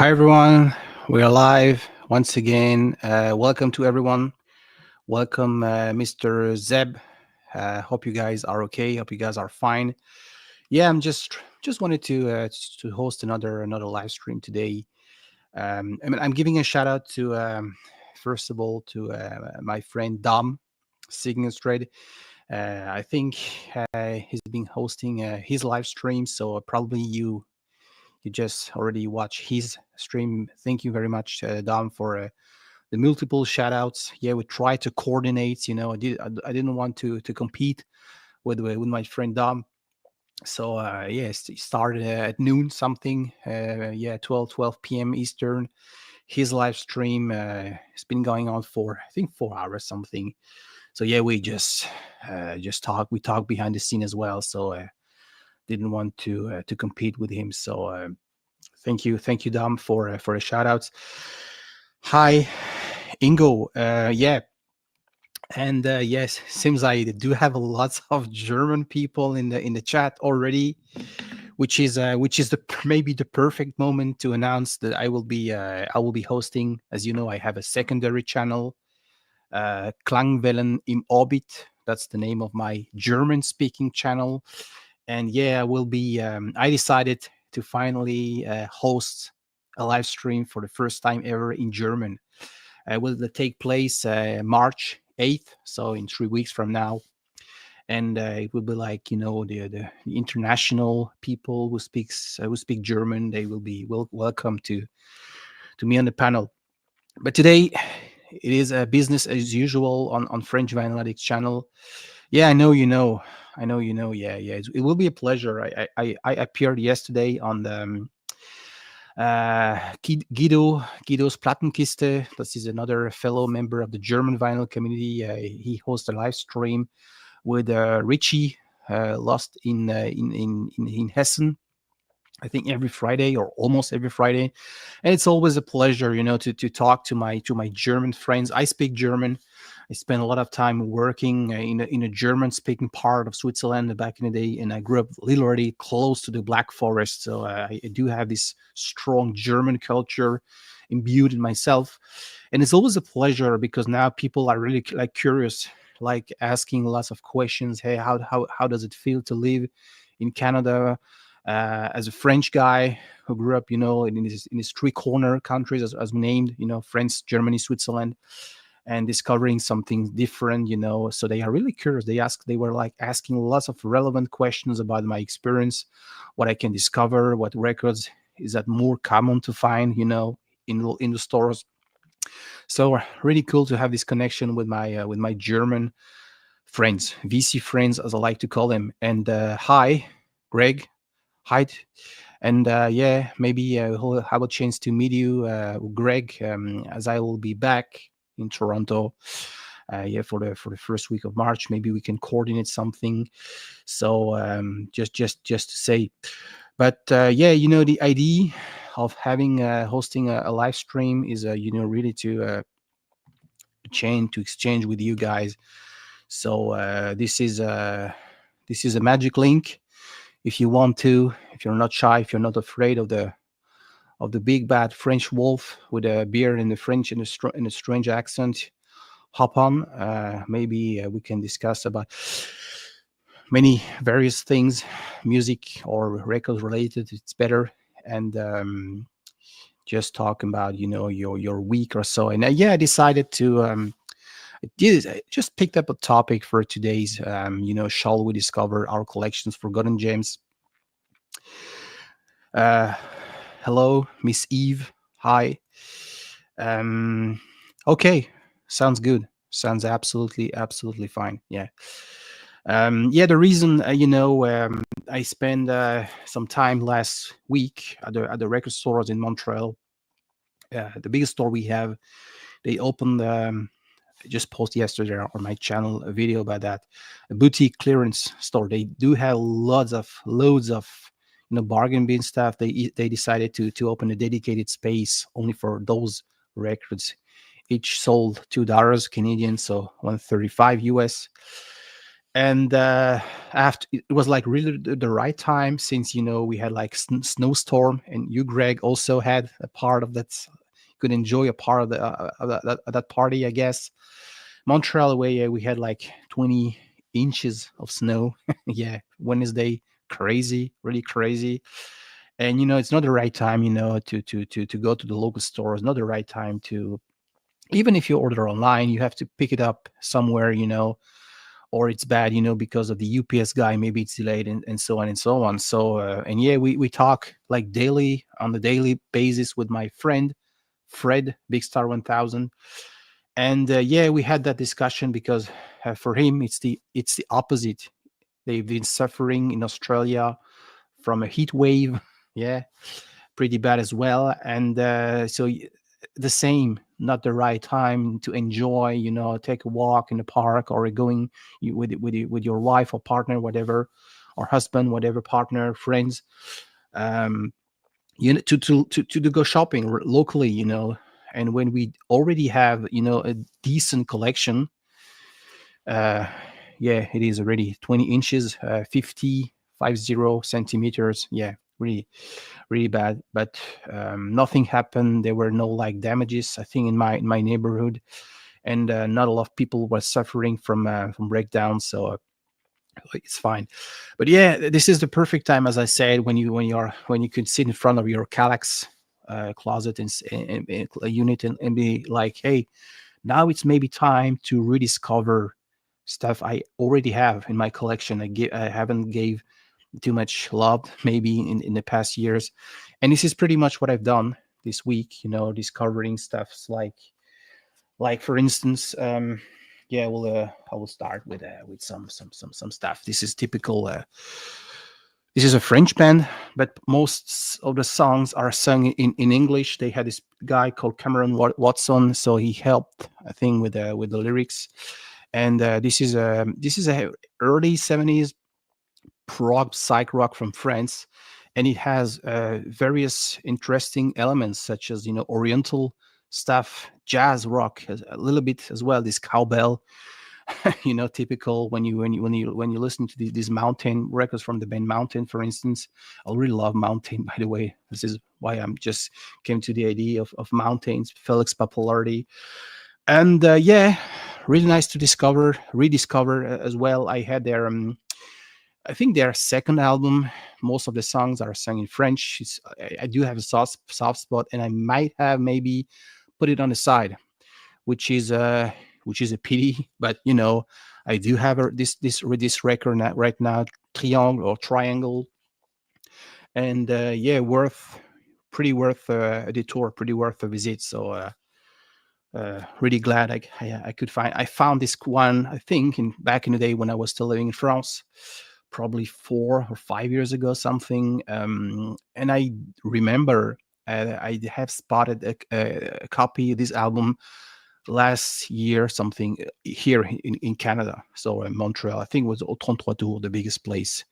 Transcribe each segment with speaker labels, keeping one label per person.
Speaker 1: Hi everyone, we are live once again. Welcome to everyone. Welcome, Mr. Zeb. Hope you guys are okay. Hope you guys are fine. Yeah, I'm just wanted to host another live stream today. I'm giving a shout out to first of all to my friend Dom, Signet Thread. I think he's been hosting his live stream, so probably you just already watch his stream. Thank you very much, Dom, for the multiple shout outs. Yeah, we try to coordinate. I didn't want to compete with my friend Dom. So yes, it started at noon something. Yeah, 12 p.m. Eastern. His live stream has been going on for I think 4 hours something. So yeah, we just talk. We talk behind the scene as well. So didn't want to compete with him. So thank you, Dom, for a shout outs. Hi, Ingo. Yeah, and yes, seems I do have lots of German people in the chat already, which is maybe the perfect moment to announce that I will be hosting. As you know, I have a secondary channel, Klangwellen im Orbit. That's the name of my German-speaking channel, and yeah, I will be. I decided to finally host a live stream for the first time ever in German. Will take place March 8th, so in 3 weeks from now. And it will be like the international people who speak German. They will be welcome to me on the panel. But today it is business as usual on French Vinyl channel. Yeah, I know you know. Yeah, yeah. It will be a pleasure. I appeared yesterday on the Guido's Plattenkiste. This is another fellow member of the German vinyl community. He hosts a live stream with Richie, lost in Hessen. I think every Friday or almost every Friday, and it's always a pleasure, to talk to my German friends. I speak German. I spent a lot of time working in a German-speaking part of Switzerland back in the day, and I grew up literally close to the Black Forest, so I do have this strong German culture imbued in myself, and it's always a pleasure because now people are really like curious, like asking lots of questions. Hey, how does it feel to live in Canada? As a French guy who grew up, in his three corner countries as named, France, Germany, Switzerland, and discovering something different, So they are really curious. They were like asking lots of relevant questions about my experience, what I can discover, what records is that more common to find, in the stores. So really cool to have this connection with my German friends, VC friends, as I like to call them. And hi, Greg. Hi. And yeah, maybe we'll have a chance to meet you, Greg, as I will be back in Toronto. Yeah, for the first week of March, maybe we can coordinate something. So just to say, but yeah, the idea of having hosting a live stream is really to exchange with you guys. So this is a magic link. If you want to, if you're not shy, if you're not afraid of the big bad French wolf with a beard in the French in a strange accent, hop on. Maybe we can discuss about many various things, music or records related. It's better, and just talk about your week or so. And yeah, I decided to. I just picked up a topic for today's. Shall we discover our collections forgotten gems? Uh, Hello, Miss Eve. Hi. Um, okay, sounds good. Sounds absolutely fine. Yeah. Yeah. The reason, I spent some time last week at the record stores in Montreal. The biggest store we have. They opened. I just posted yesterday on my channel a video about that. A boutique clearance store. They do have loads of bargain bin stuff. They decided to open a dedicated space only for those records. Each sold $2 Canadian, so 135 US. And after, it was like really the right time, since we had like snowstorm, and you, Greg, also had a part of that. Could enjoy a part of that party, I guess. Montreal way, yeah, we had like 20 inches of snow. Yeah, Wednesday, crazy, really crazy. And it's not the right time, to go to the local store. It's not the right time to, even if you order online, you have to pick it up somewhere, or it's bad, because of the UPS guy. Maybe it's delayed, and so on and so on. So, and yeah, we talk like daily, on the daily basis, with my friend Fred, Big Star 1000. And yeah, we had that discussion because for him, it's the opposite. They've been suffering in Australia from a heat wave. Yeah, pretty bad as well. And so the same, not the right time to enjoy, take a walk in the park, or going with your wife or partner, whatever, or husband, whatever, partner, friends. Um, to go shopping locally, and when we already have, a decent collection. uh yeah, it is already 20 inches, 50 centimeters. Yeah, really, really bad. But nothing happened. There were no like damages, I think, in my neighborhood. And not a lot of people were suffering from breakdowns. So it's fine. But yeah, this is the perfect time, as I said, when you could sit in front of your Kallax closet, and a unit, and be like, hey, now it's maybe time to rediscover stuff I already have in my collection. I haven't gave too much love, maybe, in the past years. And this is pretty much what I've done this week, discovering stuffs like for instance, yeah, well, I will start with some stuff. This is typical. This is a French band, but most of the songs are sung in English. They had this guy called Cameron Watson, so he helped, I think, with the lyrics. And this is a early '70s prog psych rock from France, and it has various interesting elements, such as Oriental stuff, jazz rock, a little bit as well. This cowbell, typical when you listen to these Mountain records from the band Mountain, for instance. I really love Mountain, by the way. This is why I'm just came to the idea of Mountain's Felix popularity. And yeah, really nice to rediscover as well. I had their I think their second album, most of the songs are sung in French. I do have a soft spot, and I might have maybe put it on the side, which is a pity. But I do have this record right now, Triangle, and yeah, pretty worth a detour, pretty worth a visit. So really glad I could I found this one, I think, back in the day when I was still living in France, probably 4 or 5 years ago, something. And I remember I have spotted a copy of this album last year, something, here in Canada. So in Montreal, I think it was au 33 Tours, the biggest place.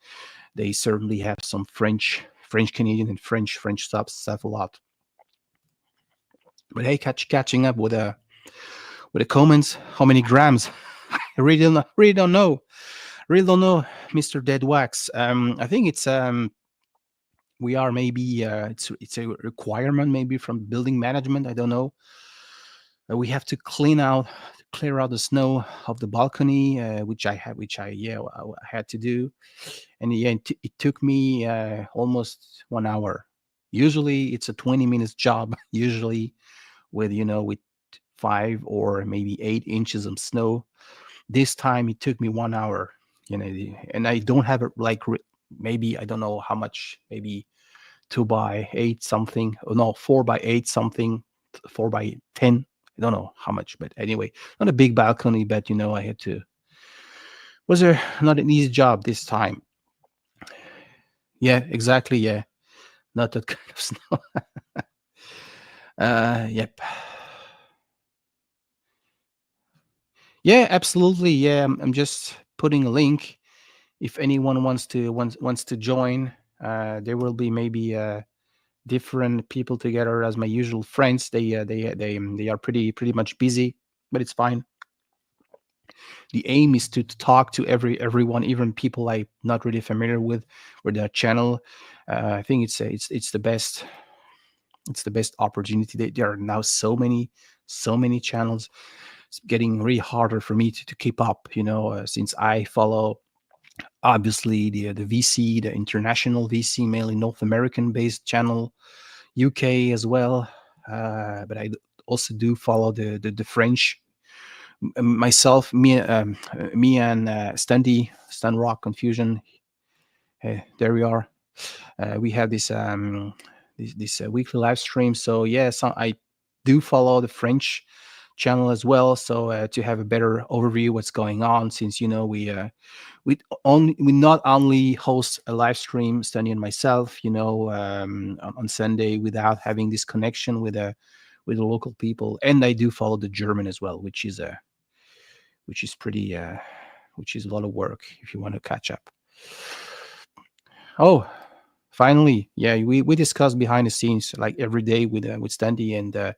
Speaker 1: They certainly have some French Canadian and French stuff a lot. But hey, catching up with the comments, how many grams? I really don't know, Mr. Dead Wax. I think it's we are maybe it's a requirement, maybe from building management. I don't know. We have to clear out the snow of the balcony, which I had to do. And yeah, it took me almost 1 hour. Usually it's a 20 minutes job. Usually with 5 or maybe 8 inches of snow. This time it took me 1 hour. And I don't have it like maybe, I don't know how much, maybe 2 by 8 something. Oh, no, 4 by 8 something, 4 by 10. I don't know how much, but anyway, not a big balcony, but I had to. Was there not an easy job this time? Yeah, exactly. Yeah, not that kind of snow. Yep. Yeah, absolutely. Yeah, I'm just putting a link. If anyone wants to join, there will be maybe different people together as my usual friends. They are pretty much busy, but it's fine. The aim is to talk to everyone, even people I'm not really familiar with their channel. I think it's the best. It's the best opportunity. There are now so many channels. It's getting really harder for me to keep up. Since I follow obviously the VC, the international VC, mainly North American based channel, UK as well. But I also do follow the French. Myself, me and Stunty, Stun Rock Confusion. There we are. We have this weekly live stream. So yeah, I do follow the French channel as well. So to have a better overview what's going on, since we not only host a live stream, Stanley and myself, on Sunday, without having this connection with the local people, and I do follow the German as well, which is pretty which is a lot of work if you want to catch up. Oh, finally, yeah, we discussed behind the scenes like every day with Stanley, and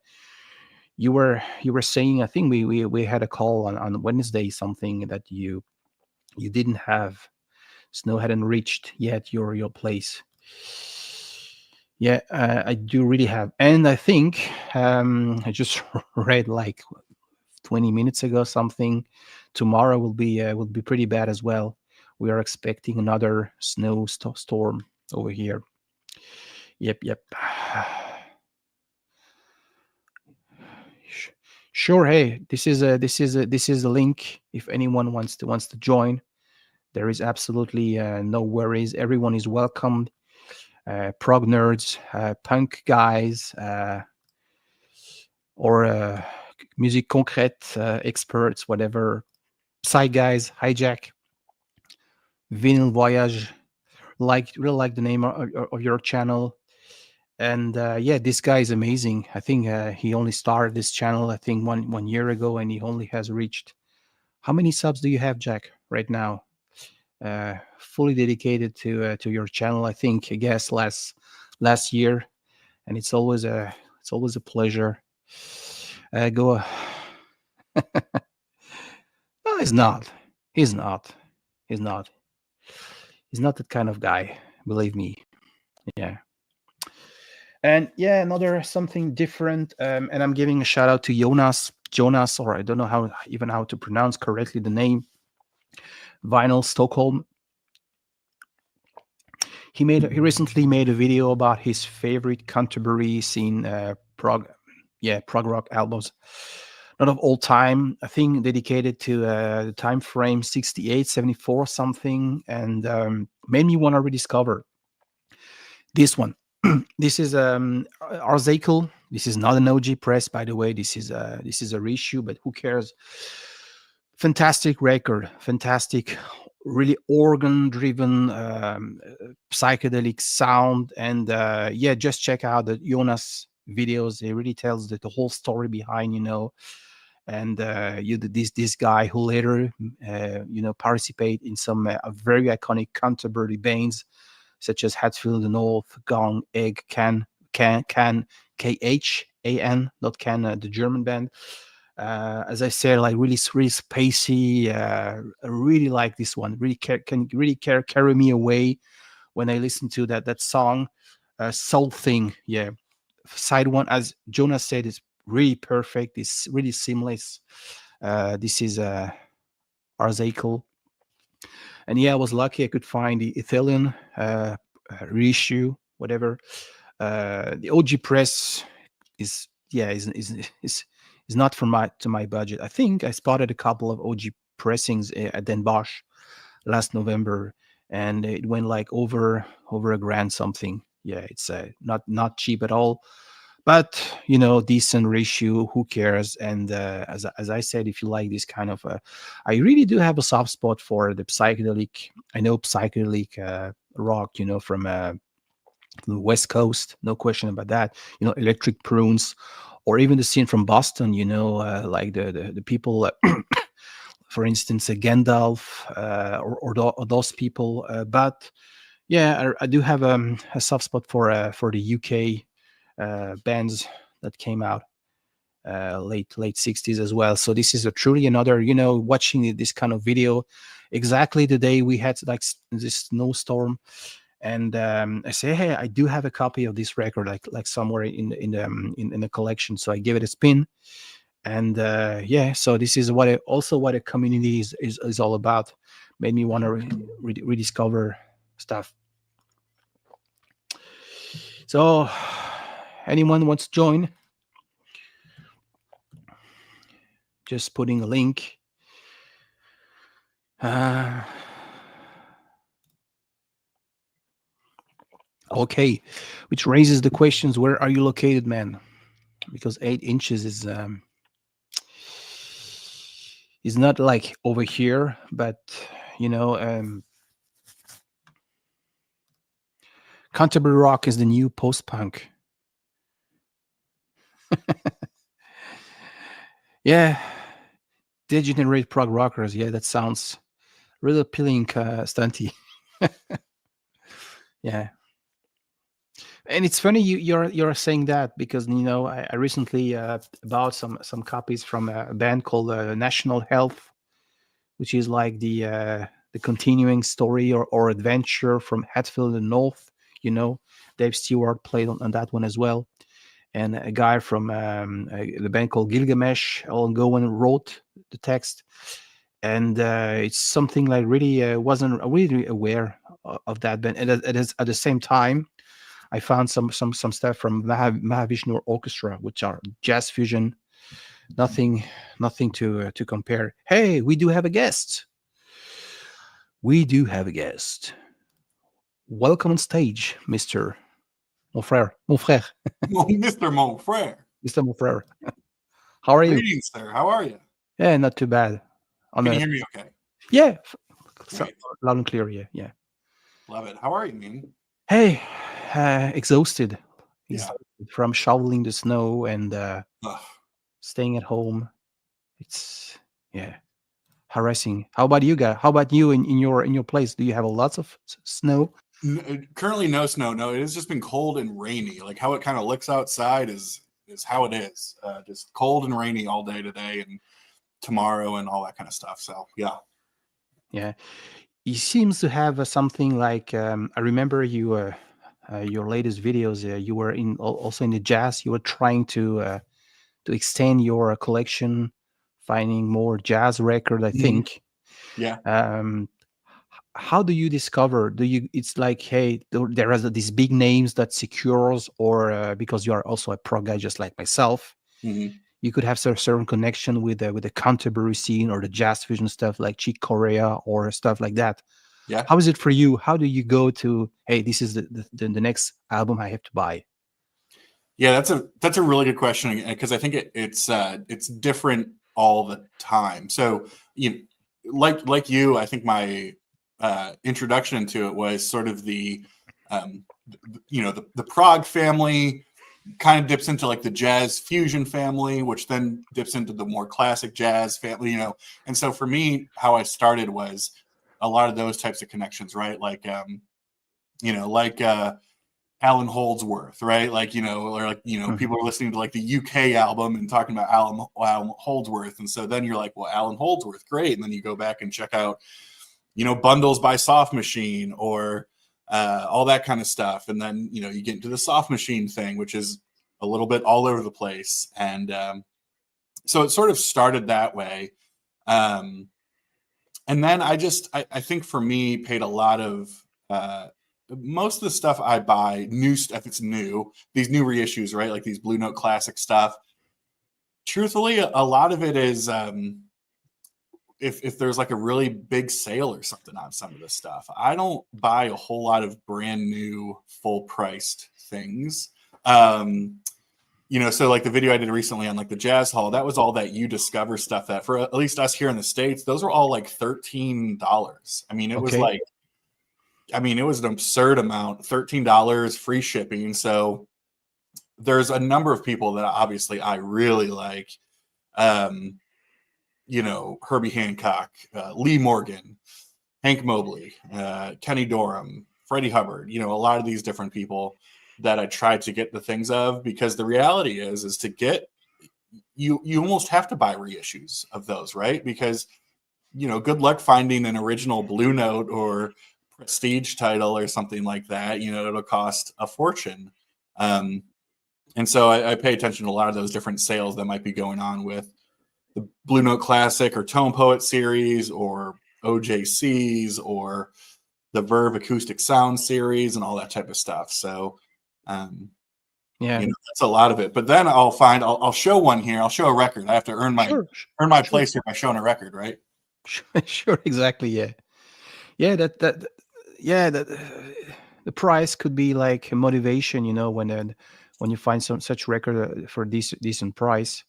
Speaker 1: you were saying, I think we had a call on Wednesday, something that you didn't have. Snow hadn't reached yet your place. Yeah, I do really have, and I think I just read like 20 minutes ago something. Tomorrow will be pretty bad as well. We are expecting another storm over here. Yep, yep. Sure. Hey, this is a link. If anyone wants to join, there is absolutely no worries. Everyone is welcomed. Prog nerds, punk guys, or music concrete experts, whatever. Psy guys, hijack, vinyl voyage. Really like the name of your channel. And yeah, this guy is amazing. I think he only started this channel, I think one year ago, and he only has reached. How many subs do you have, Jack, right now? Fully dedicated to your channel, I think. I guess last year, and it's always a pleasure. Go. No, he's not. He's not. He's not. He's not that kind of guy. Believe me. Yeah. And yeah, another something different. And I'm giving a shout out to Jonas, or I don't know how to pronounce correctly the name. Vinyl Stockholm. He recently made a video about his favorite Canterbury scene prog rock albums, not of all time. I think dedicated to the time frame 68, 74 something, and made me want to rediscover this one. This is Arzakel. This is not an OG press, by the way. This is a reissue, but who cares? Fantastic record, fantastic, really organ driven, psychedelic sound. And yeah, just check out the Jonas videos. It really tells the whole story behind, and this guy who later participate in some very iconic Canterbury bands such as Hatfield the North, Gong, Egg, Can, KHAN, not Can, the German band. As I said, like really spacey. I really like this one. Really can really carry me away when I listen to that song. Soul Thing. Yeah, side one, as Jonas said, is really perfect. It's really seamless. This is Arzakel. And yeah, I was lucky I could find the Italian reissue, whatever. The OG press is yeah is not for my budget. I think I spotted a couple of OG pressings at Den Bosch last November, and it went like over a grand something. Yeah, it's not cheap at all, but decent ratio. Who cares? And as I said, if you like this kind of I really do have a soft spot for the psychedelic. I know psychedelic rock, from the West Coast, no question about that. Electric Prunes, or even the scene from Boston. Like the people, for instance, Gandalf, or those people. But yeah, I do have a soft spot for the UK bands that came out. late 60s as well. So this is a truly another, watching this kind of video exactly the day we had like this snowstorm. And I say, hey, I do have a copy of this record, like somewhere in the collection. So I give it a spin, and so this is what a community is all about. Made me want to rediscover stuff. So, anyone wants to join? Just putting a link. Okay, which raises the questions: where are you located, man? Because 8 inches is not like over here, but Canterbury rock is the new post-punk. Yeah, degenerate prog rockers. Yeah, that sounds really appealing, Stunty. Yeah, and it's funny you're saying that, because I recently bought some copies from a band called National Health, which is like the continuing story or adventure from Hatfield and North. Dave Stewart played on that one as well, and a guy from the band called Gilgamesh, Alan Gowan, wrote the text. And it's something like really wasn't really aware of that band. And at the same time, I found some stuff from Mahavishnu Orchestra, which are jazz fusion. Nothing to compare. Hey, we do have a guest. Welcome on stage, Mr. Mon frère.
Speaker 2: Mr. Mon frère.
Speaker 1: Mr. Mon frère. How are you?
Speaker 2: Greetings, sir. How are you?
Speaker 1: Yeah, not too bad.
Speaker 2: Can you hear me okay?
Speaker 1: Yeah.
Speaker 2: Right.
Speaker 1: Loud and clear, yeah.
Speaker 2: Love it. How are you, man?
Speaker 1: Hey, exhausted.
Speaker 2: Yeah.
Speaker 1: From shoveling the snow and staying at home. It's harassing. How about you guys? How about you in your place? Do you have lots of snow?
Speaker 2: Currently, no snow. No, it has just been cold and rainy. Like how it kind of looks outside is how it is. Just cold and rainy all day today and tomorrow and all that kind of stuff. So
Speaker 1: Yeah. He seems to have something like I remember you your latest videos. You were also in the jazz. You were trying to extend your collection, finding more jazz record, I think.
Speaker 2: Yeah.
Speaker 1: How do you discover? It's like, hey, there are these big names that secures, or because you are also a prog guy just like myself, you could have a certain connection with the Canterbury scene or the jazz fusion stuff like Chick Corea or stuff like that.
Speaker 2: Yeah.
Speaker 1: How is it for you? How do you go to, hey, this is the next album I have to buy?
Speaker 2: Yeah, that's a really good question, because I think it's different all the time. So like you, I think my introduction into it was sort of the prog family kind of dips into like the jazz fusion family, which then dips into the more classic jazz family, And so for me, how I started was a lot of those types of connections, right? Like Alan Holdsworth, right? People are listening to like the UK album and talking about Alan Holdsworth. And so then you're like, well, Alan Holdsworth, great. And then you go back and check out, Bundles by Soft Machine or all that kind of stuff. And then, you get into the Soft Machine thing, which is a little bit all over the place. And so it sort of started that way. And then I think for me, paid a lot of most of the stuff I buy, new stuff, it's new, these new reissues, right? Like these Blue Note classic stuff. Truthfully, a lot of it is if there's like a really big sale or something on some of this stuff. I don't buy a whole lot of brand new, full priced things. So like the video I did recently on like the Jazz Hall, that was all that you discover stuff that for at least us here in the States, those were all like $13. I mean, it was like, it was an absurd amount, $13, free shipping. So there's a number of people that obviously I really like, Herbie Hancock, Lee Morgan, Hank Mobley, Kenny Dorham, Freddie Hubbard, a lot of these different people that I tried to get the things of, because the reality is to get, you almost have to buy reissues of those, right? Because, good luck finding an original Blue Note or Prestige title or something like that. It'll cost a fortune. And so I pay attention to a lot of those different sales that might be going on with the Blue Note Classic or Tone Poet series or OJCs or the Verve Acoustic Sound series and all that type of stuff. So, that's a lot of it. But then I'll show one here. I'll show a record. I have to earn my place here by showing a record, right?
Speaker 1: Sure, exactly. Yeah. The price could be like a motivation, when you find such record for decent price.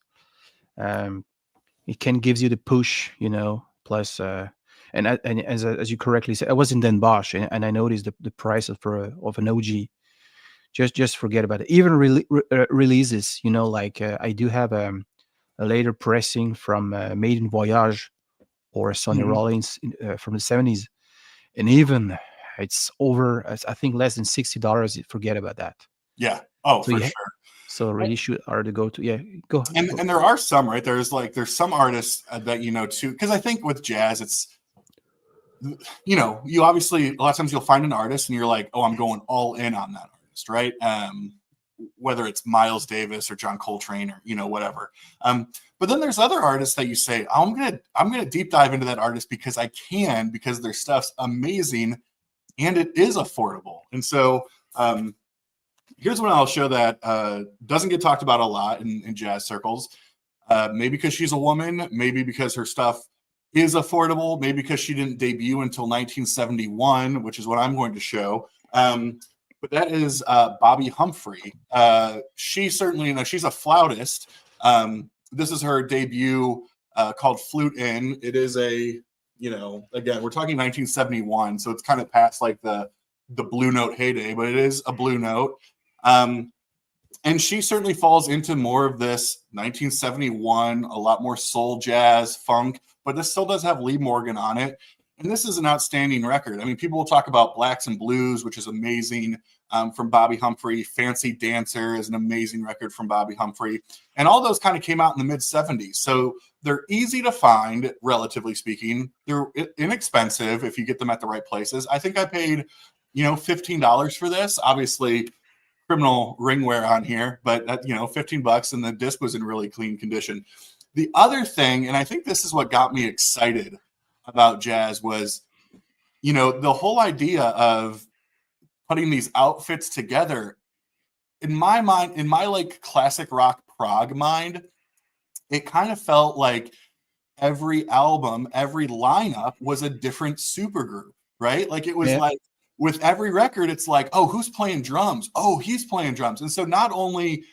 Speaker 1: It can gives you the push, plus and as you correctly said, I was in Den Bosch, and I noticed the price of an OG. Just forget about it. Even releases, like I do have a later pressing from Maiden Voyage or Sonny Rollins from the 70s, and even it's over, I think, less than $60. Forget about that.
Speaker 2: Yeah. Oh,
Speaker 1: So
Speaker 2: for sure.
Speaker 1: So really are the go-to. Yeah, go.
Speaker 2: And there are some, right? There's some artists that too, because I think with jazz, it's you obviously a lot of times you'll find an artist and you're like, oh, I'm going all in on that artist, right? Whether it's Miles Davis or John Coltrane or whatever. But then there's other artists that you say, oh, I'm gonna deep dive into that artist because I can, because their stuff's amazing and it is affordable. And so here's one I'll show that doesn't get talked about a lot in jazz circles. Maybe because she's a woman, maybe because her stuff is affordable, maybe because she didn't debut until 1971, which is what I'm going to show. But that is Bobby Humphrey. She certainly, she's a flautist. This is her debut called Flute In. It is again, we're talking 1971, so it's kind of past like the Blue Note heyday, but it is a Blue Note. And she certainly falls into more of this 1971, a lot more soul, jazz, funk, but this still does have Lee Morgan on it. And this is an outstanding record. I mean, people will talk about Blacks and Blues, which is amazing, from Bobby Humphrey. Fancy Dancer is an amazing record from Bobby Humphrey. And all those kind of came out in the mid-70s. So they're easy to find, relatively speaking. They're inexpensive if you get them at the right places. I think I paid, $15 for this. Obviously, criminal ringware on here, but $15, and the disc was in really clean condition. The other thing, and I think this is what got me excited about jazz, was the whole idea of putting these outfits together. In my mind, in my like classic rock prog mind, it kind of felt like every album, every lineup was a different supergroup, right? Like it was like with every record, it's like, oh, who's playing drums? Oh, he's playing drums. And so not only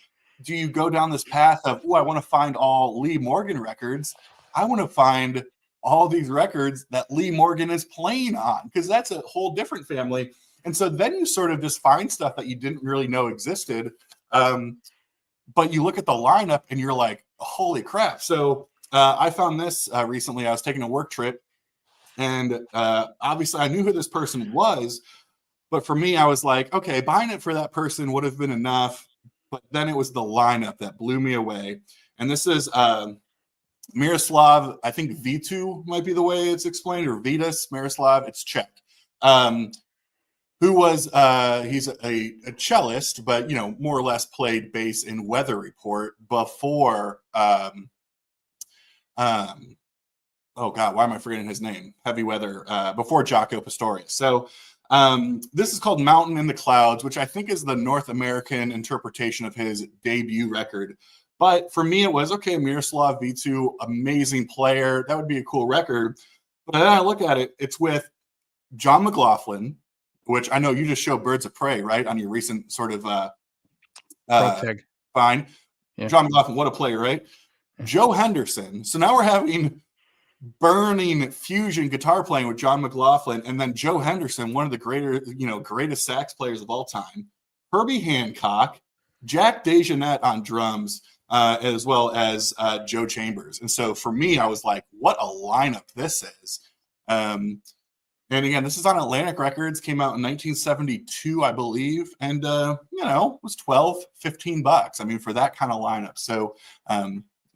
Speaker 2: do you go down this path of, oh, I want to find all Lee Morgan records, I want to find all these records that Lee Morgan is playing on, because that's a whole different family. And so then you sort of just find stuff that you didn't really know existed. But you look at the lineup and you're like, holy crap. So I found this recently. I was taking a work trip, and obviously I knew who this person was. But for me, I was like, okay, buying it for that person would have been enough. But then it was the lineup that blew me away. And this is Miroslav, I think V2 might be the way it's explained, or Vitas Miroslav, it's Czech. Who was he's a cellist, but more or less played bass in Weather Report before oh God, why am I forgetting his name? Heavy Weather, before Jaco Pastorius. So this is called Mountain in the Clouds, which I think is the North American interpretation of his debut record. But for me, it was, okay, Miroslav V2, amazing player. That would be a cool record. But then I look at it, it's with John McLaughlin, which I know you just showed Birds of Prey, right, on your recent sort of fine. Yeah. John McLaughlin, what a player, right? Yeah. Joe Henderson. So now we're having burning fusion guitar playing with John McLaughlin, and then Joe Henderson, one of the greatest sax players of all time. Herbie Hancock, Jack DeJohnette on drums, as well as Joe Chambers. And so for me, I was like, what a lineup this is. And again, this is on Atlantic Records, came out in 1972, I believe. And, it was $12, $15. I mean, for that kind of lineup. So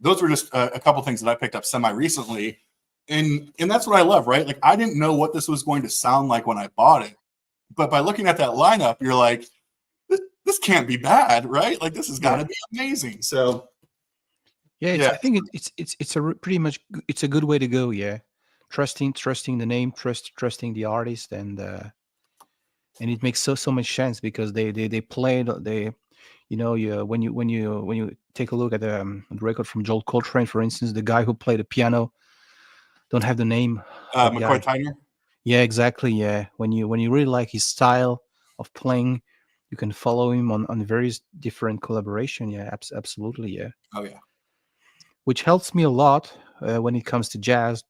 Speaker 2: those were just a couple things that I picked up semi recently. And that's what I love, right? Like, I didn't know what this was going to sound like when I bought it. But by looking at that lineup, you're like, this can't be bad, right? Like, this has got to be amazing. So,
Speaker 1: I think it's a pretty much it's a good way to go. Yeah, trusting the name, trusting the artist, and it makes so much sense because they played when you take a look at the record from Joel Coltrane, for instance, the guy who played the piano, don't have the name of that
Speaker 2: McCoy
Speaker 1: guy.
Speaker 2: Tyner.
Speaker 1: Yeah, exactly. Yeah, when you really like his style of playing, you can follow him on various different collaboration. Yeah, absolutely. Yeah.
Speaker 2: Oh yeah.
Speaker 1: Which helps me a lot when it comes to jazz.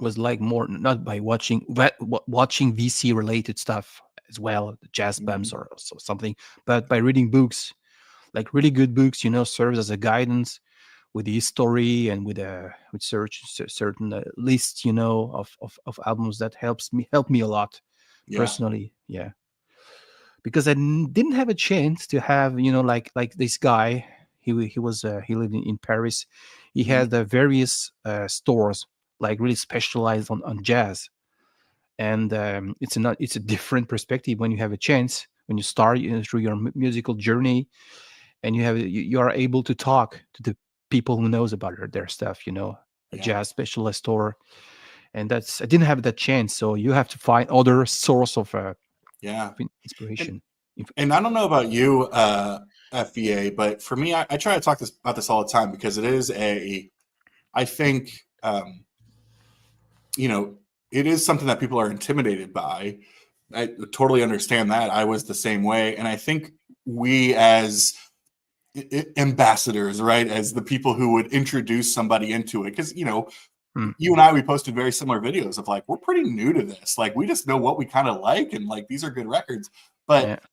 Speaker 1: Was like more not by watching but watching VC related stuff as well, jazz bumps or something, but by reading books, like really good books, serves as a guidance with the history and with certain lists, of albums that help me a lot personally. Yeah, because I didn't have a chance to have like this guy. He lived in Paris. He had various stores like really specialized on jazz, and it's a different perspective when you have a chance when you start through your musical journey, and you are able to talk to the people who knows about their stuff. A jazz specialist store, and I didn't have that chance. So you have to find other source of inspiration.
Speaker 2: And I don't know about you, FVA, but for me, I try to talk about this all the time because it is I think, it is something that people are intimidated by. I totally understand that. I was the same way. And I think we as ambassadors, right, as the people who would introduce somebody into it, because, you and I, we posted very similar videos of like, we're pretty new to this. Like, we just know what we kind of like. And like, these are good records. But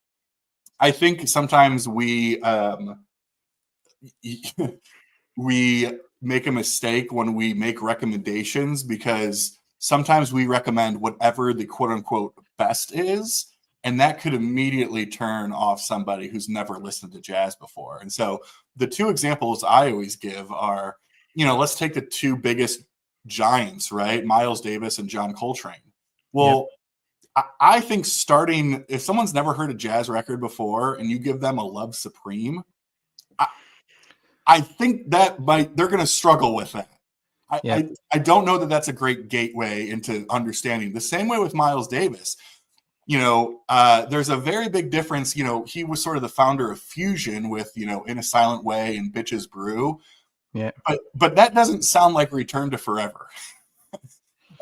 Speaker 2: I think sometimes we we make a mistake when we make recommendations, because sometimes we recommend whatever the quote unquote best is, and that could immediately turn off somebody who's never listened to jazz before. And so the two examples I always give are, let's take the two biggest giants, right? Miles Davis and John Coltrane. Well, I think if someone's never heard a jazz record before and you give them a Love Supreme, I think that they're going to struggle with that. I don't know that that's a great gateway into understanding. The same way with Miles Davis, there's a very big difference. He was sort of the founder of fusion with, In a Silent Way and Bitches Brew.
Speaker 1: Yeah.
Speaker 2: But that doesn't sound like Return to Forever.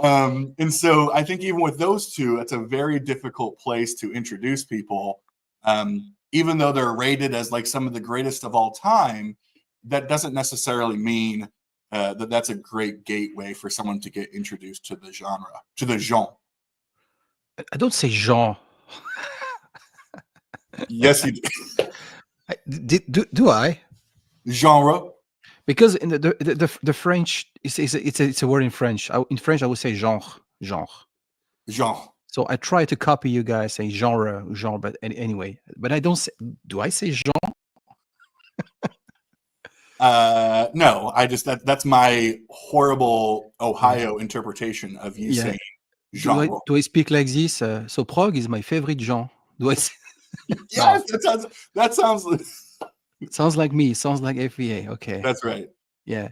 Speaker 2: And so I think even with those two, it's a very difficult place to introduce people. Even though they're rated as like some of the greatest of all time, that doesn't necessarily mean that's a great gateway for someone to get introduced to the genre.
Speaker 1: I don't say genre.
Speaker 2: Yes, you do.
Speaker 1: Do I?
Speaker 2: Genre.
Speaker 1: Because in the French, it's a word in French. In French, I would say genre. So I try to copy you guys, say genre, but anyway. But I don't say. Do I say genre?
Speaker 2: No, I just that's my horrible Ohio interpretation of you saying genre.
Speaker 1: Do I speak like this? So prog is my favorite genre. Do I?
Speaker 2: Yes, that sounds.
Speaker 1: Sounds like me. Sounds like FVA. Okay,
Speaker 2: that's right.
Speaker 1: Yeah,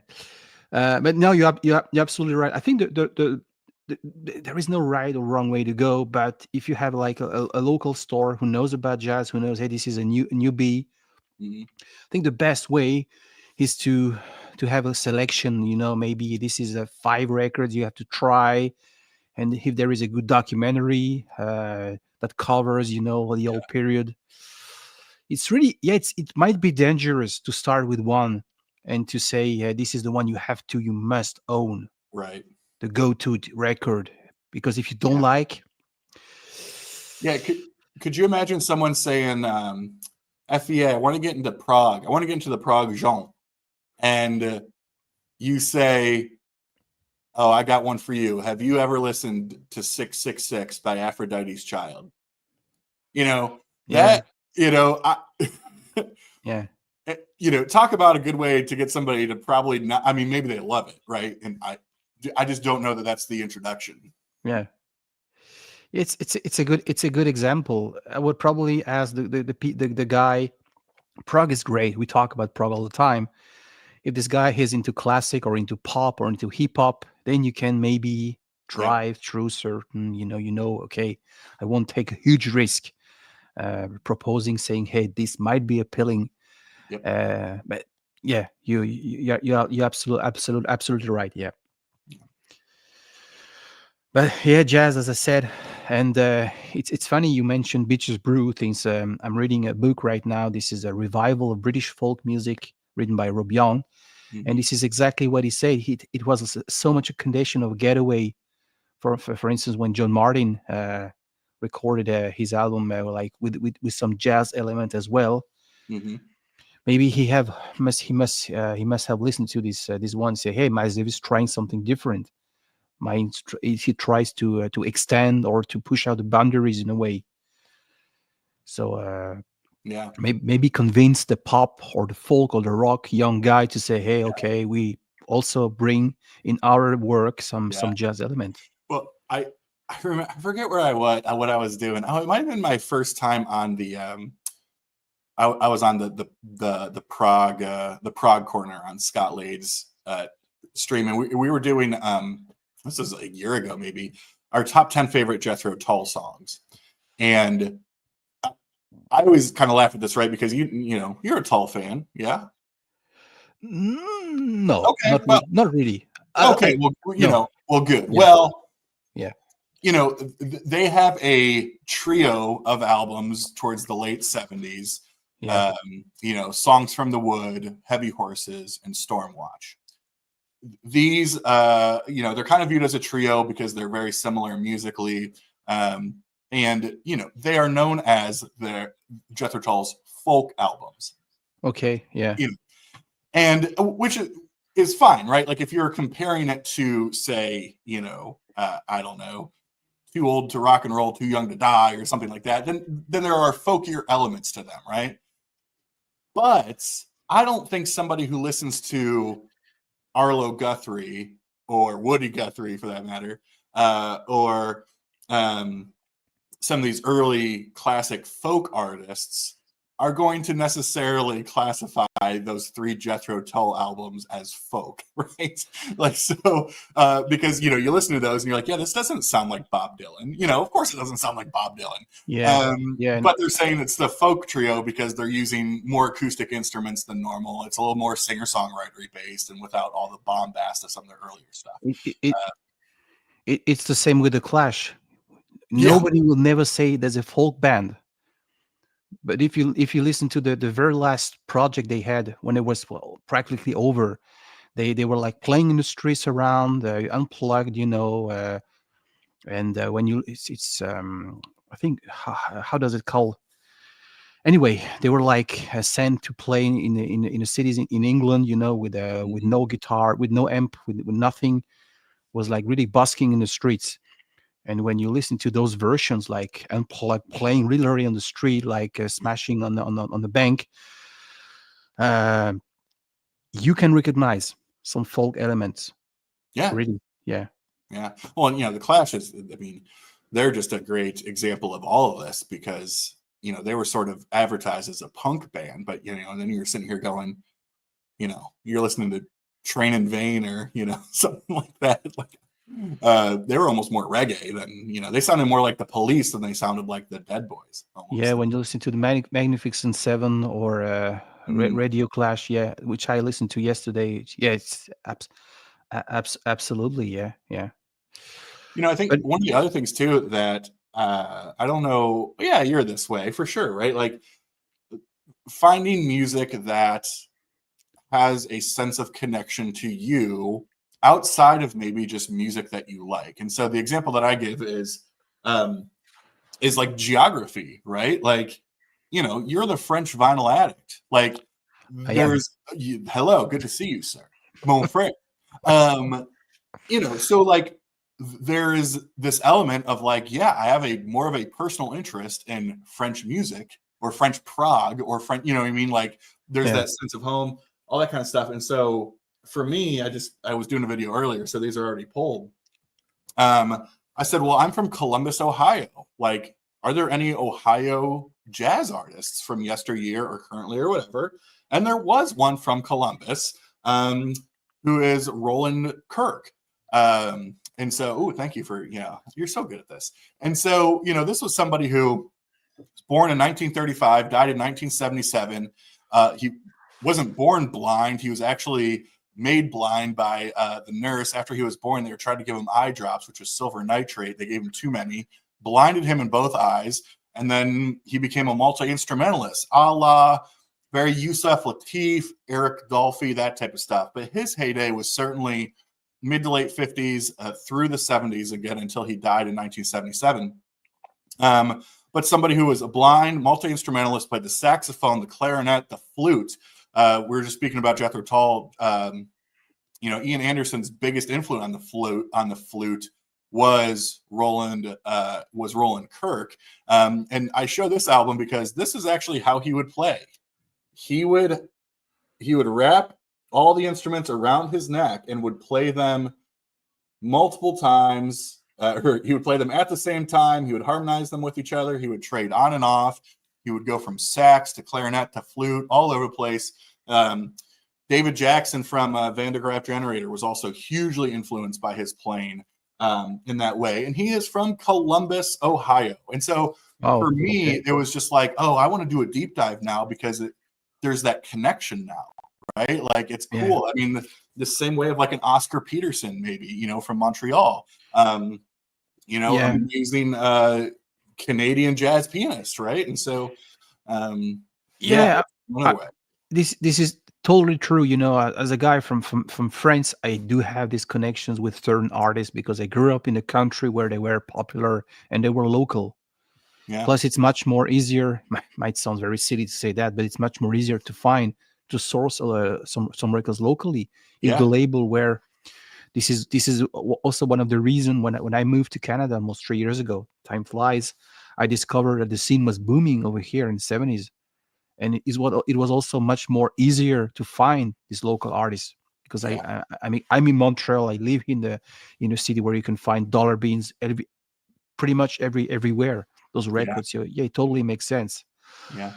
Speaker 1: but no, you're absolutely right. I think there is no right or wrong way to go. But if you have like a local store who knows about jazz, who knows, hey, this is a newbie, I think the best way is to have a selection. Maybe this is a 5 records you have to try, and if there is a good documentary that covers, the whole period, it's really it might be dangerous to start with one and to say this is the one you must own,
Speaker 2: right?
Speaker 1: The go-to record, because if you don't like,
Speaker 2: could you imagine someone saying, FEA, I want to get into Prague. I want to get into the Prague genre. And you say, oh, I got one for you. Have you ever listened to 666 by Aphrodite's Child? talk about a good way to get somebody to probably not. I mean, maybe they love it, right? And I just don't know that that's the introduction.
Speaker 1: Yeah. It's a good example. I would probably ask the guy. Prog is great. We talk about prog all the time. If this guy is into classic or into pop or into hip hop, then you can maybe
Speaker 2: Yeah.
Speaker 1: drive through certain, okay, I won't take a huge risk proposing, saying, hey, this might be appealing.
Speaker 2: Yep.
Speaker 1: But yeah, you're absolutely right. Yeah. But yeah, jazz, as I said, and it's funny you mentioned Beaches Brew things. I'm reading a book right now. This is a revival of British folk music written by Rob Young, and this is exactly what he said. It was so much a condition of getaway. For instance, when John Martin recorded his album, like with some jazz element as well.
Speaker 2: Mm-hmm.
Speaker 1: Maybe he must have listened to this one. Say, hey, Miles Davis trying something different. He tries to extend or to push out the boundaries in a way. So
Speaker 2: Yeah.
Speaker 1: maybe convince the pop or the folk or the rock young guy to say, hey, okay, we also bring in our work some jazz element.
Speaker 2: Well, I forget where what I was doing. Oh, it might have been my first time on the I was on the Prague corner on Scott Lade's stream, and we were doing this is a year ago maybe, our top 10 favorite Jethro Tull songs. And I always kind of laugh at this, right? Because you're a Tull fan, yeah?
Speaker 1: No,
Speaker 2: Okay,
Speaker 1: not really.
Speaker 2: Okay, well, well, good.
Speaker 1: Yeah.
Speaker 2: Well,
Speaker 1: yeah.
Speaker 2: They have a trio of albums towards the late 70s.
Speaker 1: Yeah.
Speaker 2: Songs from the Wood, Heavy Horses, and Stormwatch. These, they're kind of viewed as a trio because they're very similar musically. And, they are known as their Jethro Tull's folk albums.
Speaker 1: Okay, yeah.
Speaker 2: And which is fine, right? Like if you're comparing it to, say, I don't know, Too Old to Rock and Roll, Too Young to Die, or something like that, then there are folkier elements to them, right? But I don't think somebody who listens to Arlo Guthrie or Woody Guthrie, for that matter, or some of these early classic folk artists are going to necessarily classify those three Jethro Tull albums as folk, right? Like, so, because, you listen to those and you're like, yeah, this doesn't sound like Bob Dylan. Of course it doesn't sound like Bob Dylan.
Speaker 1: Yeah.
Speaker 2: But they're saying it's the folk trio because they're using more acoustic instruments than normal. It's a little more singer-songwritery based and without all the bombast of some of their earlier stuff.
Speaker 1: It's the same with the Clash. Nobody will never say there's a folk band. But if you listen to the very last project they had when it was practically over, they were like playing in the streets around, unplugged, and when it's I think how does it call? Anyway, they were like sent to play in the cities in England, with no guitar, with no amp, with nothing, was like really busking in the streets. And when you listen to those versions, like unplugged, playing really on the street, like smashing on the bank, you can recognize some folk elements.
Speaker 2: Yeah,
Speaker 1: really. Yeah.
Speaker 2: Well, the Clash is, they're just a great example of all of this because they were sort of advertised as a punk band, but and then you're sitting here going, you're listening to Train in Vain or something like that, like. They were almost more reggae than they sounded more like the Police than they sounded like the Dead Boys. Almost.
Speaker 1: Yeah, when you listen to the Magnificent Seven or Radio Clash, which I listened to yesterday. Yeah, it's absolutely, yeah.
Speaker 2: I think one of the other things too that I don't know. Yeah, you're this way for sure, right? Like finding music that has a sense of connection to you outside of maybe just music that you like. And so the example that I give is like geography, right? Like, you're the French vinyl addict. Like there's hello, good to see you, sir. Mon frère. So like there is this element of like, yeah, I have more of a personal interest in French music or French Prague or French, you know what I mean? Like there's that sense of home, all that kind of stuff. And so for me, I was doing a video earlier, so these are already pulled. I said, well, I'm from Columbus, Ohio. Like, are there any Ohio jazz artists from yesteryear or currently or whatever? And there was one from Columbus, who is Roland Kirk. And so, thank you for, you're so good at this. And so, this was somebody who was born in 1935, died in 1977. He wasn't born blind. He was actually made blind by the nurse. After he was born, they were trying to give him eye drops, which was silver nitrate. They gave him too many, blinded him in both eyes, and then he became a multi-instrumentalist, a la very Yusuf Lateef, Eric Dolphy, that type of stuff. But his heyday was certainly mid to late 50s through the 70s again until he died in 1977. But somebody who was a blind multi-instrumentalist, played the saxophone, the clarinet, the flute. We were just speaking about Jethro Tull. Ian Anderson's biggest influence on the flute was Roland Kirk. And I show this album because this is actually how he would play. He would wrap all the instruments around his neck and would play them multiple times. Or he would play them at the same time. He would harmonize them with each other. He would trade on and off. He would go from sax to clarinet to flute, all over the place. David Jackson from Van de Graaff Generator was also hugely influenced by his playing in that way. And he is from Columbus, Ohio. And so for me, it was just like, I want to do a deep dive now because there's that connection now, right? Like it's cool. Yeah. I mean, the same way of like an Oscar Peterson, maybe, from Montreal, amazing Canadian jazz pianist, right? And so,
Speaker 1: this is totally true. As a guy from France, I do have these connections with certain artists because I grew up in a country where they were popular and they were local. Yeah. Plus, it's much more easier. Might sound very silly to say that, but it's much more easier to source some records locally. If the label where this is also one of the reasons when I moved to Canada almost 3 years ago. Time flies. I discovered that the scene was booming over here in the 70s. And it was also much more easier to find these local artists because I mean I'm in Montreal. I live in a city where you can find dollar beans pretty much everywhere. Those records, it totally makes sense.
Speaker 2: Yeah.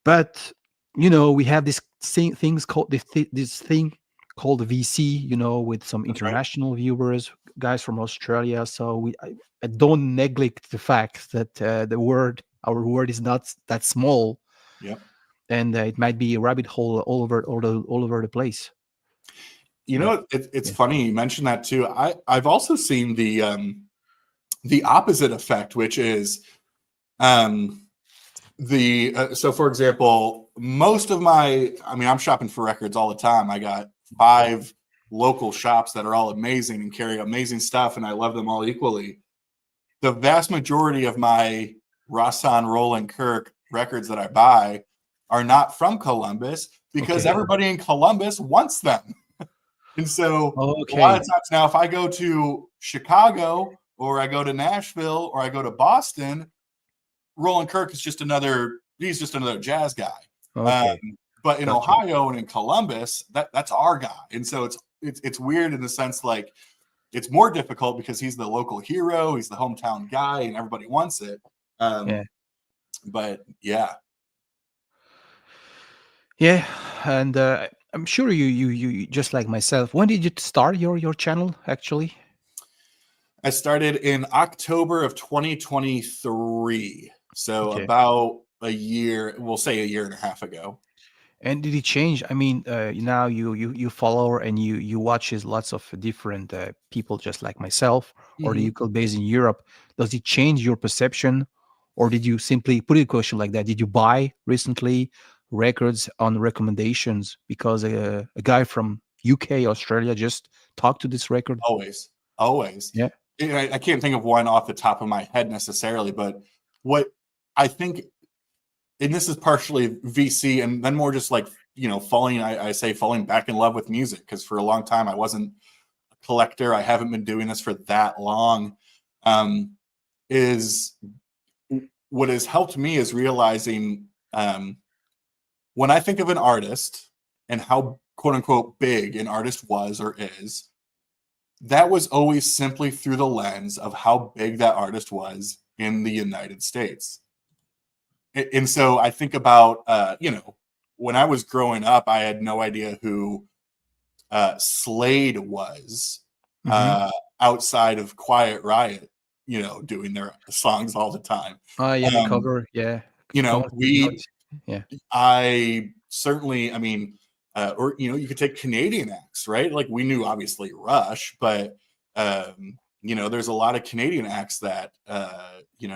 Speaker 1: But we have this thing called VC. With some international viewers, guys from Australia. So I don't neglect the fact that our word is not that small.
Speaker 2: Yeah,
Speaker 1: and it might be a rabbit hole all over the place.
Speaker 2: It's funny you mentioned that too. I've also seen the opposite effect, which is so for example, most of I'm shopping for records all the time. I got 5 local shops that are all amazing and carry amazing stuff, and I love them all equally. The vast majority of my Rahsaan Roland Kirk records that I buy are not from Columbus because everybody in Columbus wants them. And so a lot of times now, if I go to Chicago or I go to Nashville or I go to Boston, Roland Kirk is just another jazz guy. But in Ohio and in Columbus, that's our guy. And so it's weird in the sense like it's more difficult because he's the local hero, he's the hometown guy, and everybody wants it. But
Speaker 1: yeah, and I'm sure you just like myself. When did you start your channel actually?
Speaker 2: I started in October of 2023, so about a year. We'll say a year and a half ago.
Speaker 1: And did it change? I mean, now you follow and you watch lots of different people just like myself, or the local base in Europe. Does it change your perception, or did you simply put it a question like that? Did you buy recently records on recommendations because a guy from UK, Australia just talked to this record?
Speaker 2: Always.
Speaker 1: Yeah.
Speaker 2: I can't think of one off the top of my head necessarily, but what I think, and this is partially VC and then more just like, falling back in love with music. Cause for a long time I wasn't a collector. I haven't been doing this for that long. Is what has helped me is realizing when I think of an artist and how quote unquote big an artist was or is, that was always simply through the lens of how big that artist was in the United States. And so I think about, when I was growing up, I had no idea who Slade was
Speaker 1: Mm-hmm.
Speaker 2: outside of Quiet Riot, doing their songs all the time.
Speaker 1: Oh yeah, the
Speaker 2: Um,
Speaker 1: cover. Yeah,
Speaker 2: you know,
Speaker 1: common
Speaker 2: we,
Speaker 1: yeah.
Speaker 2: I certainly, I mean, or, you could take Canadian acts, right? Like we knew obviously Rush, but, there's a lot of Canadian acts that,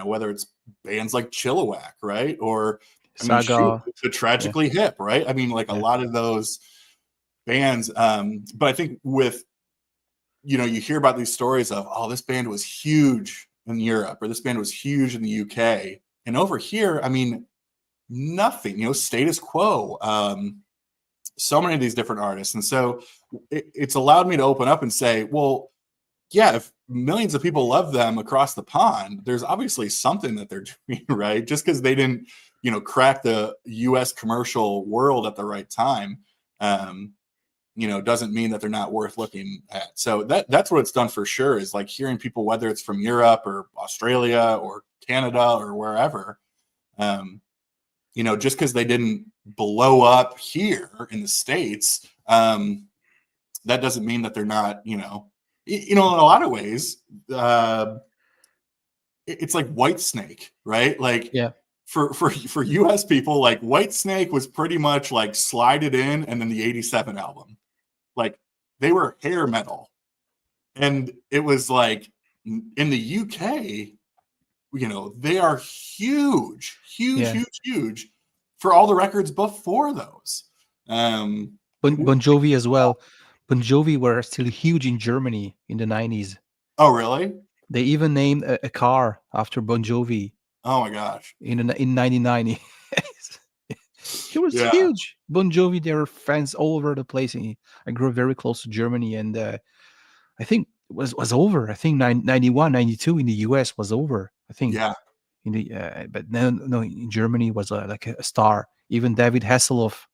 Speaker 2: whether it's bands like Chilliwack, right? Or, I mean, shoot,
Speaker 1: Saga.
Speaker 2: the
Speaker 1: Yeah,
Speaker 2: Tragically Hip, right? I mean, like a
Speaker 1: yeah.
Speaker 2: lot of those bands. But I think with, you hear about these stories of, oh, this band was huge in Europe or this band was huge in the UK. And over here, I mean, nothing, status quo. So many of these different artists. And so it's allowed me to open up and say, well, yeah, if millions of people love them across the pond, there's obviously something that they're doing right. Just because they didn't, crack the US commercial world at the right time. Doesn't mean that they're not worth looking at. So that's what it's done for sure, is like hearing people, whether it's from Europe or Australia or Canada or wherever, just because they didn't blow up here in the States, that doesn't mean that they're not, in a lot of ways, it's like Whitesnake, right? Like
Speaker 1: Yeah.
Speaker 2: for US people, like Whitesnake was pretty much like Slide It In and then the 87 album. Like they were hair metal. And it was like in the UK, they are huge, huge,
Speaker 1: Yeah.
Speaker 2: huge, huge for all the records before those.
Speaker 1: Bon Jovi as well. Bon Jovi were still huge in Germany in the 90s.
Speaker 2: Oh, really?
Speaker 1: They even named a car after Bon Jovi
Speaker 2: Oh my gosh.
Speaker 1: in 1990. He was
Speaker 2: Yeah.
Speaker 1: huge. Bon Jovi, there were fans all over the place. And I grew very close to Germany, and I think it was over. I think 91, 92 in the US was over. I think
Speaker 2: Yeah.
Speaker 1: in the but no, in Germany was like a star. Even David Hasselhoff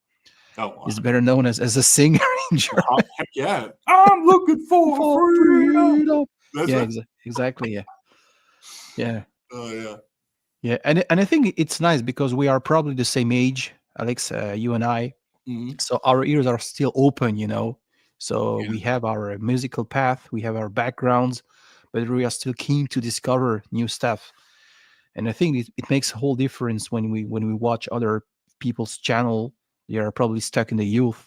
Speaker 2: Oh, wow.
Speaker 1: is better known as a singer in
Speaker 2: Oh,
Speaker 1: Germany.
Speaker 2: heck yeah. I'm looking for
Speaker 1: For
Speaker 2: freedom.
Speaker 1: freedom.
Speaker 2: That's
Speaker 1: Yeah,
Speaker 2: right.
Speaker 1: exactly. Yeah, yeah,
Speaker 2: Oh, yeah.
Speaker 1: yeah. And I think it's nice because we are probably the same age, Alex. You and I.
Speaker 2: Mhm.
Speaker 1: So our ears are still open. So
Speaker 2: Yeah.
Speaker 1: we have our musical path, we have our backgrounds, but we are still keen to discover new stuff. And I think it makes a whole difference when we watch other people's channel. They are probably stuck in the youth.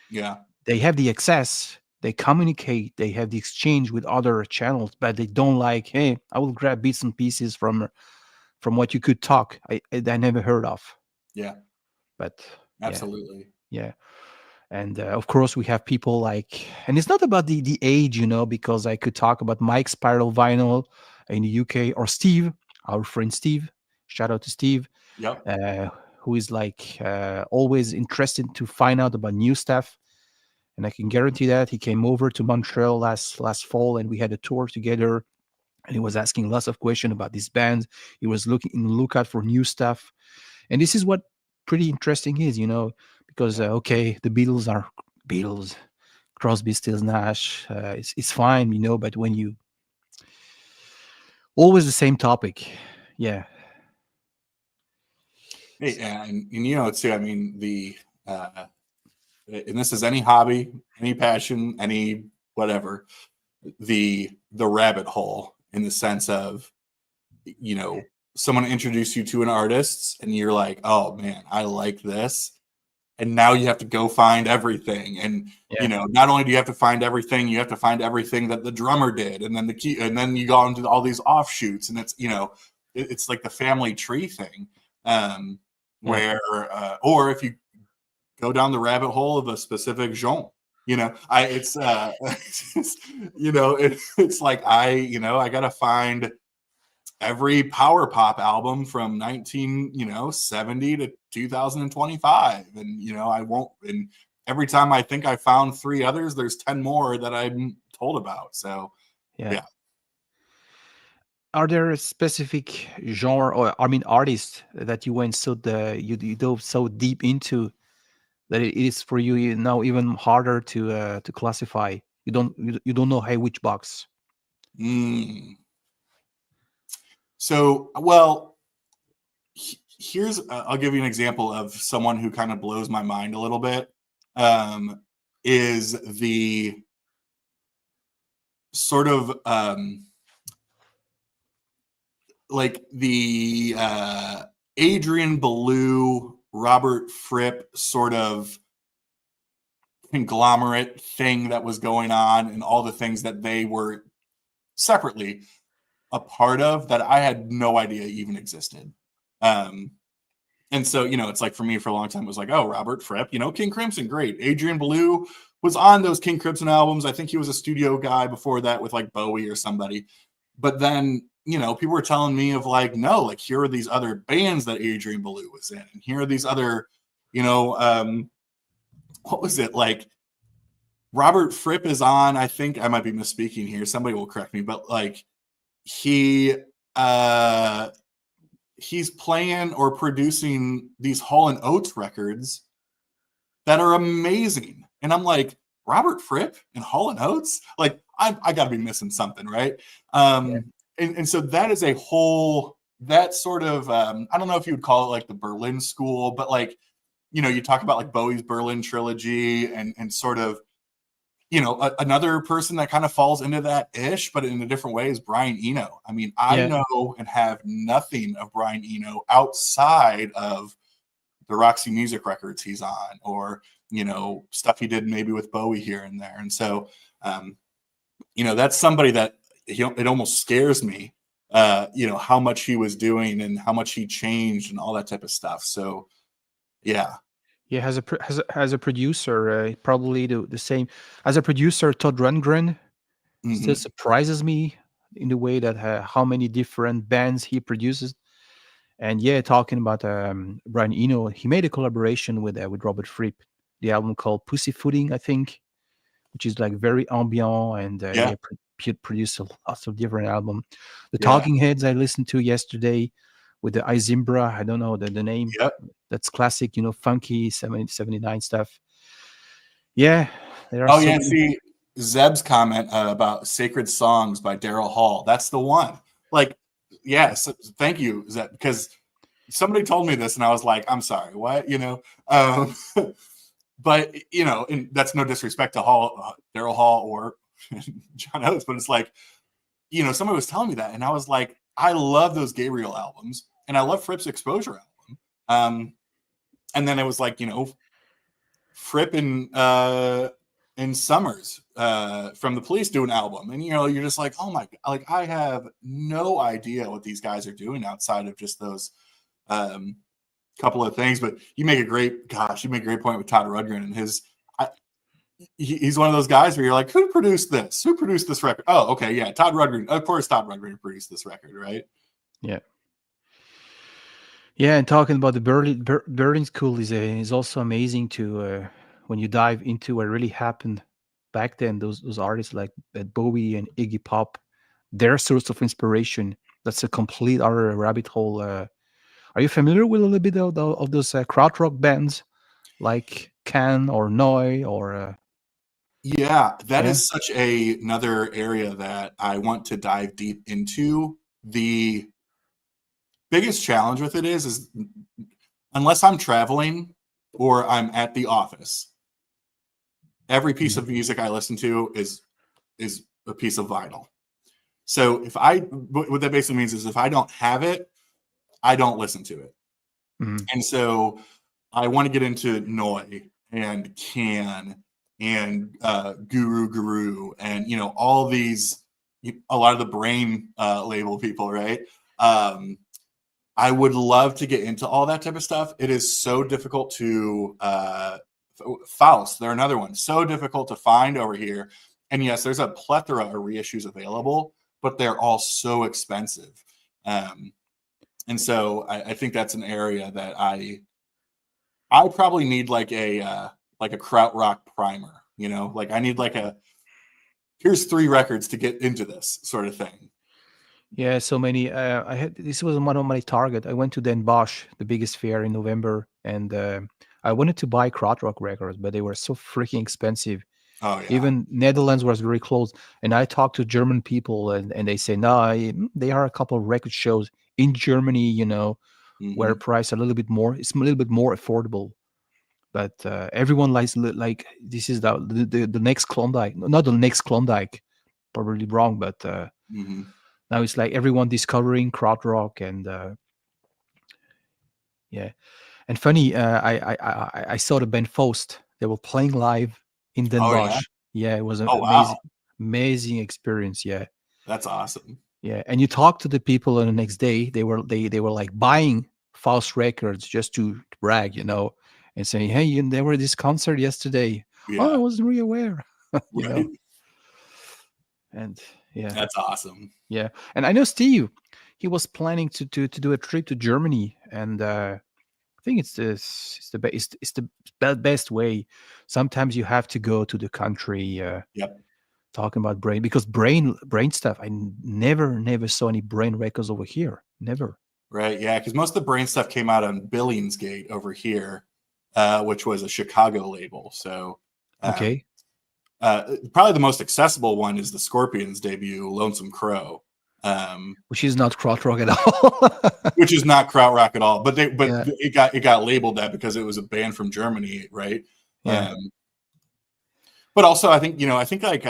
Speaker 2: Yeah.
Speaker 1: They have the access, they communicate, they have the exchange with other channels, but they don't like, hey, I will grab bits and pieces from what you could talk. I never heard of.
Speaker 2: Yeah.
Speaker 1: But yeah,
Speaker 2: Absolutely.
Speaker 1: yeah. And of course, we have people like, and it's not about the age, because I could talk about Mike Spiral Vinyl in the UK, or Steve, our friend Steve. Shout out to Steve,
Speaker 2: Yep.
Speaker 1: uh, who is like always interested to find out about new stuff. And I can guarantee that he came over to Montreal last fall, and we had a tour together. And he was asking lots of questions about this band. He was looking in the lookout for new stuff, and this is what pretty interesting is, because
Speaker 2: Yeah.
Speaker 1: okay, the Beatles are Beatles, Crosby, Stills, Nash. It's fine, but when you always the same topic, yeah,
Speaker 2: Hey, and too, I mean, and this is any hobby, any passion, any whatever, the rabbit hole in the sense of, you know, someone introduced you to an artist and you're like, oh man, I like this. And now you have to go find everything. And,
Speaker 1: yeah,
Speaker 2: not only do you have to find everything, you have to find everything that the drummer did. And then and then you go into all these offshoots, and it's, it's like the family tree thing. Um,
Speaker 1: yeah,
Speaker 2: where, or if you go down the rabbit hole of a specific genre, it's, it's just, it's like, I got to find every power pop album from 1970 to 2025, and I won't, and every time I think I found three others, there's 10 more that I'm told about. So
Speaker 1: yeah.
Speaker 2: yeah.
Speaker 1: are there a specific genre, or I mean artists, that you went you dove so deep into that it is for you now even harder to classify? You don't know, hey, which box.
Speaker 2: Mm. So, well, here's I'll give you an example of someone who kind of blows my mind a little bit. Is the sort of like the Adrian Belew, Robert Fripp sort of conglomerate thing that was going on, and all the things that they were separately a part of that I had no idea even existed. And so, it's like for me for a long time, it was like, oh, Robert Fripp, King Crimson, great. Adrian Belew was on those King Crimson albums. I think he was a studio guy before that with like Bowie or somebody. But then, people were telling me of like, no, like here are these other bands that Adrian Belew was in. And here are these other, what was it? Like Robert Fripp is on, I think I might be misspeaking here. Somebody will correct me, but like he's playing or producing these Hall & Oates records that are amazing. And I'm like, Robert Fripp and Hall & Oates? Like, I got to be missing something, right? And so that is a whole, that sort of, I don't know if you would call it like the Berlin School, but like, you talk about like Bowie's Berlin trilogy and sort of, another person that kind of falls into that ish, but in a different way is Brian Eno. I mean, I know and have nothing of Brian Eno outside of the Roxy Music records he's on, or, stuff he did maybe with Bowie here and there. And so, that's somebody that it almost scares me, how much he was doing and how much he changed and all that type of stuff. So, yeah.
Speaker 1: Yeah, as a producer, probably the same. As a producer, Todd Rundgren still surprises me in the way that how many different bands he produces. And yeah, talking about Brian Eno, he made a collaboration with Robert Fripp, the album called Pussyfooting, I think, which is like very ambient, and produced lots of different album. The Talking Heads I listened to yesterday with the Izimbra, I don't know the name. That's classic, funky 79 stuff. Yeah, there are many.
Speaker 2: See Zeb's comment about Sacred Songs by Daryl Hall. That's the one. Like, yes, thank you, Zeb, because somebody told me this and I was like, I'm sorry, what? But and that's no disrespect to Daryl Hall or John Oates, but it's like, somebody was telling me that, and I was like, I love those Gabriel albums, and I love Fripp's Exposure album. And then it was like, Fripp and Summers from the Police do an album, and you're just like, oh my god, like I have no idea what these guys are doing outside of just those couple of things. But you make a great point with Todd Rundgren and he's one of those guys where you're like, who produced this record? Oh, okay, yeah, Todd Rundgren. Of course Todd Rundgren produced this record, right?
Speaker 1: Yeah, and talking about the Berlin School is also amazing to when you dive into what really happened back then. Those artists like Bowie and Iggy Pop, their source of inspiration. That's a complete other rabbit hole. Are you familiar with a little bit of those krautrock bands like Can or Noi or?
Speaker 2: That is such another area that I want to dive deep into. The biggest challenge with it is unless I'm traveling or I'm at the office, every piece of music I listen to is a piece of vinyl. So what that basically means is if I don't have it, I don't listen to it. And so I want to get into Noi and Can and Guru and all these, a lot of the Brain label people, right? I would love to get into all that type of stuff. It is so difficult to Faust, they're another one, so difficult to find over here. And yes, there's a plethora of reissues available, but they're all so expensive. And so I think that's an area that I probably need like a krautrock primer, like I need like here's 3 records to get into this sort of thing.
Speaker 1: Yeah, so many. I had this was one of my target. I went to Den Bosch, the biggest fair in November, and I wanted to buy krautrock records, but they were so freaking expensive.
Speaker 2: Oh yeah.
Speaker 1: Even Netherlands was very close, and I talked to German people, and they say no, there are a couple of record shows in Germany, where
Speaker 2: Hmm.
Speaker 1: price a little bit more. It's a little bit more affordable, but everyone likes like this is the next Klondike, not the next Klondike, probably wrong, but
Speaker 2: Hmm.
Speaker 1: now it's like everyone discovering krautrock and yeah. And funny, I saw the band Faust. They were playing live in Den
Speaker 2: Oh yeah.
Speaker 1: Bosch. Yeah, it was an
Speaker 2: Oh wow.
Speaker 1: amazing experience. Yeah,
Speaker 2: That's awesome.
Speaker 1: yeah. And you talk to the people, and the next day they were like buying Faust records just to brag, and saying, "Hey, they were at this concert yesterday. Oh, I
Speaker 2: Yeah.
Speaker 1: wasn't really aware." you
Speaker 2: Right.
Speaker 1: know. And yeah,
Speaker 2: That's awesome.
Speaker 1: yeah. And I know Steve. He was planning to do a trip to Germany, and I think it's the best way. Sometimes you have to go to the country.
Speaker 2: Yep.
Speaker 1: Talking about brain, because brain stuff. I never saw any brain records over here. Never.
Speaker 2: Right. Yeah. Because most of the brain stuff came out on Billingsgate over here, which was a Chicago label. So um,
Speaker 1: Okay,
Speaker 2: probably the most accessible one is the Scorpions debut, Lonesome Crow, um,
Speaker 1: which is not krautrock at all.
Speaker 2: which is not krautrock at all. But
Speaker 1: Yeah,
Speaker 2: it got labeled that because it was a band from Germany, right?
Speaker 1: yeah,
Speaker 2: Um, but also, I think like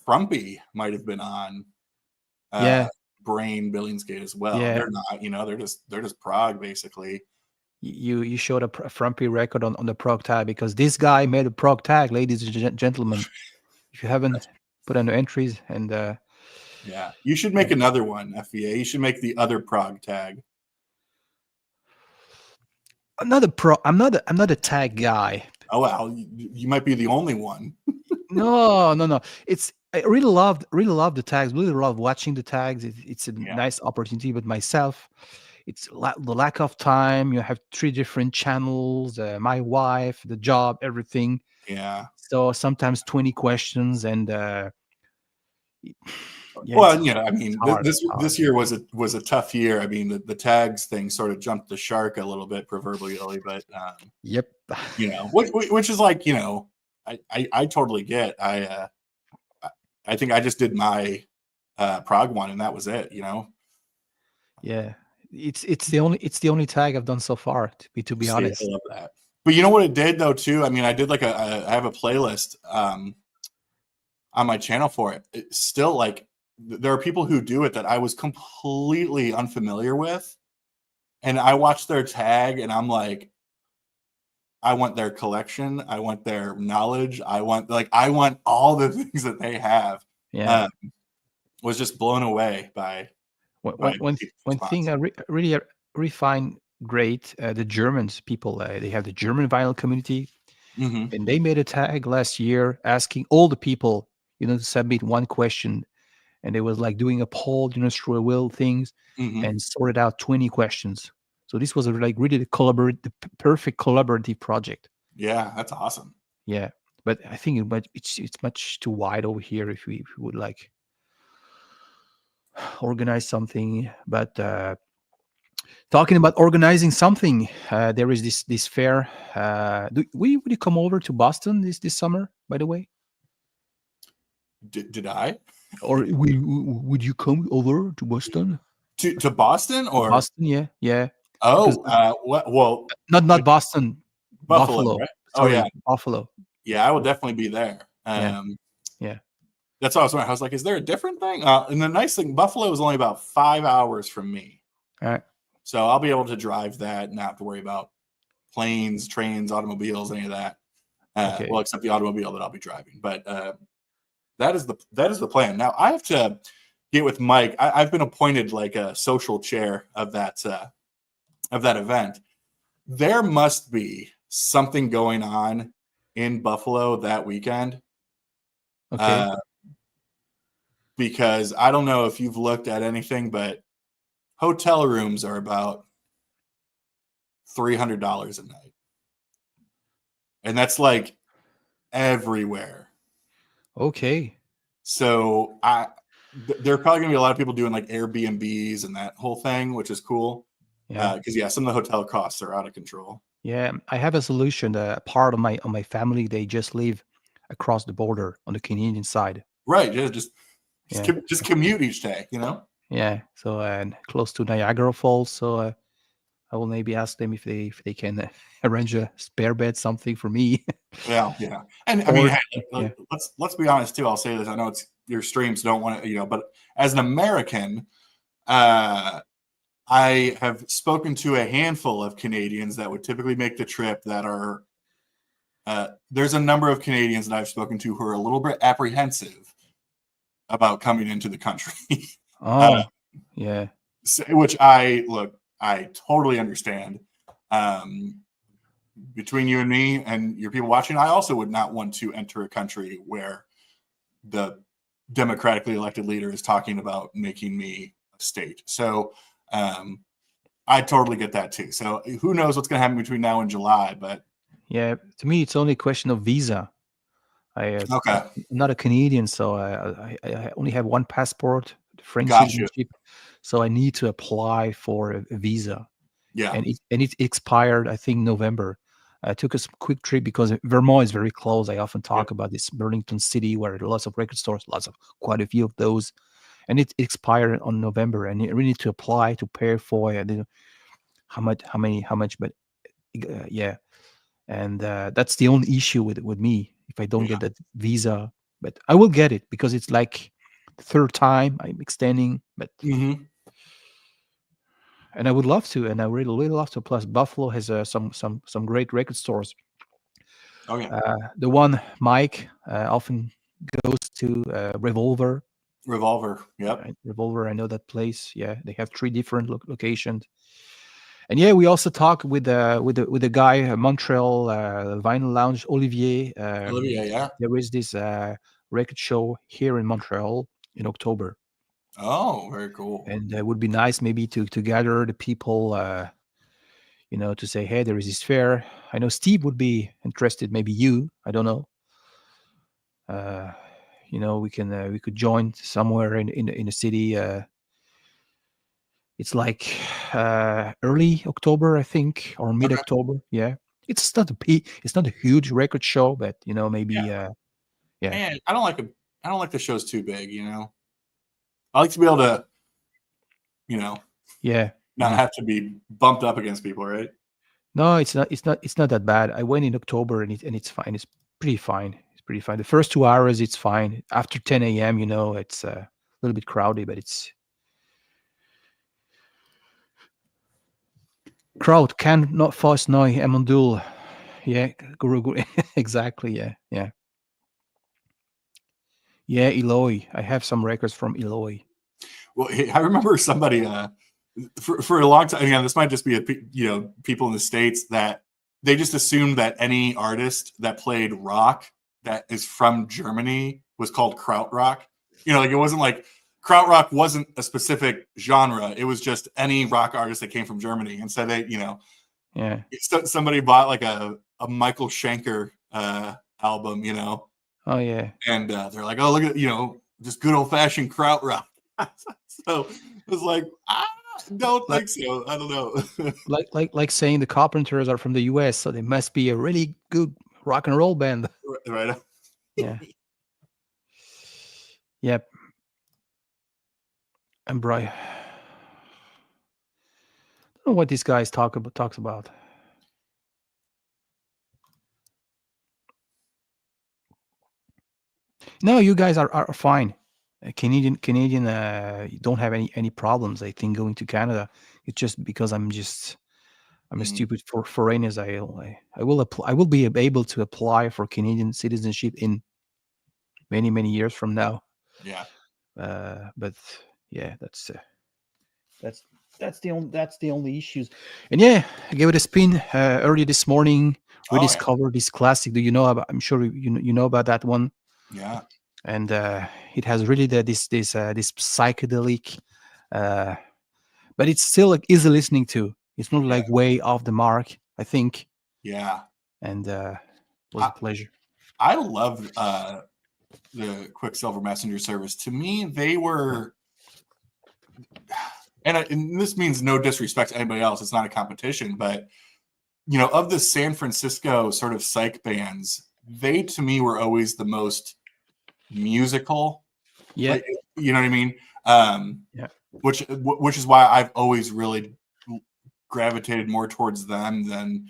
Speaker 2: Frumpy might have been on uh,
Speaker 1: yeah,
Speaker 2: Brain Billingsgate as well.
Speaker 1: yeah.
Speaker 2: They're not, they're just prog basically.
Speaker 1: You showed a frumpy record on the prog tag, because this guy made a prog tag, ladies and gentlemen. If you haven't
Speaker 2: That's,
Speaker 1: put on the entries, and
Speaker 2: yeah, you should make
Speaker 1: yeah.
Speaker 2: another one, FVA. You should make the other prog tag.
Speaker 1: I'm not a tag guy.
Speaker 2: Oh wow, you might be the only one.
Speaker 1: No, no, no. I really love the tags. Really love watching the tags. It's a
Speaker 2: Yeah,
Speaker 1: nice opportunity. But myself, it's the lack of time. You have three different channels. My wife, the job, everything.
Speaker 2: yeah.
Speaker 1: So sometimes 20 questions, and yeah,
Speaker 2: Well, I
Speaker 1: it's
Speaker 2: mean,
Speaker 1: hard.
Speaker 2: this
Speaker 1: It's hard.
Speaker 2: this year was a tough year. I mean, the tags thing sort of jumped the shark a little bit, proverbially, but
Speaker 1: Yep.
Speaker 2: which is like, I totally get. I think I just did my prog one, and that was it.
Speaker 1: Yeah. It's the only tag I've done so far. To be
Speaker 2: See, I
Speaker 1: honest.
Speaker 2: love that. But you know what it did though too. I mean, I did I have a playlist on my channel for it. It's still like there are people who do it that I was completely unfamiliar with, and I watch their tag, and I'm like, I want their collection, I want their knowledge, I want all the things that they have.
Speaker 1: Yeah.
Speaker 2: Um, was just blown away by
Speaker 1: One
Speaker 2: by
Speaker 1: one one
Speaker 2: people's
Speaker 1: one thing
Speaker 2: response.
Speaker 1: I really find great, the Germans people, they have the German vinyl community,
Speaker 2: Hmm.
Speaker 1: and they made a tag last year asking all the people, to submit one question, and it was like doing a poll, through a wheel things,
Speaker 2: Hmm.
Speaker 1: and sorted out 20 questions. So this was like really the perfect collaborative project.
Speaker 2: Yeah, that's awesome.
Speaker 1: Yeah, but I think it's much too wide over here if we would like organize something, but. Talking about organizing something, there is this fair. Would you come over to Boston this summer? By the way,
Speaker 2: Did I
Speaker 1: or would you come over to Boston?
Speaker 2: to Boston
Speaker 1: To
Speaker 2: or
Speaker 1: Boston, yeah, yeah. Because
Speaker 2: oh what well
Speaker 1: not Boston,
Speaker 2: Buffalo,
Speaker 1: Buffalo.
Speaker 2: right? Oh yeah,
Speaker 1: Sorry, Buffalo.
Speaker 2: yeah, I will definitely be there.
Speaker 1: Yeah, yeah.
Speaker 2: That's what I was wondering. I was like, is there a different thing? And the nice thing, Buffalo is only about 5 hours from me,
Speaker 1: All right.
Speaker 2: so I'll be able to drive that, not have to worry about planes, trains, automobiles, any of that.
Speaker 1: Okay.
Speaker 2: Well, except the automobile that I'll be driving. But that is the plan. Now I have to get with Mike. I've been appointed like a social chair of that event. There must be something going on in Buffalo that weekend.
Speaker 1: Okay.
Speaker 2: Uh, because I don't know if you've looked at anything, but hotel rooms are about $300 a night, and that's like everywhere.
Speaker 1: Okay.
Speaker 2: So there are probably gonna be a lot of people doing like Airbnbs and that whole thing, which is cool.
Speaker 1: Yeah.
Speaker 2: Because some of the hotel costs are out of control.
Speaker 1: Yeah, I have a solution. Part of my family, they just live across the border on the Canadian side.
Speaker 2: Right. Just
Speaker 1: Yeah,
Speaker 2: just commute each day. You know.
Speaker 1: yeah. So close to Niagara Falls. So I will maybe ask them if they can arrange a spare bed, something for me.
Speaker 2: Yeah, yeah. And I mean,
Speaker 1: Or
Speaker 2: hey,
Speaker 1: yeah,
Speaker 2: let's be honest too. I'll say this. I know it's your streams don't want to, but as an American, uh, I have spoken to a handful of Canadians that would typically make the trip that are. There's a number of Canadians that I've spoken to who are a little bit apprehensive about coming into the country. uh,
Speaker 1: oh yeah,
Speaker 2: which I totally understand. Um, between you and me and your people watching, I also would not want to enter a country where the democratically elected leader is talking about making me a state. So I totally get that too. So who knows what's going to happen between now and July, but
Speaker 1: yeah. To me, it's only a question of visa. I'm
Speaker 2: okay.
Speaker 1: not a Canadian, so I only have one passport, French
Speaker 2: Got you.
Speaker 1: citizenship. So I need to apply for a visa,
Speaker 2: Yeah.
Speaker 1: and it expired, I think, November. I took a quick trip because Vermont is very close. I often
Speaker 2: Yep.
Speaker 1: talk about this Burlington city where there are lots of record stores, quite a few of those, and it expired on November. And you really need to apply to pay for it. I don't know how much, but yeah, and that's the only issue with me if I don't
Speaker 2: Yeah.
Speaker 1: get that visa. But I will get it because it's like the third time I'm extending. But
Speaker 2: Mm-hmm.
Speaker 1: and I would love to, and I really love to. Plus, Buffalo has some great record stores.
Speaker 2: Oh yeah.
Speaker 1: The one Mike often goes to, Revolver.
Speaker 2: Revolver. Yep.
Speaker 1: Right? Revolver, I know that place. Yeah, they have three different locations. And yeah, we also talked with the guy, Montreal Vinyl Lounge, Olivier.
Speaker 2: Olivia. Yeah.
Speaker 1: There is this record show here in Montreal in October,
Speaker 2: Oh, very cool.
Speaker 1: and it would be nice maybe to gather the people, to say, hey, there is this fair. I know Steve would be interested. Maybe you. I don't know. Uh, we could join somewhere in the city. It's like early October, I think, or mid
Speaker 2: Okay.
Speaker 1: October. Yeah, it's not a huge record show, but
Speaker 2: Yeah.
Speaker 1: maybe yeah,
Speaker 2: And I don't like the shows too big. I like to be able to, you know,
Speaker 1: yeah.
Speaker 2: not have to be bumped up against people, right?
Speaker 1: No, it's not that bad. I went in October and it's fine. It's pretty fine. It's pretty fine. The first 2 hours it's fine. After 10 a.m., it's a little bit crowded, but it's crowd can not fast now. Emondul. Yeah, guru. Exactly. Yeah, yeah. Yeah, Eloy. I have some records from Eloy.
Speaker 2: Well, I remember somebody for a long time. Again, this might just be people in the States that they just assumed that any artist that played rock that is from Germany was called krautrock. Like it wasn't like krautrock wasn't a specific genre. It was just any rock artist that came from Germany. And so they,
Speaker 1: Yeah.
Speaker 2: somebody bought like a Michael Schenker album,
Speaker 1: Oh yeah.
Speaker 2: and they're like, oh, look at just good old fashioned krautrock. So it was like, don't
Speaker 1: Like
Speaker 2: think so. I don't know.
Speaker 1: like saying the Carpenters are from the U.S., so they must be a really good rock and roll band.
Speaker 2: Right.
Speaker 1: Yeah. Yep. And Brian, I don't know what these guys talks about. No, you guys are fine. Canadian, you don't have any problems. I think going to Canada. It's just because I'm a
Speaker 2: Mm,
Speaker 1: stupid for foreigners. I will apply. I will be able to apply for Canadian citizenship in many years from now.
Speaker 2: yeah.
Speaker 1: But yeah, that's that's the only issues. And yeah, I gave it a spin early this morning.
Speaker 2: Oh yeah.
Speaker 1: Rediscover this classic. Do you know about? I'm sure you know about that one.
Speaker 2: Yeah.
Speaker 1: And it has really this psychedelic, uh, but it's still like easy listening to. It's not
Speaker 2: Yeah.
Speaker 1: like way off the mark, I think.
Speaker 2: Yeah.
Speaker 1: And it was
Speaker 2: I,
Speaker 1: a pleasure.
Speaker 2: I love the Quicksilver Messenger service. To me, they were, and this means no disrespect to anybody else. It's not a competition, but of the San Francisco sort of psych bands, they to me were always the most musical.
Speaker 1: Yeah.
Speaker 2: Like, you know what I mean?
Speaker 1: Yeah.
Speaker 2: Which is why I've always really gravitated more towards them than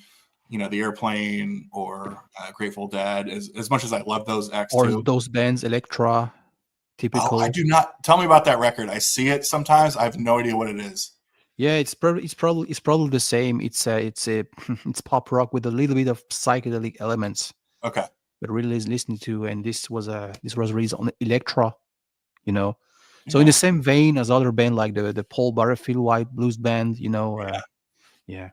Speaker 2: the Airplane or Grateful Dead. As much as I love those X2,
Speaker 1: or those bands, Electra, typical.
Speaker 2: Oh, I do not. Tell me about that record. I see it sometimes. I have no idea what it is.
Speaker 1: Yeah, it's probably the same. It's it's pop rock with a little bit of psychedelic elements.
Speaker 2: Okay.
Speaker 1: But really listening to, and this was released on Electra, So
Speaker 2: Yeah.
Speaker 1: in the same vein as other band like the Paul Butterfield White Blues Band, yeah.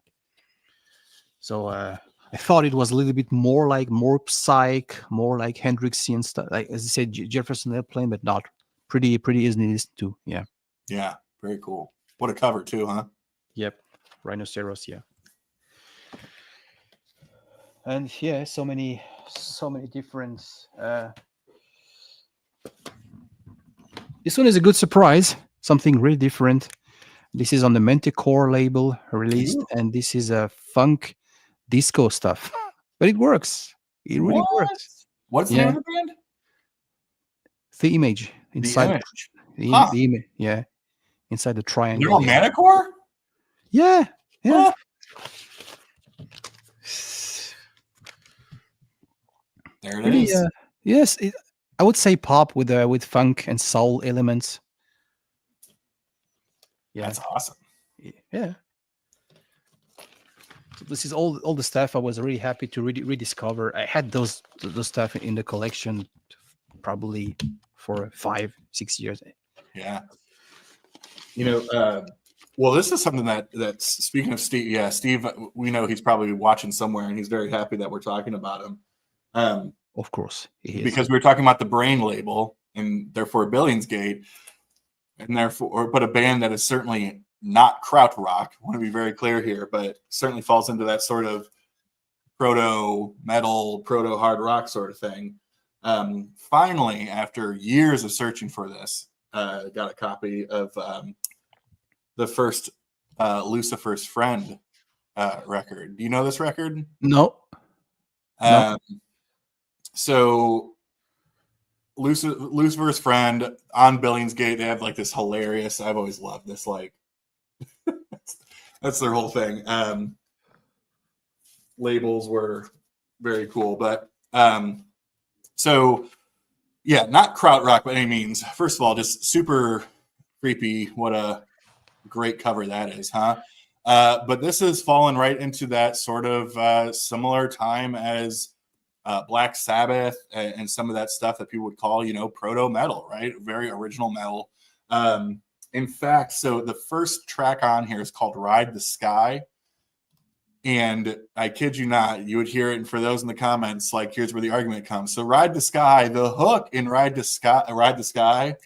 Speaker 1: So I thought it was a little bit more psych, more like Hendrixian stuff, like as I said, Jefferson Airplane, but not pretty easily listened to. Yeah.
Speaker 2: Yeah. Very cool. What a cover too, huh?
Speaker 1: Yep. Rhinoceros. Yeah. And yeah, so many different. This one is a good surprise. Something really different. This is on the Manticore label released, and this is a funk disco stuff. But it works. It really works.
Speaker 2: What's the name of the band?
Speaker 1: The Image inside
Speaker 2: the Image.
Speaker 1: The image. Yeah, inside the triangle.
Speaker 2: They're on Manticore.
Speaker 1: Yeah.
Speaker 2: Huh. There it is.
Speaker 1: Yes, I would say pop with funk and soul elements. Yeah,
Speaker 2: that's awesome.
Speaker 1: Yeah. So this is all the stuff I was really happy to rediscover. I had those stuff in the collection probably for 5-6 years.
Speaker 2: Yeah. Well, this is something that's speaking of Steve. Yeah, Steve. We know he's probably watching somewhere, and he's very happy that we're talking about him.
Speaker 1: Of course,
Speaker 2: because we were talking about the Brain label and therefore Billingsgate, and therefore, but a band that is certainly not krautrock. I want to be very clear here, but certainly falls into that sort of proto metal, proto hard rock sort of thing. Finally, after years of searching for this, got a copy of the first Lucifer's Friend record. Do you know this record?
Speaker 1: No.
Speaker 2: So Lucifer's Friend on Billingsgate, they have like this hilarious, I've always loved this, like that's their whole thing. Labels were very cool, but so yeah, not krautrock by any means. First of all, just super creepy. What a great cover that is, huh? But this has fallen right into that sort of similar time as Black Sabbath and some of that stuff that people would call, proto metal, right? Very original metal. In fact, so the first track on here is called Ride the Sky. And I kid you not, you would hear it. And for those in the comments, like, here's where the argument comes. So Ride the Sky, the hook in Ride the Sky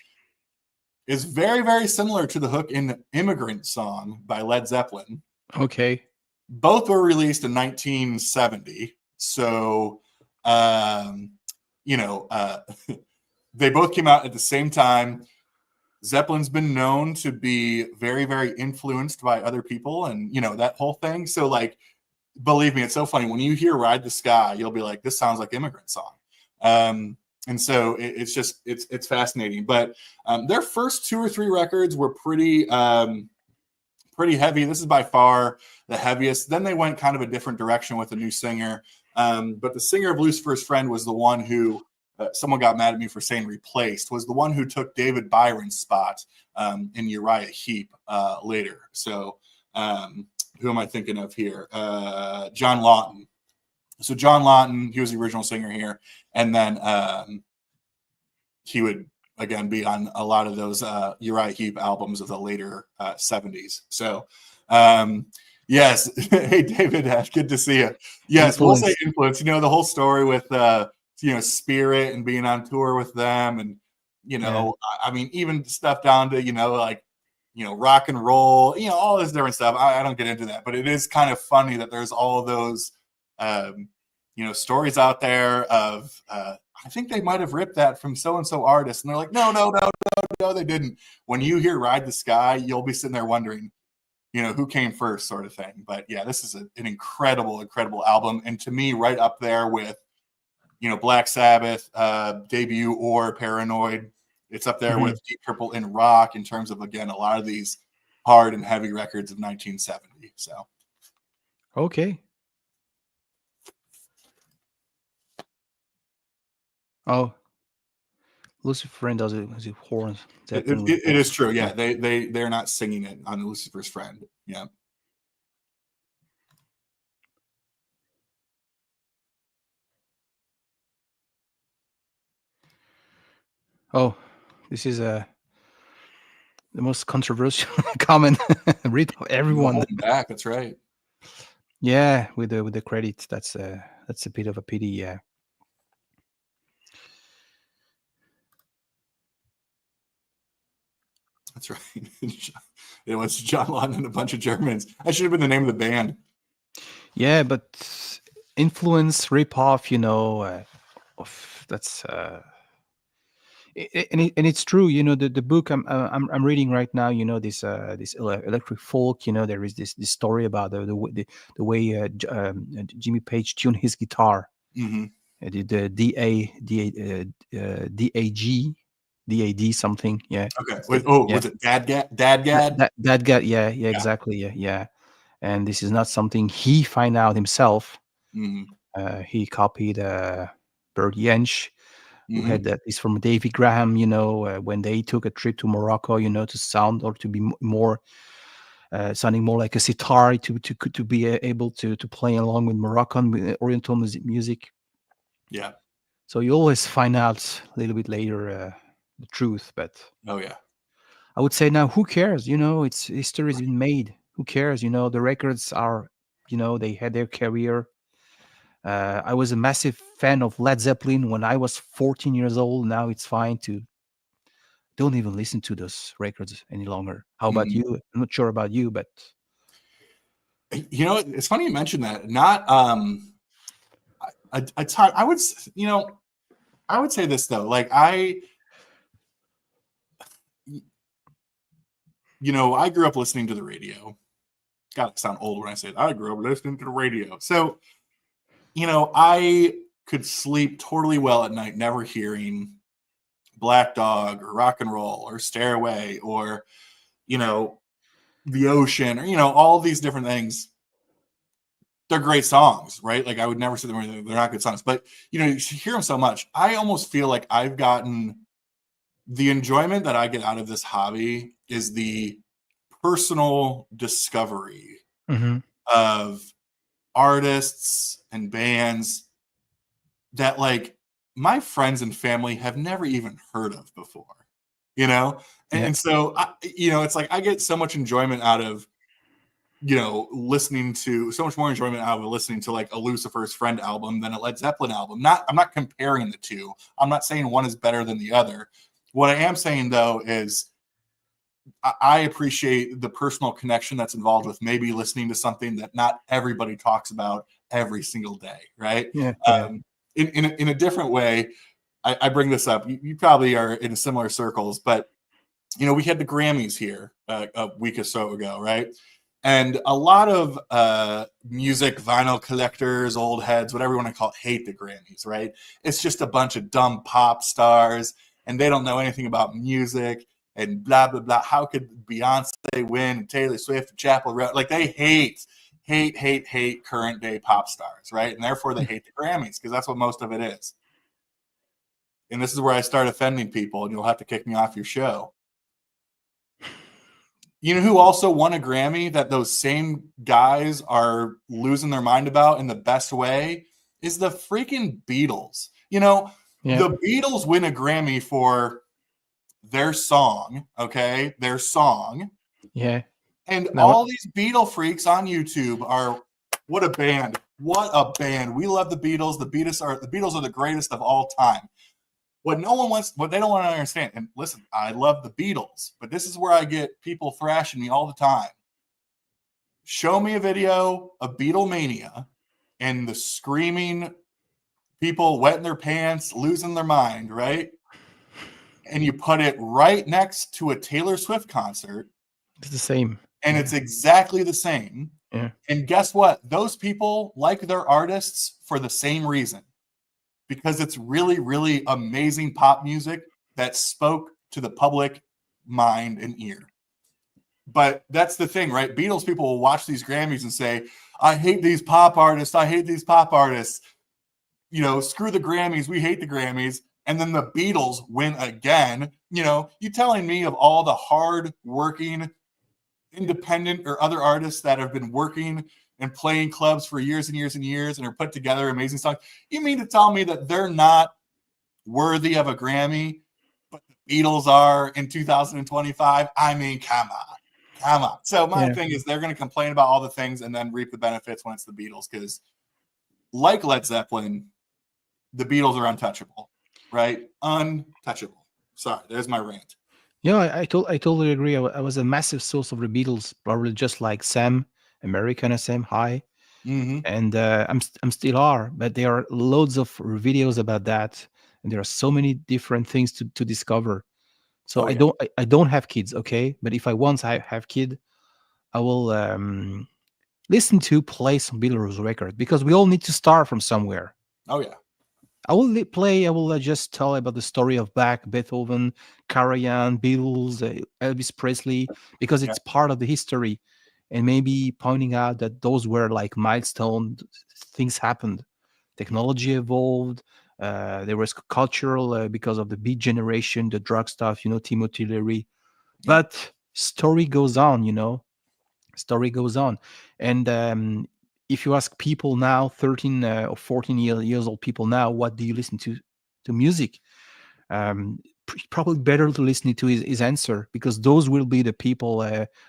Speaker 2: is very, very similar to the hook in Immigrant Song by Led Zeppelin.
Speaker 1: Okay.
Speaker 2: Both were released in 1970. So, they both came out at the same time. Zeppelin's been known to be very, very influenced by other people and, that whole thing. So, like, believe me, it's so funny. When you hear Ride the Sky, you'll be like, this sounds like Immigrant Song. And so it's fascinating. But their first 2 or 3 records were pretty heavy. This is by far the heaviest. Then they went kind of a different direction with a new singer. But the singer of Lucifer's Friend was the one who, someone got mad at me for saying replaced, was the one who took David Byron's spot in Uriah Heep later. So who am I thinking of here? John Lawton. So John Lawton, he was the original singer here. And then he would, again, be on a lot of those Uriah Heep albums of the later 70s. So, yes. Hey, David, good to see you. Yes, influence. We'll say influence. The whole story with, Spirit and being on tour with them. And, I mean, even stuff down to, rock and roll, all this different stuff. I don't get into that. But it is kind of funny that there's all of those, stories out there of I think they might have ripped that from so and so artist, and they're like, no, they didn't. When you hear Ride the Sky, you'll be sitting there wondering, who came first, sort of thing. But yeah, this is an incredible album, and to me, right up there with Black Sabbath debut or Paranoid. It's up there with Deep Purple and Rock in terms of, again, a lot of these hard and heavy records of 1970. So
Speaker 1: okay. Oh, Lucifer does it with horns.
Speaker 2: it is true. Yeah, they're not singing it on Lucifer's Friend. Yeah.
Speaker 1: Oh, this is the most controversial comment. Read everyone.
Speaker 2: Holding back. That's right.
Speaker 1: Yeah, with the credits. That's a bit of a pity. Yeah.
Speaker 2: That's right. It was John Lund and a bunch of Germans. That should have been the name of the band.
Speaker 1: Yeah, but influence, rip off. That's. And it's true, the book I'm reading right now. This electric folk. There is this story about the way Jimmy Page tuned his guitar. The DAG something. Yeah.
Speaker 2: Okay. Was it Dadgad?
Speaker 1: Dadgad. Yeah. Exactly. Yeah. And this is not something he find out himself. He copied Bert Jensch, who had that is from Davy Graham, when they took a trip to Morocco, to sound or to be more sounding more like a sitar, to be able to play along with Moroccan Oriental music.
Speaker 2: Yeah.
Speaker 1: So you always find out a little bit later the truth, but I would say now, who cares? It's history has been made. Who cares? The records are, they had their career. I was a massive fan of Led Zeppelin when I was 14 years old. Now it's fine to don't even listen to those records any longer. How about you? I'm not sure about you, but
Speaker 2: it's funny you mentioned that. Not I would I would say this though. Like I grew up listening to the radio. Gotta sound old when I say it. I grew up listening to the radio. So, I could sleep totally well at night, never hearing Black Dog or Rock and Roll or Stairway or, The Ocean or, all these different things. They're great songs, right? Like I would never say they're not good songs, but you hear them so much. I almost feel like I've gotten the enjoyment that I get out of this hobby is the personal discovery of artists and bands that like my friends and family have never even heard of before, and so it's like I get so much enjoyment out of listening to so much more enjoyment out of listening to like a Lucifer's Friend album than a Led Zeppelin album. I'm not comparing the two. I'm not saying one is better than the other. What I am saying though is I appreciate the personal connection that's involved with maybe listening to something that not everybody talks about every single day, right?
Speaker 1: Yeah.
Speaker 2: In a different way, I bring this up. You probably are in similar circles, but we had the Grammys here a week or so ago, right? And a lot of music vinyl collectors, old heads, whatever you want to call it, hate the Grammys, right? It's just a bunch of dumb pop stars, and they don't know anything about music and blah, blah, blah. How could Beyonce win and Taylor Swift and Chapel Roan? Like they hate current day pop stars, right? And therefore they hate the Grammys because that's what most of it is. And this is where I start offending people, and you'll have to kick me off your show. You know who also won a Grammy that those same guys are losing their mind about in the best way is the freaking Beatles. The Beatles win a Grammy for their song, okay? Their song.
Speaker 1: Yeah.
Speaker 2: And all these Beatle freaks on YouTube are, what a band. What a band. We love the Beatles. The Beatles are the greatest of all time. What they don't want to understand, and listen, I love the Beatles, but this is where I get people thrashing me all the time. Show me a video of Beatlemania and the screaming people wetting their pants, losing their mind, right? And you put it right next to a Taylor Swift concert,
Speaker 1: It's the same.
Speaker 2: and
Speaker 1: Yeah.
Speaker 2: it's exactly the same.
Speaker 1: Yeah.
Speaker 2: And guess what? Those people like their artists for the same reason, because it's really, really amazing pop music that spoke to the public mind and ear. But that's the thing, right? Beatles people will watch these Grammys and say, I hate these pop artists. I hate these pop artists. You know, screw the Grammys. We hate the Grammys. And then the Beatles win again. You know, you telling me of all the hard working independent or other artists that have been working and playing clubs for years and years and years and are put together amazing songs. You mean to tell me that they're not worthy of a Grammy, but the Beatles are in 2025? I mean, come on. Come on. So my thing is they're going to complain about all the things and then reap the benefits when it's the Beatles, because like Led Zeppelin, the Beatles are untouchable, right? Untouchable. Sorry, there's my rant.
Speaker 1: Yeah, I totally agree. I was a massive source of the Beatles, probably just like Sam, American Sam High,
Speaker 2: Mm-hmm.
Speaker 1: and I'm still are. But there are loads of videos about that, and there are so many different things to discover. So
Speaker 2: Oh, yeah.
Speaker 1: I don't have kids, okay? But if I once I have kid, I will listen to play some Beatles record, because we all need to start from somewhere.
Speaker 2: Oh, yeah.
Speaker 1: I will I will just tell about the story of Bach, Beethoven, Karajan, Beatles, Elvis Presley, because
Speaker 2: Yeah.
Speaker 1: it's part of the history, and maybe pointing out that those were like milestone things happened. Technology evolved. There was cultural because of the Beat Generation, the drug stuff, Timothy Leary.
Speaker 2: Yeah.
Speaker 1: But story goes on, story goes on, and if you ask people now, 13 or 14 years old people now, what do you listen to music, probably better to listen to his answer, because those will be the people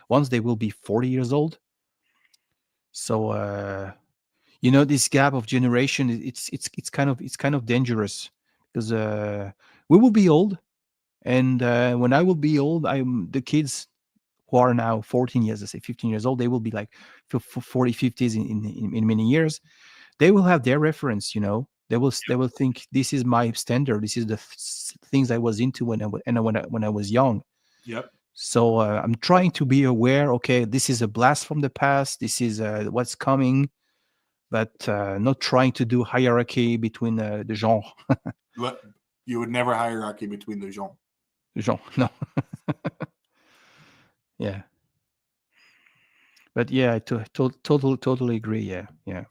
Speaker 1: once they will be 40 years old. So this gap of generation, it's kind of dangerous, because we will be old, and when I will be old, I'm the kids who are now 14 years, let's say 15 years old, they will be like 40, 50s in many years. They will have their reference, they will think, this is my standard, this is the things I was into when I was young.
Speaker 2: Yep.
Speaker 1: So I'm trying to be aware, okay, this is a blast from the past, this is what's coming, but not trying to do hierarchy between the genre.
Speaker 2: But you would never hierarchy between the genres.
Speaker 1: Genre, no. Yeah. But yeah, totally agree. Yeah, yeah.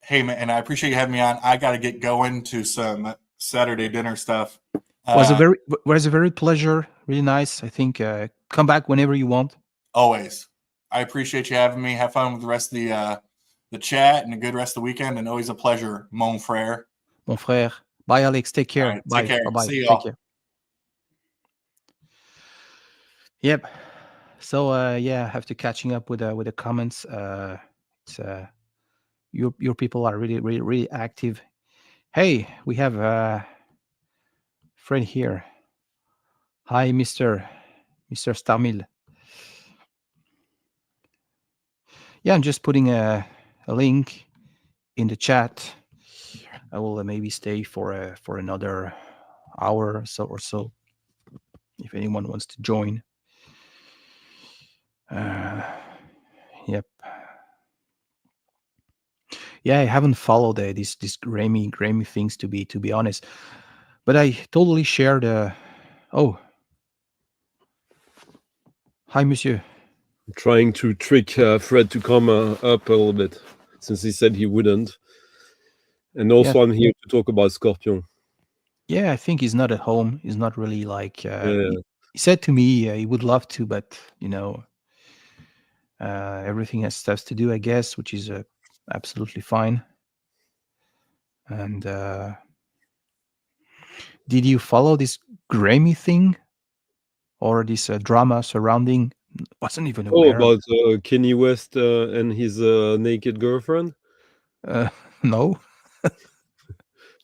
Speaker 2: Hey, man, and I appreciate you having me on. I got to get going to some Saturday dinner stuff.
Speaker 1: Was a very pleasure. Really nice. I think come back whenever you want.
Speaker 2: Always. I appreciate you having me. Have fun with the rest of the chat and a good rest of the weekend. And always a pleasure, mon frère.
Speaker 1: Mon frère. Bye, Alex. Take
Speaker 2: All
Speaker 1: care.
Speaker 2: right. Take
Speaker 1: Bye.
Speaker 2: care.
Speaker 1: Bye. Bye.
Speaker 2: See
Speaker 1: Take
Speaker 2: y'all.
Speaker 1: care. Yep. So yeah, I have to catching up with the comments. It's your people are really really really active. Hey, we have a friend here. Hi, Mr. Stamil. Yeah, I'm just putting a link in the chat. I will maybe stay for another hour or so if anyone wants to join. Uh, yep. Yeah, I haven't followed these Grammy things, to be honest, but I totally share the. Oh, hi, Monsieur.
Speaker 3: Trying to trick Fred to come up a little bit, since he said he wouldn't. And
Speaker 1: Yeah,
Speaker 3: also, I'm here to talk about Scorpion.
Speaker 1: yeah. I think he's not at home. He's not really like.
Speaker 3: Yeah,
Speaker 1: He said to me he would love to, but everything has stuff to do, I guess, which is absolutely fine. And did you follow this Grammy thing or this drama surrounding? Wasn't even
Speaker 3: Oh,
Speaker 1: aware of.
Speaker 3: about Kanye West and his naked girlfriend.
Speaker 1: No.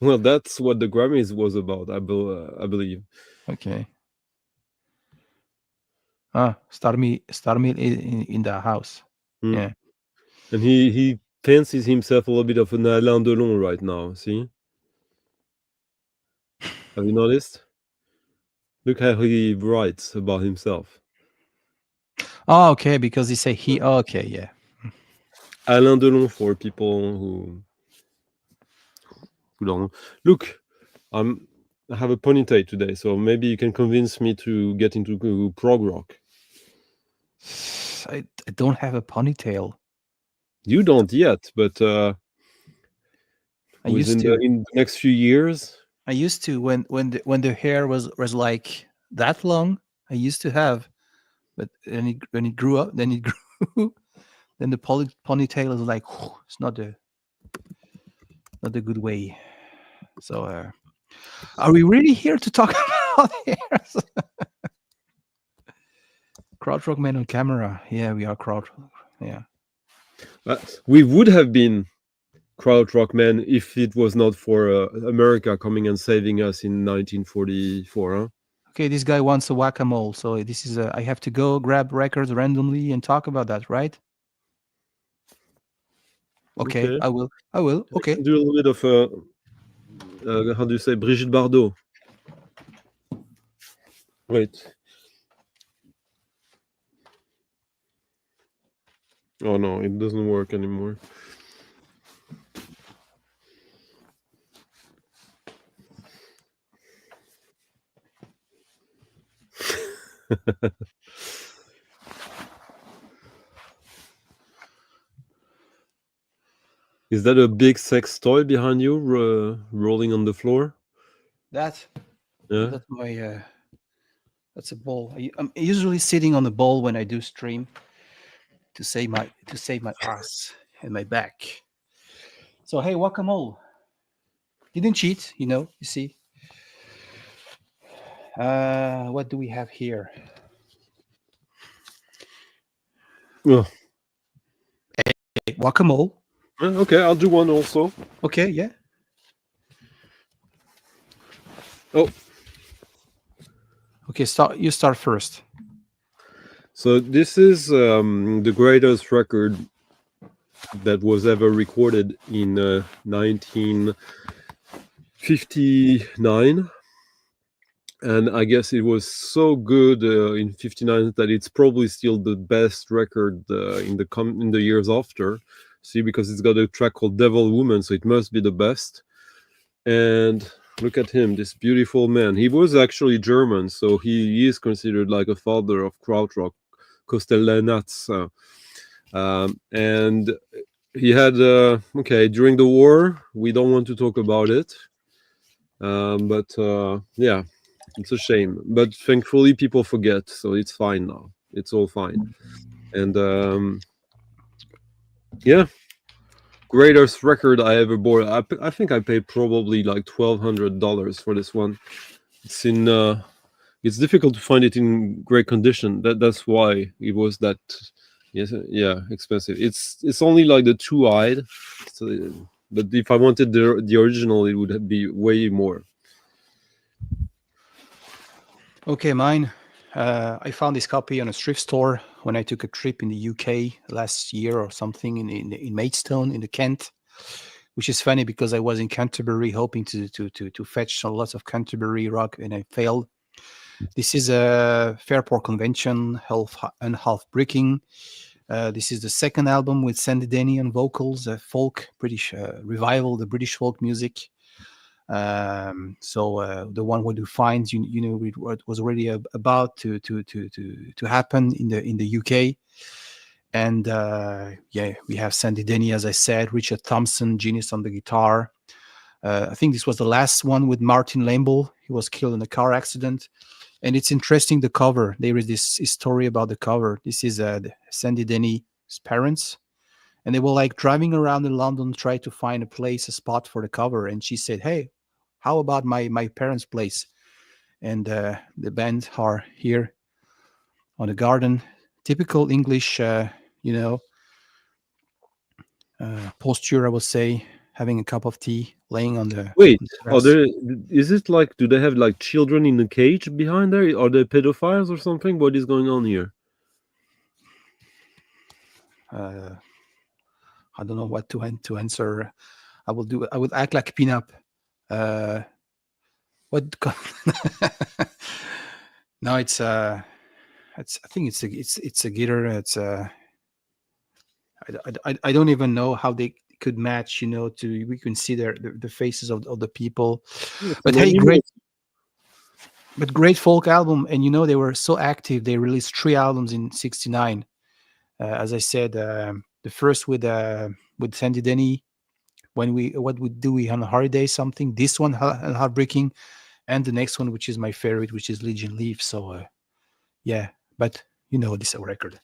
Speaker 3: Well, that's what the Grammys was about, I believe.
Speaker 1: Okay. Starmy in the house.
Speaker 3: Hmm.
Speaker 1: Yeah.
Speaker 3: And he fancies himself a little bit of an Alain Delon right now. See? Have you noticed? Look how he writes about himself.
Speaker 1: Oh, okay, because they say he. Oh, okay, yeah.
Speaker 3: Alain Delon for people who don't know. Look, I have a ponytail today, so maybe you can convince me to get into prog rock.
Speaker 1: I don't have a ponytail.
Speaker 3: You don't yet, but
Speaker 1: I used to.
Speaker 3: in the next few years.
Speaker 1: I used to when the hair was like that long. I used to have, but when it grew up, then it grew. Then the ponytail is like it's not the good way. So, are we really here to talk about hairs? Krautrock man on camera. Yeah, we are Krautrock. Yeah.
Speaker 3: We would have been krautrock men if it was not for America coming and saving us in 1944. Huh?
Speaker 1: Okay, this guy wants a whack-a-mole, so this is I have to go grab records randomly and talk about that, right? Okay,
Speaker 3: Okay.
Speaker 1: I will. Okay.
Speaker 3: Do a little bit of how do you say, Brigitte Bardot? Wait. Oh no, it doesn't work anymore. Is that a big sex toy behind you, rolling on the floor?
Speaker 1: That's
Speaker 3: Yeah.
Speaker 1: my that's a ball. I'm usually sitting on the ball when I do stream to save my ass and my back. So hey, whack-a-mole. Didn't cheat, you see. What do we have here?
Speaker 3: Oh.
Speaker 1: Hey, whack-a-mole.
Speaker 3: Okay, I'll do one also.
Speaker 1: Okay, yeah.
Speaker 3: Oh.
Speaker 1: Okay, you start first.
Speaker 3: So this is the greatest record that was ever recorded in 1959, and I guess it was so good in '59 that it's probably still the best record in the years after. See, because it's got a track called "Devil Woman," so it must be the best. And look at him, this beautiful man. He was actually German, so he is considered like a father of krautrock, Kostelanatz. And he had during the war. We don't want to talk about it, but yeah, it's a shame. But thankfully, people forget, so it's fine now. It's all fine. And yeah, greatest record I ever bought. I think I paid probably like $1,200 for this one. It's in. It's difficult to find it in great condition. That's why it was that. Yes, yeah, expensive. It's only like the two-eyed. So, but if I wanted the original, it would be way more.
Speaker 1: Okay, mine. I found this copy on a thrift store when I took a trip in the UK last year or something in Maidstone in the Kent, which is funny because I was in Canterbury hoping to fetch a lot of Canterbury rock and I failed. This is a Fairport Convention, half bricking. This is the second album with Sandy Denny on vocals, folk British revival, the British folk music. So the one what you find, it was already about to happen in the UK, and yeah, we have Sandy Denny, as I said, Richard Thompson, genius on the guitar. I think this was the last one with Martin Lamble. He was killed in a car accident, and it's interesting the cover. There is this story about the cover. This is Sandy Denny's parents. And they were like driving around in London, try to find a spot for the cover. And she said, "Hey, how about my parents' place?" And the band are here on the garden. Typical English, posture, I would say, having a cup of tea, laying on the
Speaker 3: Wait,
Speaker 1: grass.
Speaker 3: is it like, do they have like children in a cage behind there? Are they pedophiles or something? What is going on here?
Speaker 1: I don't know what to answer. I will do. I would act like pinup. Uh, what? No, it's. I think it's a guitar. It's I don't even know how they could match. To we can see the faces of the people.
Speaker 3: It's
Speaker 1: But
Speaker 3: an
Speaker 1: hey,
Speaker 3: animal.
Speaker 1: great folk album, and they were so active. They released 3 albums in '69. As I said, the first with Sandy Denny, when we what would do we on a holiday something. This one heartbreaking, and the next one, which is my favorite, which is Legion Leaf. So yeah, but this record.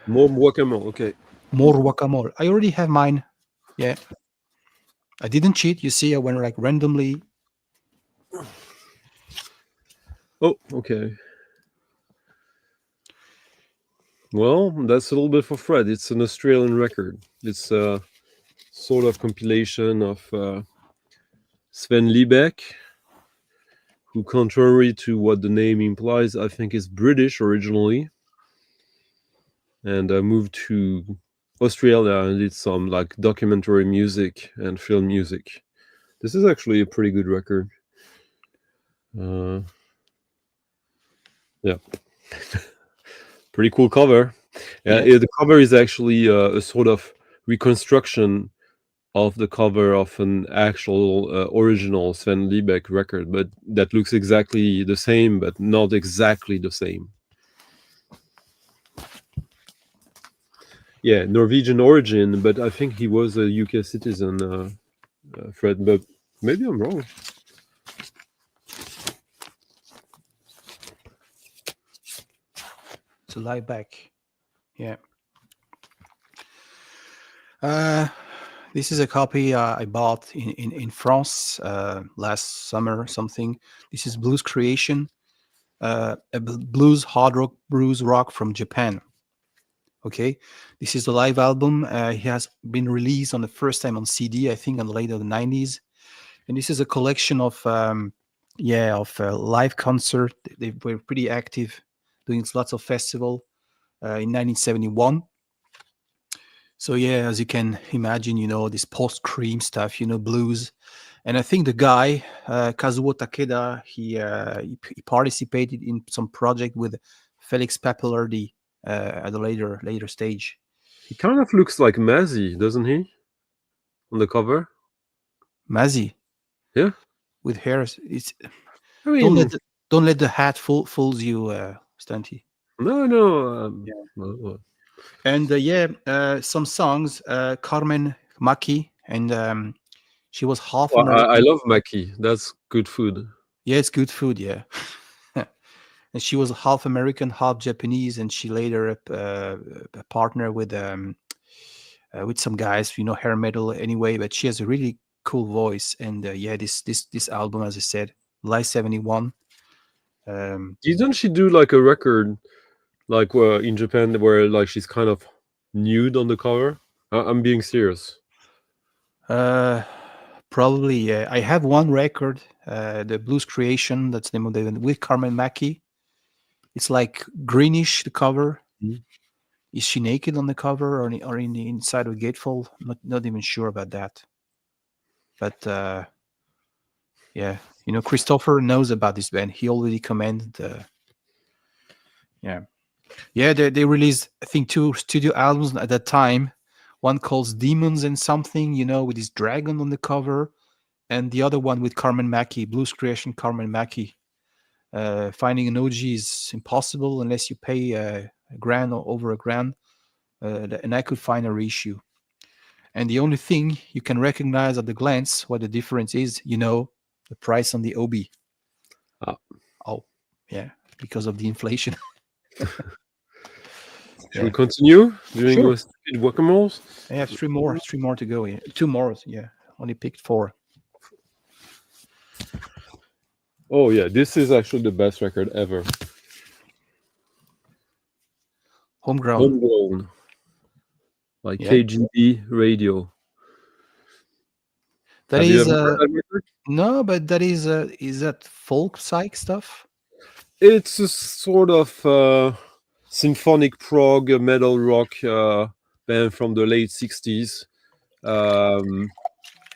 Speaker 3: More guacamole. Okay.
Speaker 1: More guacamole. I already have mine. Yeah, I didn't cheat. You see, I went like randomly.
Speaker 3: Oh, okay. Well, that's a little bit for Fred. It's an Australian record. It's a sort of compilation of Sven Liebeck, who, contrary to what the name implies, I think is British originally, and moved to Australia and did some like documentary music and film music. This is actually a pretty good record. Yeah. Pretty cool cover.
Speaker 1: Yeah.
Speaker 3: The cover is actually a sort of reconstruction of the cover of an actual original Sven Liebeck record, but that looks exactly the same, but not exactly the same. Yeah, Norwegian origin, but I think he was a UK citizen, Fred, but maybe I'm wrong.
Speaker 1: To lie back. Yeah. This is a copy I bought in France last summer or something. This is Blues Creation, a blues hard rock, blues rock from Japan. Okay, this is the live album. He has been released on the first time on CD, I think, in the late of the '90s, and this is a collection of live concert. They were pretty active, doing lots of festival in 1971. So yeah, as you can imagine, this post-cream stuff, blues, and I think the guy Kazuo Takeda, he participated in some project with Felix Pappalardi at a later stage.
Speaker 3: He kind of looks like Mazzy, doesn't he? On the cover.
Speaker 1: Mazzy,
Speaker 3: Yeah.
Speaker 1: with hairs. It's
Speaker 3: I mean,
Speaker 1: don't let the hat fools you, Stunty.
Speaker 3: no.
Speaker 1: Yeah.
Speaker 3: Well,
Speaker 1: And some songs, Carmen Maki, and she was half
Speaker 3: well, I
Speaker 1: American.
Speaker 3: love Maki. That's good food.
Speaker 1: Yeah, it's good food. Yeah. And she was half American, half Japanese, and she later a partner with some guys, hair metal anyway. But she has a really cool voice, and this album, as I said, Live 71.
Speaker 3: Didn't she do like a record, like in Japan, where like she's kind of nude on the cover? I'm being serious.
Speaker 1: Probably, yeah. I have one record, the Blues Creation. That's the name of the with Carmen Maki. It's like greenish the cover.
Speaker 3: Mhm.
Speaker 1: Is she naked on the cover or in the inside of a gatefold? Not even sure about that. But yeah, Christopher knows about this band. He already commented. Yeah. They released, I think, 2 studio albums at that time. One called Demons and something, with this dragon on the cover, and the other one with Carmen Maki, Blues Creation Carmen Maki. Finding an OG is impossible unless you pay a grand or over a grand. And I could find a reissue. And the only thing you can recognize at the glance what the difference is, the price on the OB.
Speaker 3: Ah.
Speaker 1: Oh, yeah, because of the inflation.
Speaker 3: Should we continue doing
Speaker 1: Sure.
Speaker 3: stupid guacamoles?
Speaker 1: I have three more to go. Yeah. 2 more. Yeah, only picked 4.
Speaker 3: Oh yeah, this is actually the best record ever.
Speaker 1: Homegrown.
Speaker 3: Homegrown. Like
Speaker 1: Yeah.
Speaker 3: KGB Radio.
Speaker 1: That
Speaker 3: Have you
Speaker 1: is
Speaker 3: ever heard that record?
Speaker 1: no, but that is that folk psych stuff?
Speaker 3: It's a sort of symphonic prog metal rock band from the late 60s.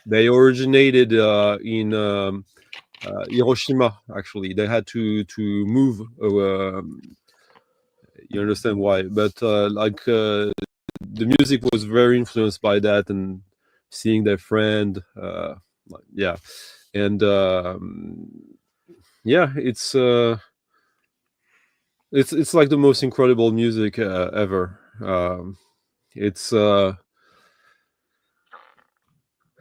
Speaker 3: They originated in Hiroshima. Actually, they had to move. You understand why? But the music was very influenced by that, and seeing their friend. Yeah, and yeah, it's like the most incredible music ever. It's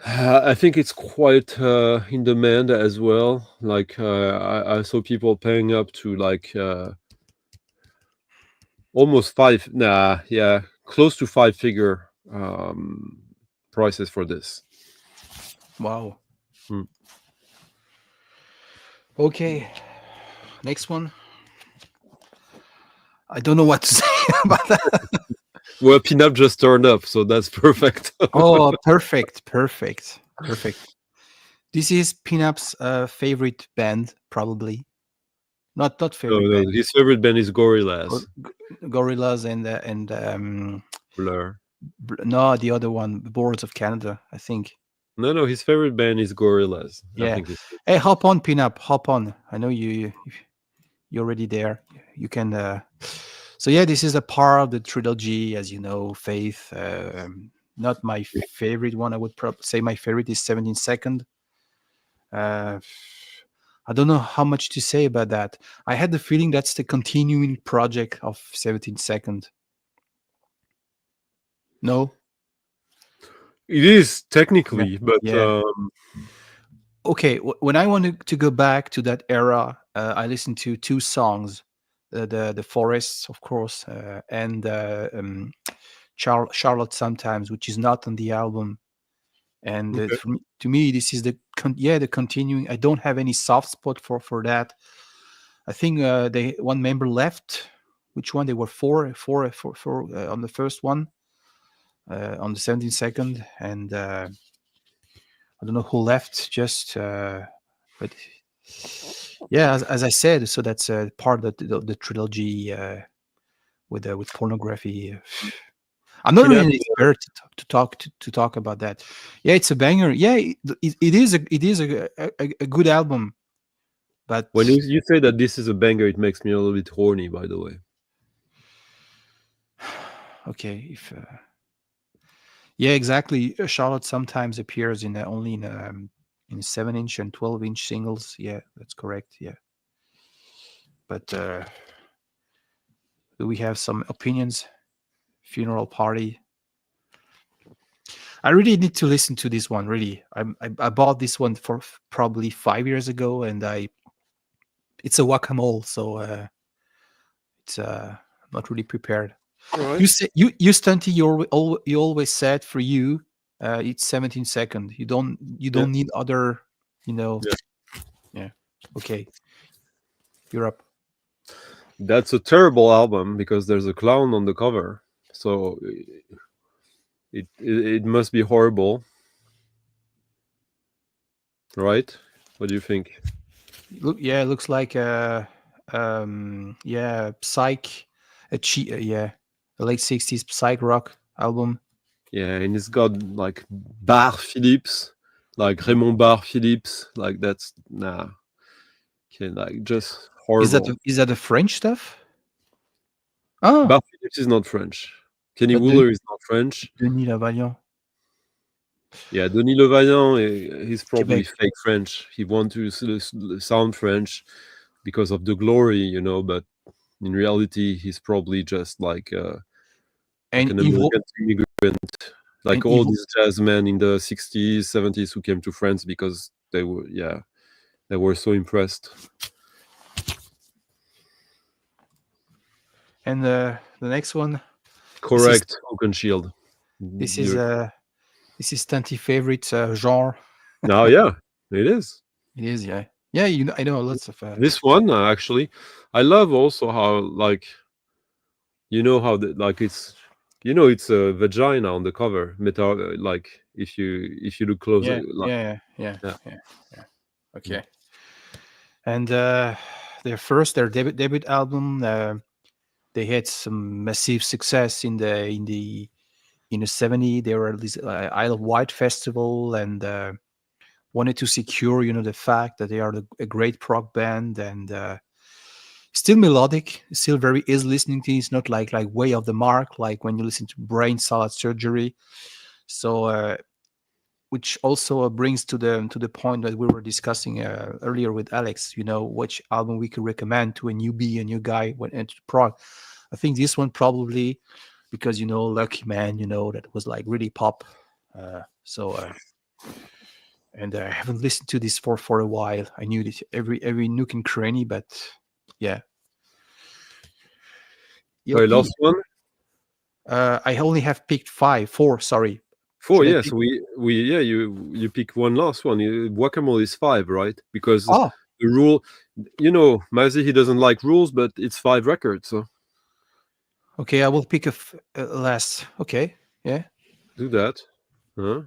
Speaker 3: I think it's quite in demand as well. Like I saw people paying up to like almost five, nah, yeah, close to five-figure prices for this.
Speaker 1: Wow.
Speaker 3: Hmm.
Speaker 1: Okay. Next one. I don't know what to say about that.
Speaker 3: Well, Pinup just turned up, so that's perfect.
Speaker 1: Oh, perfect, perfect, perfect. This is Pinup's favorite band, probably. Not
Speaker 3: No,
Speaker 1: favorite
Speaker 3: no,
Speaker 1: band.
Speaker 3: his favorite band is Gorillaz.
Speaker 1: Gorillas and
Speaker 3: Blur.
Speaker 1: no, the other one, Boards of Canada, I think.
Speaker 3: No, his favorite band is Gorillaz. I
Speaker 1: Yeah.
Speaker 3: think it's
Speaker 1: Hey, hop on, Pinup, hop on. I know you're already there. You can. So yeah, this is a part of the trilogy, as you know. Faith. Not my favorite one. I would say my favorite is 17 Second. Uh, I don't know how much to say about that. I had the feeling that's the continuing project of 17 Second. No?
Speaker 3: it is
Speaker 1: Yeah.
Speaker 3: technically, but
Speaker 1: Yeah. Okay. When I wanted to go back to that era, I listened to two songs, the Forests, of course, and Charlotte Sometimes, which is not on the album. And
Speaker 3: okay.
Speaker 1: to me, this is the continuing. I don't have any soft spot for that. I think they one member left. Which one? They were four on the first one, on the 17 second, and I don't know who left. Just but yeah, as I said, so that's part of the trilogy with pornography. I'm not
Speaker 3: Pinup,
Speaker 1: really an expert to talk about that. Yeah, it's a banger. Yeah, it is a good album, but
Speaker 3: when you say that this is a banger, it makes me a little bit horny, by the way.
Speaker 1: okay. If yeah, exactly. Charlotte sometimes appears in only in 7-inch and 12-inch singles. Yeah, that's correct. Yeah, but do we have some opinions? Funeral Party. I really need to listen to this one. Really, I bought this one for probably 5 years ago, and it's a whack-a-mole, so it's not really prepared.
Speaker 3: All right.
Speaker 1: You say you Stunty, you always said for you, it's 17 second. You
Speaker 3: Yeah.
Speaker 1: don't need other, you know.
Speaker 3: Yeah.
Speaker 1: Yeah. Okay. You're up.
Speaker 3: That's a terrible album because there's a clown on the cover. So it must be horrible, right? What do you think?
Speaker 1: It looks like yeah, psych, yeah, a late 60s psych rock album.
Speaker 3: Yeah, and it's got like Bar Phillips, like Raymond Bar Phillips, like that's nah, okay, like just horrible.
Speaker 1: Is that the French stuff? Oh,
Speaker 3: Bar Phillips is not French. Kenny
Speaker 1: but
Speaker 3: Wooler is not French.
Speaker 1: Denis Lavalian,
Speaker 3: Yeah, Denis Levaillant, he's probably
Speaker 1: Quebec,
Speaker 3: fake French. He wants to sound French because of the glory, but in reality, he's probably just like
Speaker 1: and
Speaker 3: an
Speaker 1: Yves
Speaker 3: American immigrant, like
Speaker 1: and
Speaker 3: all
Speaker 1: Yves
Speaker 3: these jazz men in the 60s, 70s who came to France because they were so impressed.
Speaker 1: and the next one.
Speaker 3: Correct, Oakenshield.
Speaker 1: This is this is Stunty favorite genre.
Speaker 3: Now, yeah, it is.
Speaker 1: It is, yeah, yeah. I know lots of.
Speaker 3: This one, actually, I love also how, like, how like it's a vagina on the cover. Metal, like if you look closer,
Speaker 1: Yeah,
Speaker 3: like,
Speaker 1: yeah, yeah,
Speaker 3: yeah.
Speaker 1: yeah, yeah.
Speaker 3: Mm.
Speaker 1: Okay. And their debut album, they had some massive success in the 70s. They were at this Isle of Wight festival, and wanted to secure, the fact that they are a great prog band, and still melodic, still very easy listening to. It's not like way off the mark, like when you listen to Brain Salad Surgery. So, which also brings to the point that we were discussing earlier with Alex. Which album we could recommend to a newbie, a new guy when into prog. I think this one probably, because Lucky Man, that was like really pop. And I haven't listened to this for a while. I knew this every nook and cranny, but yeah.
Speaker 3: Sorry,
Speaker 1: ELP.
Speaker 3: last one.
Speaker 1: I only have picked four. Sorry.
Speaker 3: Four,
Speaker 1: Should I
Speaker 3: yes.
Speaker 1: pick?
Speaker 3: You pick one last one. Guacamole is 5, right? Because
Speaker 1: Oh,
Speaker 3: the rule, Mazzy, he doesn't like rules, but it's 5 records, so
Speaker 1: okay. I will pick a last. Okay, yeah.
Speaker 3: do that. Huh?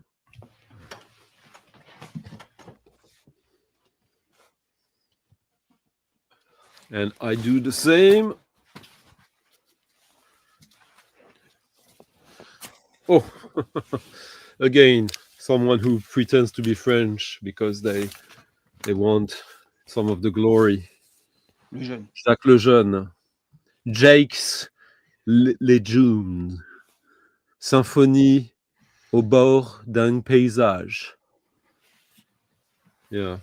Speaker 3: And I do the same. Oh, again, someone who pretends to be French because they want some of the glory. Jacques Lejeune. Jake's Lejeune. Symphonie au bord d'un paysage. Yeah.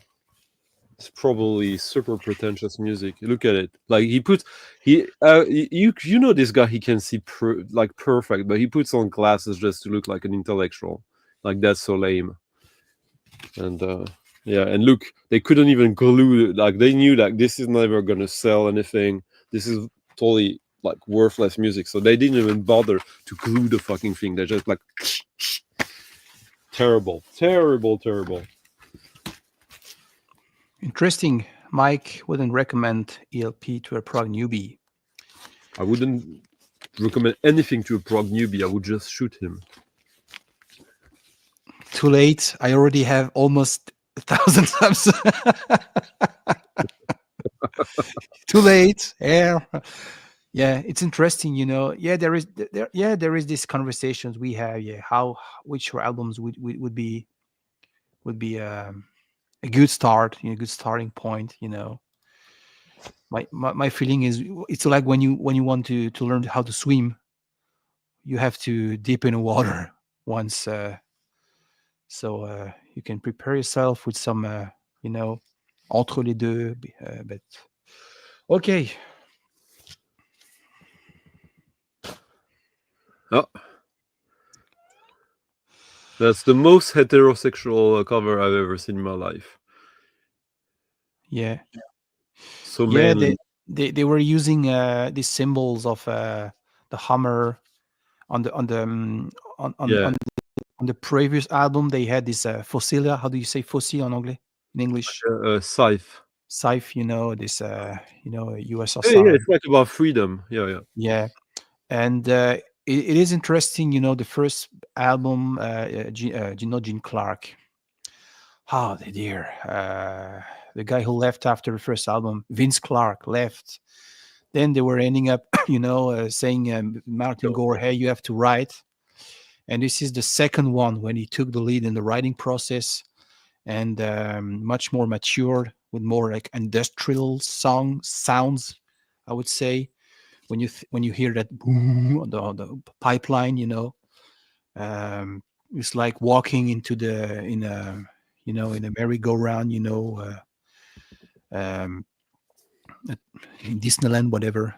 Speaker 3: It's probably super pretentious music. Look at it. Like you know this guy, he can see perfect, but he puts on glasses just to look like an intellectual. Like that's so lame. And yeah, and look, they couldn't even glue. Like they knew that this is never gonna sell anything. This is totally like worthless music, so they didn't even bother to glue the fucking thing. They're just like terrible, terrible, terrible.
Speaker 1: Interesting. Mike wouldn't recommend ELP to a prog newbie.
Speaker 3: I wouldn't recommend anything to a prog newbie. I would just shoot him.
Speaker 1: Too late. I already have almost 1,000 subs. Too late. Yeah, it's interesting. Yeah, there is these conversations we have. Yeah, which albums would be a good start, good starting point. My feeling is it's like when you want to learn how to swim, you have to dip in the water once, so you can prepare yourself with some, entre les deux. But okay,
Speaker 3: Oh, that's the most heterosexual cover I've ever seen in my life.
Speaker 1: yeah,
Speaker 3: So
Speaker 1: yeah.
Speaker 3: manly.
Speaker 1: They were using these symbols of the hammer on
Speaker 3: Yeah,
Speaker 1: the previous album. They had this fossilia. How do you say fossil in English? In English,
Speaker 3: scythe.
Speaker 1: scythe. This
Speaker 3: Yeah,
Speaker 1: USSR.
Speaker 3: it's like about freedom. Yeah.
Speaker 1: Yeah, and it is interesting. The first album, Gene Clark. Oh, dear. The guy who left after the first album, Vince Clark, left. Then they were ending up, saying, Martin Gore, hey, you have to write. And this is the second one when he took the lead in the writing process, and much more matured with more like industrial sounds, I would say. When you hear that boom on the pipeline, it's like walking in a merry-go-round, in Disneyland, whatever.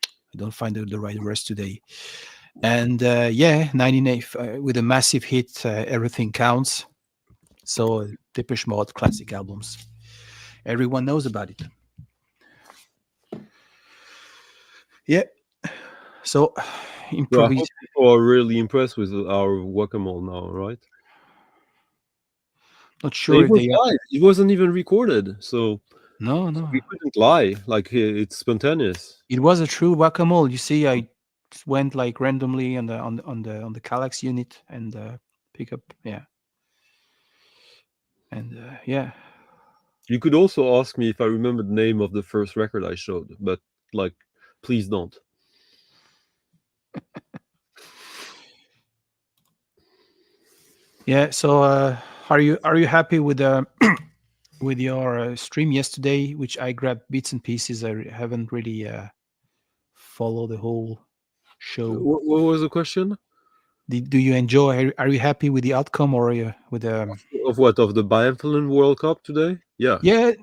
Speaker 1: I don't find the right words today. And yeah, 1980 with a massive hit, Everything Counts. So Depeche Mode classic albums. Everyone knows about it. Yeah. So
Speaker 3: So I
Speaker 1: improvise.
Speaker 3: hope people are really impressed with our guacamole now, right?
Speaker 1: Not
Speaker 3: It
Speaker 1: sure if
Speaker 3: was
Speaker 1: they are.
Speaker 3: live. It wasn't even recorded, so
Speaker 1: No,
Speaker 3: we
Speaker 1: no.
Speaker 3: couldn't lie. Like it's spontaneous.
Speaker 1: It was a true whack-a-mole. You see, I went like randomly on the Calyx unit and pick up, yeah, and yeah.
Speaker 3: You could also ask me if I remember the name of the first record I showed, but like, please don't.
Speaker 1: Yeah. So, are you happy with with your stream yesterday? Which I grabbed bits and pieces. Haven't really followed the whole show.
Speaker 3: What was the question?
Speaker 1: Do you enjoy? Are you happy with the outcome, or with the?
Speaker 3: Of what? Of the biathlon World Cup today? Yeah.
Speaker 1: Yeah.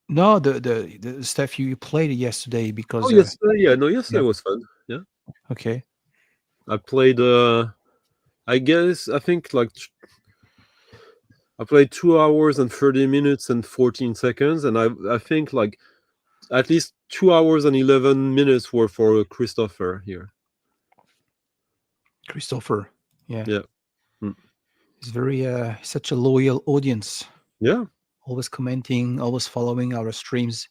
Speaker 1: No, the stuff you played yesterday
Speaker 3: Oh
Speaker 1: because
Speaker 3: yes, yeah. No, yesterday
Speaker 1: yeah.
Speaker 3: was fun. Yeah,
Speaker 1: Okay.
Speaker 3: I played. I guess I think like I played 2 hours and 30 minutes and 14 seconds, and I think like at least 2 hours and 11 minutes were for Christopher here.
Speaker 1: Christopher. Yeah.
Speaker 3: Yeah. Mm.
Speaker 1: He's very such a loyal audience.
Speaker 3: Yeah,
Speaker 1: Always commenting, always following our streams.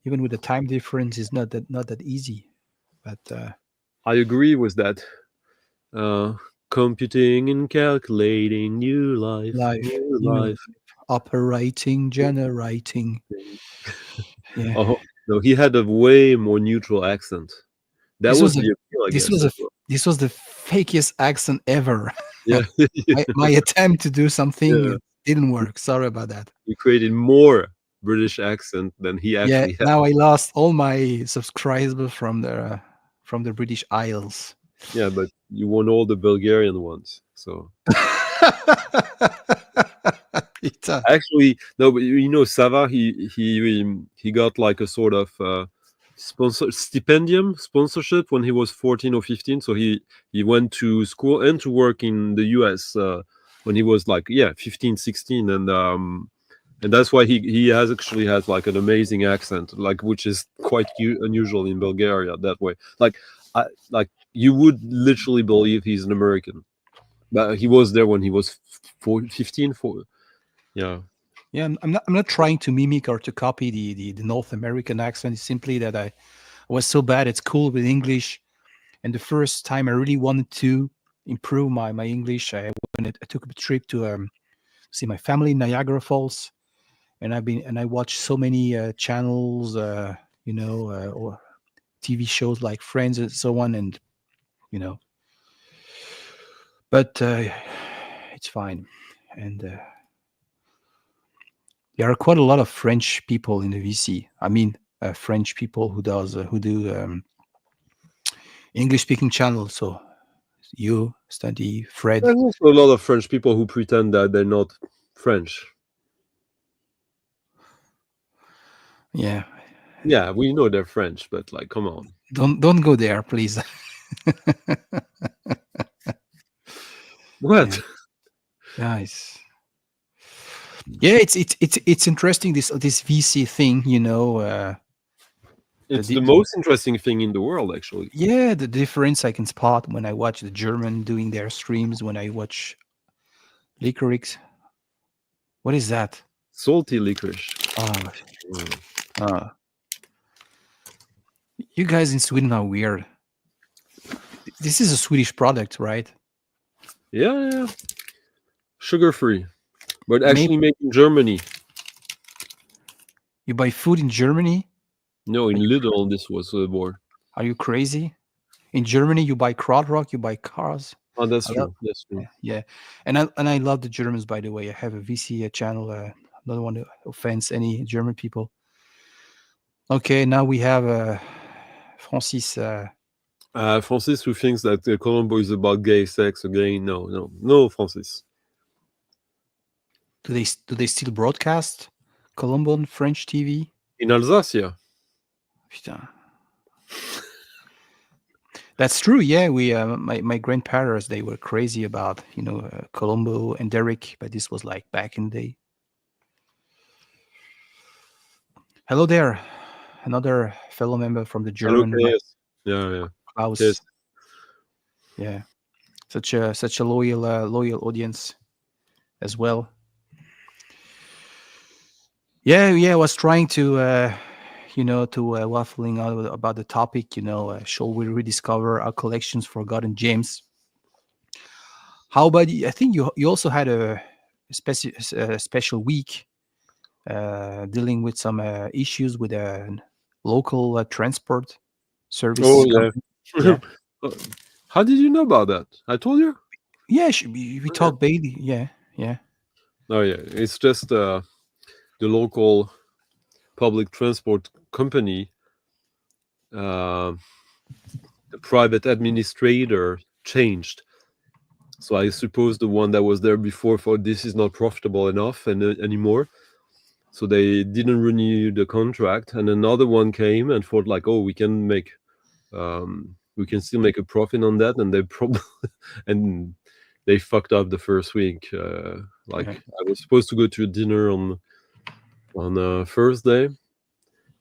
Speaker 1: Even with the time difference, is not that easy. But
Speaker 3: I agree with that. Uh, Computing and calculating new life,
Speaker 1: life,
Speaker 3: new
Speaker 1: new
Speaker 3: life.
Speaker 1: life, operating, generating. Yeah,
Speaker 3: Oh no, he had a way more neutral accent. That
Speaker 1: this was
Speaker 3: was
Speaker 1: a
Speaker 3: the appeal, I
Speaker 1: this
Speaker 3: guess,
Speaker 1: was a
Speaker 3: as well.
Speaker 1: this was the fakest accent ever.
Speaker 3: Yeah,
Speaker 1: My attempt to do something
Speaker 3: yeah.
Speaker 1: it didn't work. Sorry about that.
Speaker 3: He created more British accent than he
Speaker 1: Yeah,
Speaker 3: actually had.
Speaker 1: now I lost all my subscribers from the British Isles.
Speaker 3: Yeah, but you won all the Bulgarian ones. So
Speaker 1: Peter.
Speaker 3: actually, no, but Sava, he got like a sort of sponsorship when he was 14 or 15. So he went to school and to work in the US when he was like 15, 16, and that's why he has like an amazing accent, like which is quite unusual in Bulgaria that way. Like you would literally believe he's an American, but he was there when he was 15. Yeah.
Speaker 1: Yeah, I'm not trying to mimic or to copy the North American accent. It's simply that I was so bad at school with English, and the first time I really wanted to improve my English, I took a trip to see my family in Niagara Falls, and I watched so many channels, or TV shows like Friends and so on, and you know, but it's fine, and there are quite a lot of French people in the VC. I mean, French people who do English speaking channels. So you, Stunty, Fred.
Speaker 3: There's also a lot of French people who pretend that they're not French.
Speaker 1: Yeah,
Speaker 3: Yeah, we know they're French, but like, come on.
Speaker 1: don't go there, please.
Speaker 3: What?
Speaker 1: Yeah, guys. Yeah, it's interesting this VC thing.
Speaker 3: It's
Speaker 1: The
Speaker 3: the most interesting thing in the world, actually.
Speaker 1: yeah, the difference I can spot when I watch the German doing their streams, when I watch Licorice. What is that?
Speaker 3: Salty licorice.
Speaker 1: Oh,
Speaker 3: Mm.
Speaker 1: uh, you guys in Sweden are weird. This is a Swedish product, right?
Speaker 3: Yeah. Sugar free, but
Speaker 1: Maybe
Speaker 3: actually made in Germany.
Speaker 1: you buy food in Germany.
Speaker 3: No, in
Speaker 1: Are you,
Speaker 3: Lidl, this was more.
Speaker 1: are you crazy? In Germany, you buy krautrock, you buy cars.
Speaker 3: Oh, that's
Speaker 1: I love,
Speaker 3: true. That's true.
Speaker 1: yeah, and I love the Germans. By the way, I have a VC channel. Don't want to offend any German people. Okay, now we have Francis.
Speaker 3: Francis, who thinks that Colombo is about gay sex again? No, Francis.
Speaker 1: Do they still broadcast Colombian French TV?
Speaker 3: In Alsace,
Speaker 1: Putain. That's true. Yeah, we my grandparents, they were crazy about Colombo and Derek, but this was like back in the day. Hello there, another fellow member from the
Speaker 3: hello,
Speaker 1: German
Speaker 3: KS. Yeah.
Speaker 1: house.
Speaker 3: KS.
Speaker 1: Yeah, such a loyal audience as well. Yeah. I was trying to waffling on about the topic. Shall we rediscover our collections forgotten gems? How about I think you also had a special week dealing with some issues with a local transport service
Speaker 3: Oh yeah.
Speaker 1: company. Yeah.
Speaker 3: How did you know about that? I told you.
Speaker 1: Yeah, we talk Bailey. Yeah, yeah.
Speaker 3: Oh yeah, it's just the local public transport company, uh, the private administrator changed. So I suppose the one that was there before thought this is not profitable enough anymore. So they didn't renew the contract, and another one came and thought like, oh, we can still make a profit on that, and they probably and they fucked up the first week. Like
Speaker 1: Yeah.
Speaker 3: I was supposed to go to a dinner on Thursday,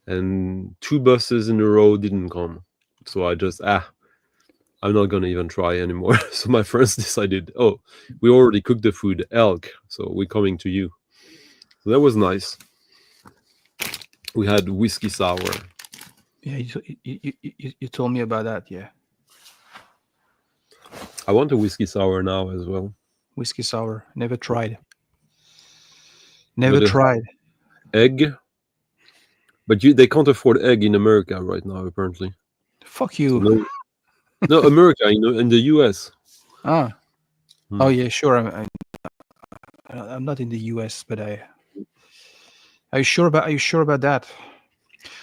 Speaker 3: and 2 buses in a row didn't come. So I just I'm not gonna even try anymore. So my friends decided, oh, we already cooked the food, elk, so we're coming to you. So that was nice. We had whiskey sour.
Speaker 1: Yeah, you told me about that. Yeah,
Speaker 3: I want a whiskey sour now as well.
Speaker 1: whiskey sour. Never tried. Never
Speaker 3: But
Speaker 1: tried.
Speaker 3: egg, but they can't afford egg in America right now apparently.
Speaker 1: Fuck
Speaker 3: So
Speaker 1: you.
Speaker 3: no, no America, in the US.
Speaker 1: Ah. Oh
Speaker 3: Hmm.
Speaker 1: yeah, sure. I'm not in the U.S., but I. Are you sure about? Are you sure about that?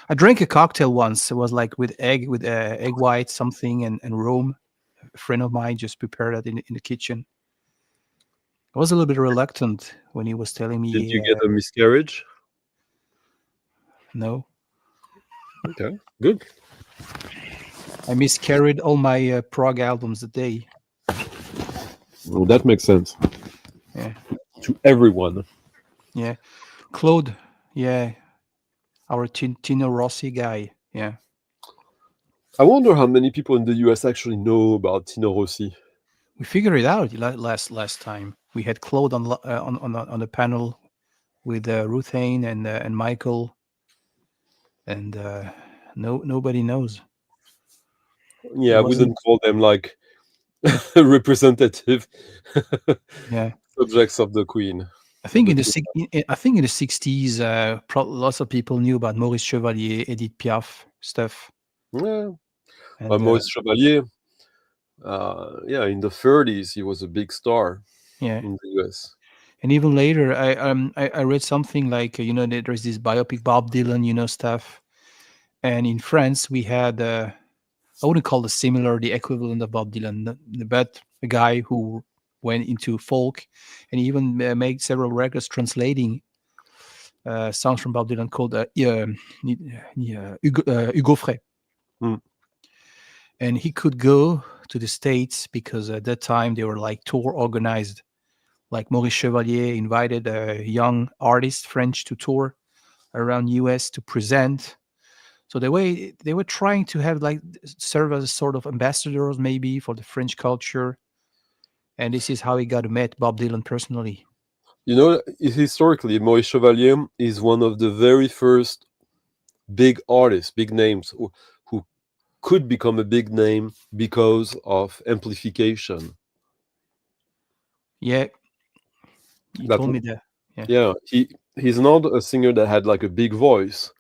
Speaker 1: I drank a cocktail once. It was like with egg white something and rum. A friend of mine just prepared that in the kitchen. I was a little bit reluctant when he was telling
Speaker 3: Did
Speaker 1: me
Speaker 3: you get a miscarriage?
Speaker 1: no.
Speaker 3: Okay, good.
Speaker 1: I miscarried all my prog albums that day.
Speaker 3: Well, that makes sense
Speaker 1: Yeah,
Speaker 3: to everyone.
Speaker 1: yeah. Claude, yeah, our Tino Rossi guy. Yeah,
Speaker 3: I wonder how many people in the US actually know about Tino Rossi.
Speaker 1: we figured it out last time. We had Claude on the panel with Ruth Hain and Michael, and nobody knows. It
Speaker 3: Yeah, I
Speaker 1: wasn't.
Speaker 3: wouldn't call them like representative
Speaker 1: Yeah,
Speaker 3: subjects of the Queen.
Speaker 1: I
Speaker 3: Of
Speaker 1: think
Speaker 3: the
Speaker 1: in the
Speaker 3: Queen.
Speaker 1: I think in the 60s, lots of people knew about Maurice Chevalier, Edith Piaf stuff,
Speaker 3: Yeah,
Speaker 1: and
Speaker 3: Maurice Chevalier. Yeah, in the 30s, he was a big star
Speaker 1: yeah.
Speaker 3: in the US.
Speaker 1: And even later, I read something like there's this biopic Bob Dylan, stuff. And in France, we had I wouldn't call it similar, the equivalent of Bob Dylan, but a guy who went into folk, and he even made several records translating songs from Bob Dylan called Hugo Frey.
Speaker 3: Hmm.
Speaker 1: And he could go to the States because at that time they were like tour organized. Like Maurice Chevalier invited a young artist French to tour around US to present. So they were trying to have like serve as a sort of ambassadors maybe for the French culture. And this is how he got to meet Bob Dylan personally.
Speaker 3: You know, historically, Maurice Chevalier is one of the very first big artists, big names who could become a big name because of amplification.
Speaker 1: Yeah, he
Speaker 3: That
Speaker 1: told me that. Yeah.
Speaker 3: yeah, he's not a singer that had like a big voice,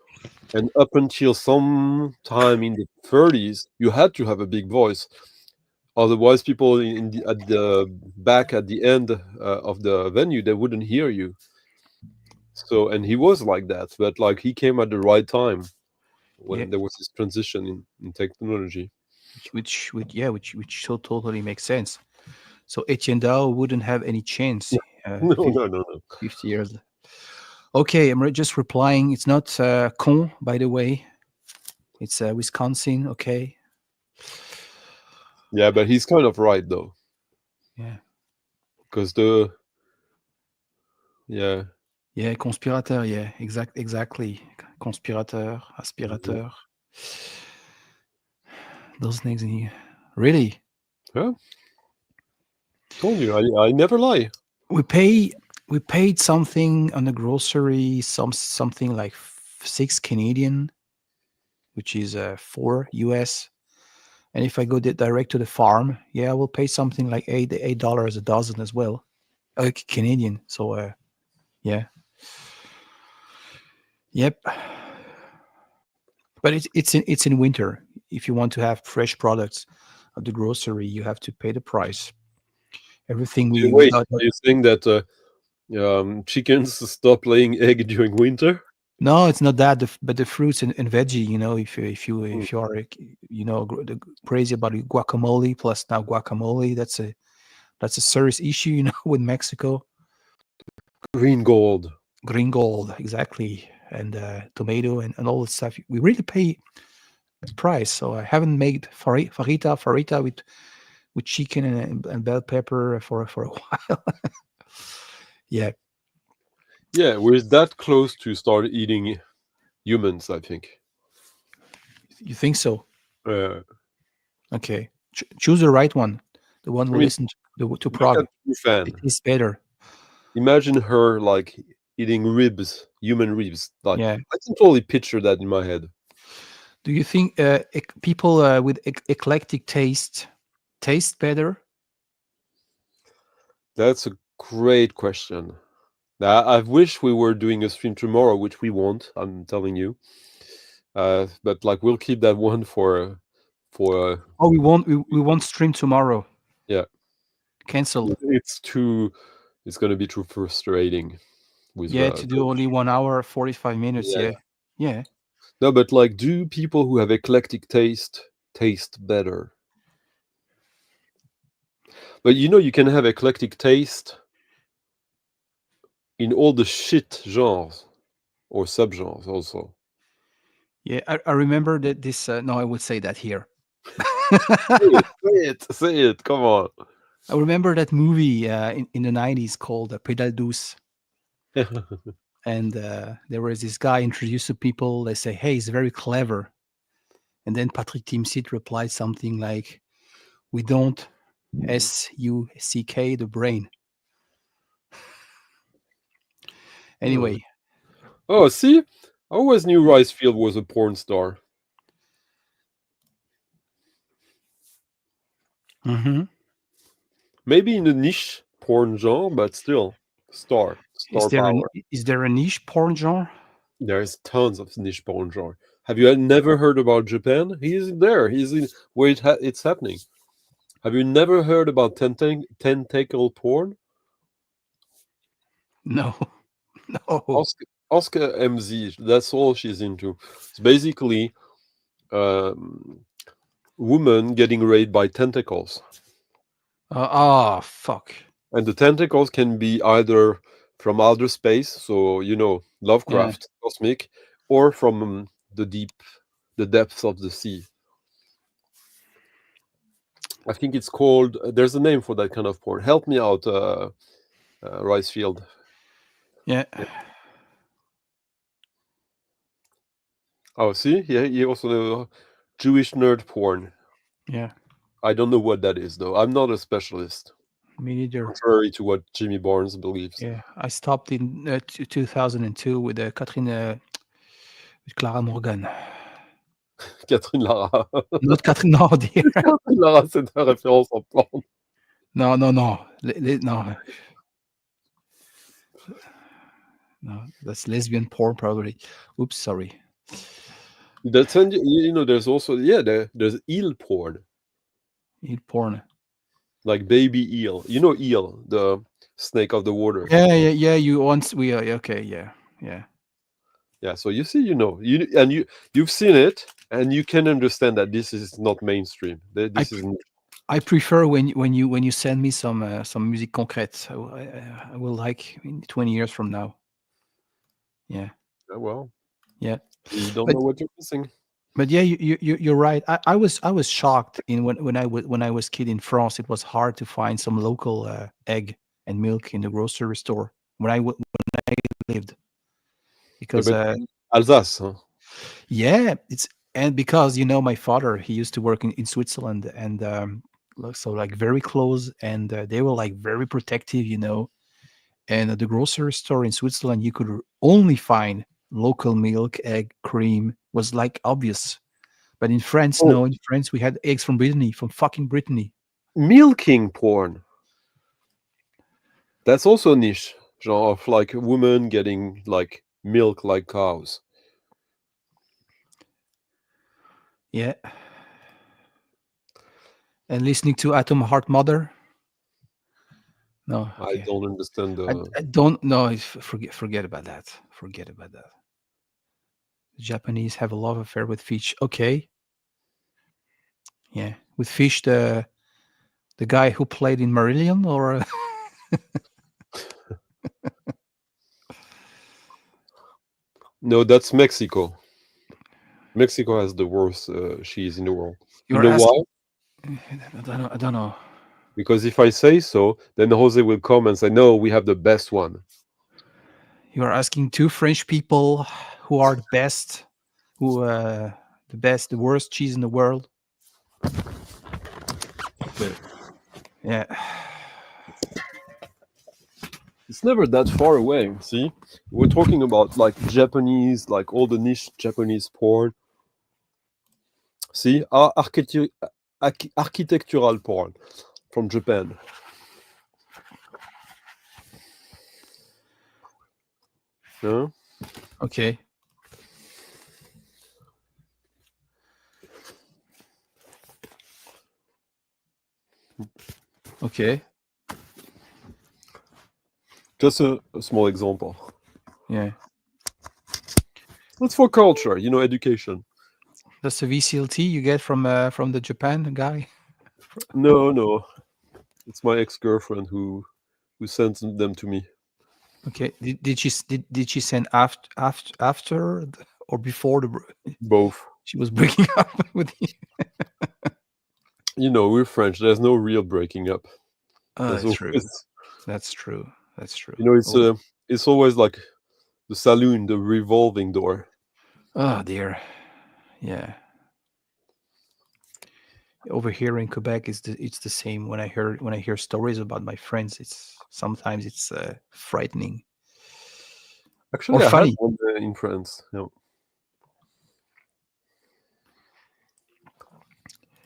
Speaker 3: and up until some time in the 30s, you had to have a big voice. Otherwise, people at the back at the end of the venue, they wouldn't hear you. So, and he was like that, but like he came at the right time
Speaker 1: Yeah.
Speaker 3: when there was this transition in technology.
Speaker 1: Which so totally makes sense. So Etienne Dao wouldn't have any chance
Speaker 3: No, no, no, no.
Speaker 1: 50 years. Okay, I'm just replying. It's not Con, by the way. It's Wisconsin. Okay.
Speaker 3: Yeah, but he's kind of right though,
Speaker 1: Yeah.
Speaker 3: because yeah,
Speaker 1: Yeah, conspirateur. Yeah, exactly. Conspirateur,
Speaker 3: mhm.
Speaker 1: aspirateur. Those things in here. Really?
Speaker 3: Yeah, told you, I never lie.
Speaker 1: We pay we paid something on the grocery, something like 6 Canadian, which is 4 US. And if I go direct to the farm, yeah, I will pay something like $8 a dozen as well, Canadian. So yeah, yep. But it's in winter. If you want to have fresh products at the grocery, you have to pay the price. Everything we
Speaker 3: Wait,
Speaker 1: got.
Speaker 3: are you saying that chickens stop laying egg during winter?
Speaker 1: No, it's not that. But the fruits and veggie.
Speaker 3: Hmm.
Speaker 1: If you are crazy about guacamole plus now guacamole, that's a serious issue. With Mexico.
Speaker 3: Green gold.
Speaker 1: Green gold, exactly, and tomato and all that stuff. We really pay the price. So I haven't made farita with chicken and bell pepper for a while. Yeah,
Speaker 3: Yeah, we're that close to start eating humans, I think.
Speaker 1: you think so?
Speaker 3: Uh,
Speaker 1: Okay, choose the right one. The one
Speaker 3: I
Speaker 1: who
Speaker 3: mean,
Speaker 1: listens to
Speaker 3: look
Speaker 1: Prague.
Speaker 3: at Wu
Speaker 1: It
Speaker 3: Fan.
Speaker 1: tastes better.
Speaker 3: Imagine her like eating ribs, human ribs. Like
Speaker 1: Yeah.
Speaker 3: I can totally picture that in my head.
Speaker 1: Do you think people with eclectic taste better?
Speaker 3: That's a great question. Now, I wish we were doing a stream tomorrow, which we won't. I'm telling you. But like we'll keep that one for
Speaker 1: Oh, we won't stream tomorrow.
Speaker 3: yeah.
Speaker 1: Cancelled.
Speaker 3: It's too. It's gonna be too frustrating with
Speaker 1: Yeah, to do only 1 hour, 45 minutes.
Speaker 3: yeah.
Speaker 1: Yeah, yeah.
Speaker 3: No, but like, do people who have eclectic taste better? But you can have eclectic taste in all the shit genres or subgenres also.
Speaker 1: Yeah, I remember that this. No, I would say that here.
Speaker 3: Say it, say it, say it. Come on.
Speaker 1: I remember that movie in the 90s called Pedal Douce. And there was this guy introduced to people. They say, hey, he's very clever. And then Patrick Timsit replied something like, we don't SUCK the brain. Anyway.
Speaker 3: Oh, see, I always knew Ricefield was a porn star.
Speaker 1: Mm-hmm.
Speaker 3: Maybe in a niche porn genre, but still star power.
Speaker 1: Is there a niche porn genre?
Speaker 3: There's tons of niche porn genre. Have you never heard about Japan? He's there. He's in where it's happening. Have you never heard about tentacle porn?
Speaker 1: No. No.
Speaker 3: Oscar MZ. That's all she's into. It's basically woman getting raped by tentacles,
Speaker 1: Fuck.
Speaker 3: and the tentacles can be either from outer space, so
Speaker 1: Yeah.
Speaker 3: Lovecraft, cosmic, or from the depths of the sea. I think it's called. There's a name for that kind of porn. Help me out, Ricefield.
Speaker 1: Yeah.
Speaker 3: Oh, see, yeah, he also Jewish nerd porn.
Speaker 1: Yeah.
Speaker 3: I don't know what that is though. I'm not a specialist,
Speaker 1: Me neither.
Speaker 3: contrary to what Jimmy Barnes believes.
Speaker 1: Yeah. I stopped in 2002 with with Clara Morgan.
Speaker 3: Catherine Lara.
Speaker 1: Not Catherine. No, dear.
Speaker 3: Catherine Lara, c'est une référence en porn.
Speaker 1: No, no, no. No. No, that's lesbian porn, probably. Oops, sorry.
Speaker 3: That's there's also there's eel porn,
Speaker 1: Eat porn.
Speaker 3: like baby eel. Eel, the snake of the water.
Speaker 1: Yeah. You once we okay. Yeah, yeah.
Speaker 3: Yeah, so you see, you've seen it, and you can understand that this is not mainstream.
Speaker 1: I
Speaker 3: This is
Speaker 1: I prefer when you send me some music concrete. I will like in 20 years from now. Yeah,
Speaker 3: well,
Speaker 1: yeah.
Speaker 3: you don't
Speaker 1: But
Speaker 3: know what you're missing.
Speaker 1: but yeah, you're right. I was shocked in when I was kid in France. It was hard to find some local egg and milk in the grocery store when I lived
Speaker 3: Yeah,
Speaker 1: because
Speaker 3: but Alsace, huh?
Speaker 1: yeah, and because my father, he used to work in Switzerland, and so like very close, and they were like very protective. And at the grocery store in Switzerland, you could only find local milk, egg, cream was like obvious. But in France,
Speaker 3: Oh,
Speaker 1: no. In France, we had eggs from Brittany, from fucking Brittany.
Speaker 3: milking porn. That's also a niche genre of like women getting like milk like cows.
Speaker 1: Yeah. And listening to Atom Heart Mother. No,
Speaker 3: I
Speaker 1: okay.
Speaker 3: don't understand the.
Speaker 1: I don't know. Forget about that. Forget about that. The Japanese have a love affair with fish. Okay, yeah, with fish. The guy who played in Marillion, or
Speaker 3: No, that's Mexico. Mexico has the worst cheese in the world. You
Speaker 1: you're
Speaker 3: know why?
Speaker 1: asking. I don't know. I don't know.
Speaker 3: Because if I say so, then Jose will come and say, "No, we have the best one."
Speaker 1: You are asking two French people who are the best, who the best, the worst cheese in the world.
Speaker 3: Okay.
Speaker 1: Yeah,
Speaker 3: It's never that far away. See, we're talking about like Japanese, like all the niche Japanese porn. See, architectural porn from Japan. Huh?
Speaker 1: okay, okay,
Speaker 3: Just a small example.
Speaker 1: yeah.
Speaker 3: It's for culture, education.
Speaker 1: That's the VCLT you get from the Japan guy.
Speaker 3: No, no, it's my ex-girlfriend who sent them to me.
Speaker 1: Okay, did she send after or before
Speaker 3: Both.
Speaker 1: she was breaking up with you?
Speaker 3: We're French. There's no real breaking up.
Speaker 1: Oh,
Speaker 3: There's
Speaker 1: that's true.
Speaker 3: always,
Speaker 1: That's true. That's true.
Speaker 3: it's
Speaker 1: Oh,
Speaker 3: it's always like the saloon, the revolving door.
Speaker 1: oh dear. Yeah. Over here in Quebec, it's the same. When I hear stories about my friends, it's sometimes it's frightening or
Speaker 3: Actually, I had
Speaker 1: funny.
Speaker 3: one in France. Yeah.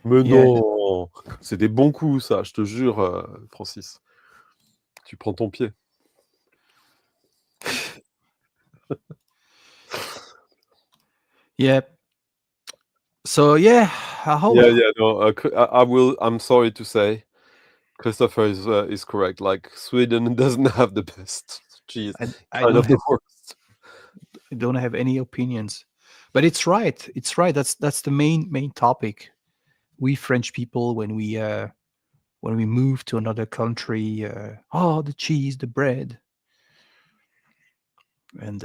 Speaker 3: Mais
Speaker 1: Yeah.
Speaker 3: non, c'est des bons coups, ça, je te jure, Francis. Tu prends ton pied.
Speaker 1: Yeah. So yeah, I hope.
Speaker 3: Yeah, yeah, no, I will. I'm sorry to say, Christopher is correct. Like Sweden doesn't have the best cheese,
Speaker 1: I
Speaker 3: kind
Speaker 1: don't
Speaker 3: of the
Speaker 1: have
Speaker 3: worst.
Speaker 1: I don't have any opinions, but it's right. It's right. That's the main topic. We French people, when we move to another country, oh, the cheese, the bread, and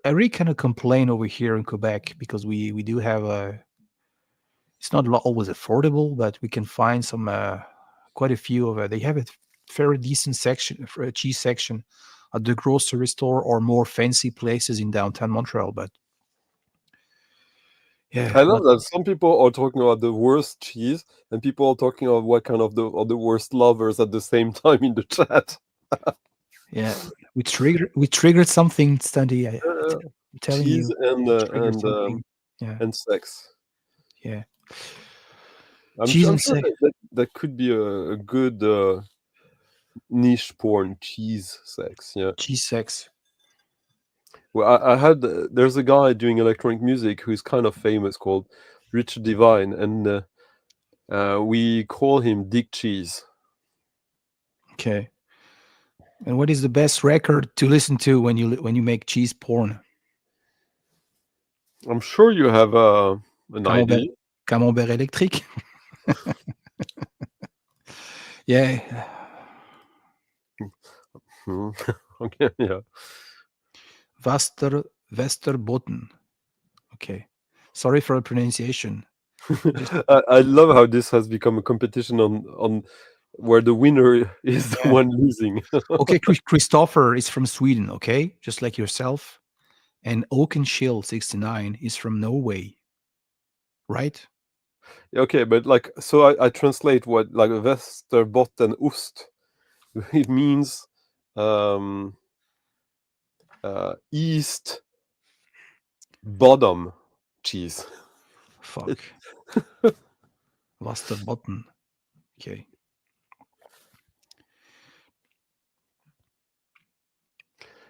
Speaker 1: I really kind of complain over here in Quebec because we do have a. It's not always affordable, but we can find some quite a few of. They have a very decent section for a cheese section at the grocery store or more fancy places in downtown Montreal. But
Speaker 3: I
Speaker 1: yeah,
Speaker 3: love
Speaker 1: not
Speaker 3: that some people are talking about the worst cheese, and people are talking about what kind of the worst lovers at the same time in the chat.
Speaker 1: yeah. We triggered something, Stunty.
Speaker 3: Uh,
Speaker 1: I'm telling
Speaker 3: cheese
Speaker 1: you,
Speaker 3: and
Speaker 1: we triggered something. Yeah,
Speaker 3: and sex.
Speaker 1: yeah.
Speaker 3: I'm
Speaker 1: Cheese
Speaker 3: sure. I'm
Speaker 1: and
Speaker 3: sure
Speaker 1: sex,
Speaker 3: that could be a good niche porn. Cheese sex. Yeah.
Speaker 1: cheese sex.
Speaker 3: Well, I had there's a guy doing electronic music who's kind of famous called Richard Divine, and we call him Dick Cheese.
Speaker 1: Okay. And what is the best record to listen to when you make cheese porn?
Speaker 3: I'm sure you have an
Speaker 1: Camembert,
Speaker 3: idea.
Speaker 1: Camembert électrique. Yeah.
Speaker 3: Hmm. Okay, yeah.
Speaker 1: Westerbotten. Okay. Sorry for the pronunciation. Just
Speaker 3: I love how this has become a competition on where the winner is the
Speaker 1: yeah.
Speaker 3: one losing.
Speaker 1: Okay. Christopher is from Sweden. Okay, just like yourself. And Oakenshield 69 is from Norway, right?
Speaker 3: Okay, but like, so I translate what like Västerbotten ost. It means um, east bottom cheese.
Speaker 1: Fuck. Westerbotten. Okay.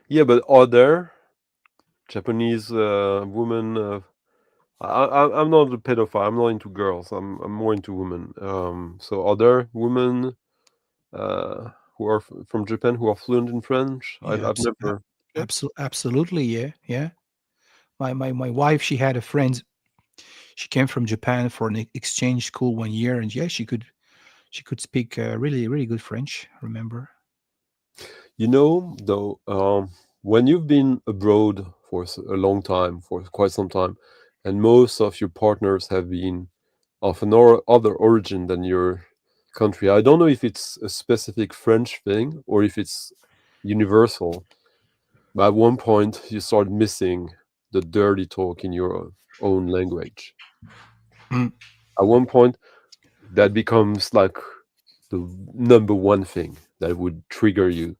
Speaker 3: Yeah, but are there Japanese women? I'm not a pedophile. I'm not into girls. I'm more into women. So are there women who are from Japan who are fluent in French?
Speaker 1: Yeah,
Speaker 3: I've never. Yeah.
Speaker 1: absolutely. Yeah, yeah. My wife, she had a friend. She came from Japan for an exchange school 1 year, and yeah, she could speak really good French. I remember.
Speaker 3: You know, though, when you've been abroad for a long time, for quite some time, and most of your partners have been of an other origin than your country, I don't know if it's a specific French thing or if it's universal. But at one point, you start missing the dirty talk in your own language.
Speaker 1: Mm.
Speaker 3: At one point, that becomes like the number one thing that would trigger you,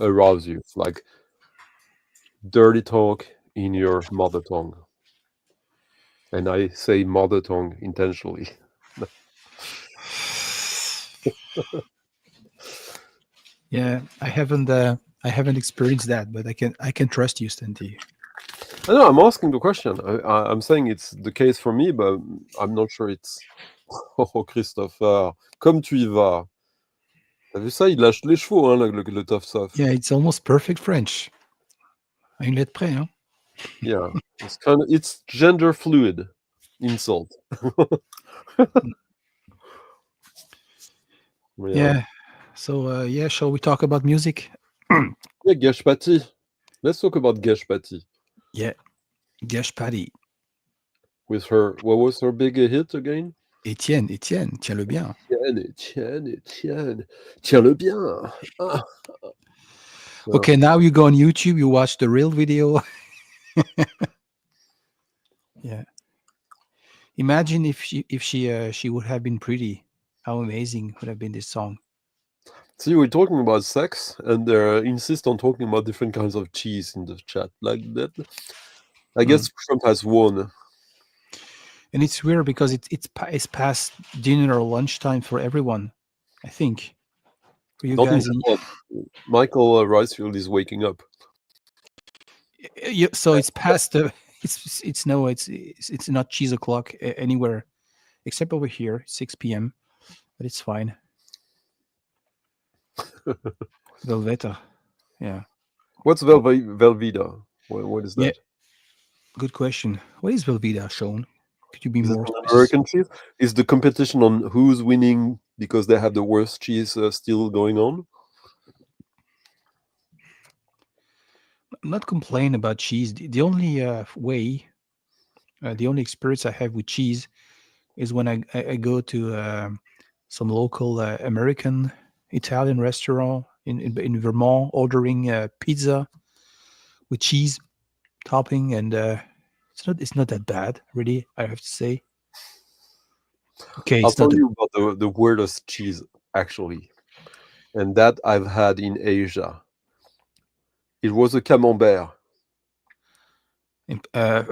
Speaker 3: arouse you. It's like dirty talk in your mother tongue. And I say mother tongue intentionally.
Speaker 1: Yeah, I haven't experienced that, but I can trust you, Stunty.
Speaker 3: I know I'm asking the question. I'm saying it's the case for me, but I'm not sure it's. Oh, Christopher, comme tu y vas. T'as vu ça? Il lâche les chevaux, hein, le tough stuff.
Speaker 1: Yeah, it's almost perfect French. À une lettre près, hein?
Speaker 3: Yeah, it's gender fluid insult. Yeah.
Speaker 1: Yeah. So yeah, shall we talk about music?
Speaker 3: Yeah, Geshpati. Let's talk about Geshpati
Speaker 1: Yeah, Gash Patty.
Speaker 3: with her. What was her big hit again?
Speaker 1: Étienne, tiens-le bien.
Speaker 3: Tiens-le bien. Ah. Yeah.
Speaker 1: Okay, now you go on YouTube, you watch the real video. Yeah. Imagine if she would have been pretty. How amazing would have been this song.
Speaker 3: See, we're talking about sex, and they insist on talking about different kinds of cheese in the chat. Like that, I guess Trump has won.
Speaker 1: And it's weird because it's past dinner or lunchtime for everyone. I think for you
Speaker 3: Not in
Speaker 1: guys.
Speaker 3: Japan. Michael Ricefield is waking up.
Speaker 1: So it's past the. It's no. It's not cheese o'clock anywhere except over here, 6 p.m. But it's fine. Velveta. Yeah.
Speaker 3: What's Velveeta? What is
Speaker 1: Yeah.
Speaker 3: that?
Speaker 1: Good question. What is Velveeta, Sean? Could you be
Speaker 3: Is it
Speaker 1: more
Speaker 3: an
Speaker 1: specific?
Speaker 3: American cheese? Is the competition on who's winning because they have the worst cheese still going on?
Speaker 1: Not complain about cheese. The only way, the only experience I have with cheese is when I go to some local American Italian restaurant in Vermont, ordering pizza with cheese topping, and it's not that bad, really. I have to say. Okay,
Speaker 3: I'll
Speaker 1: it's not.
Speaker 3: tell you about the weirdest cheese, actually, and that I've had in Asia. It was a camembert.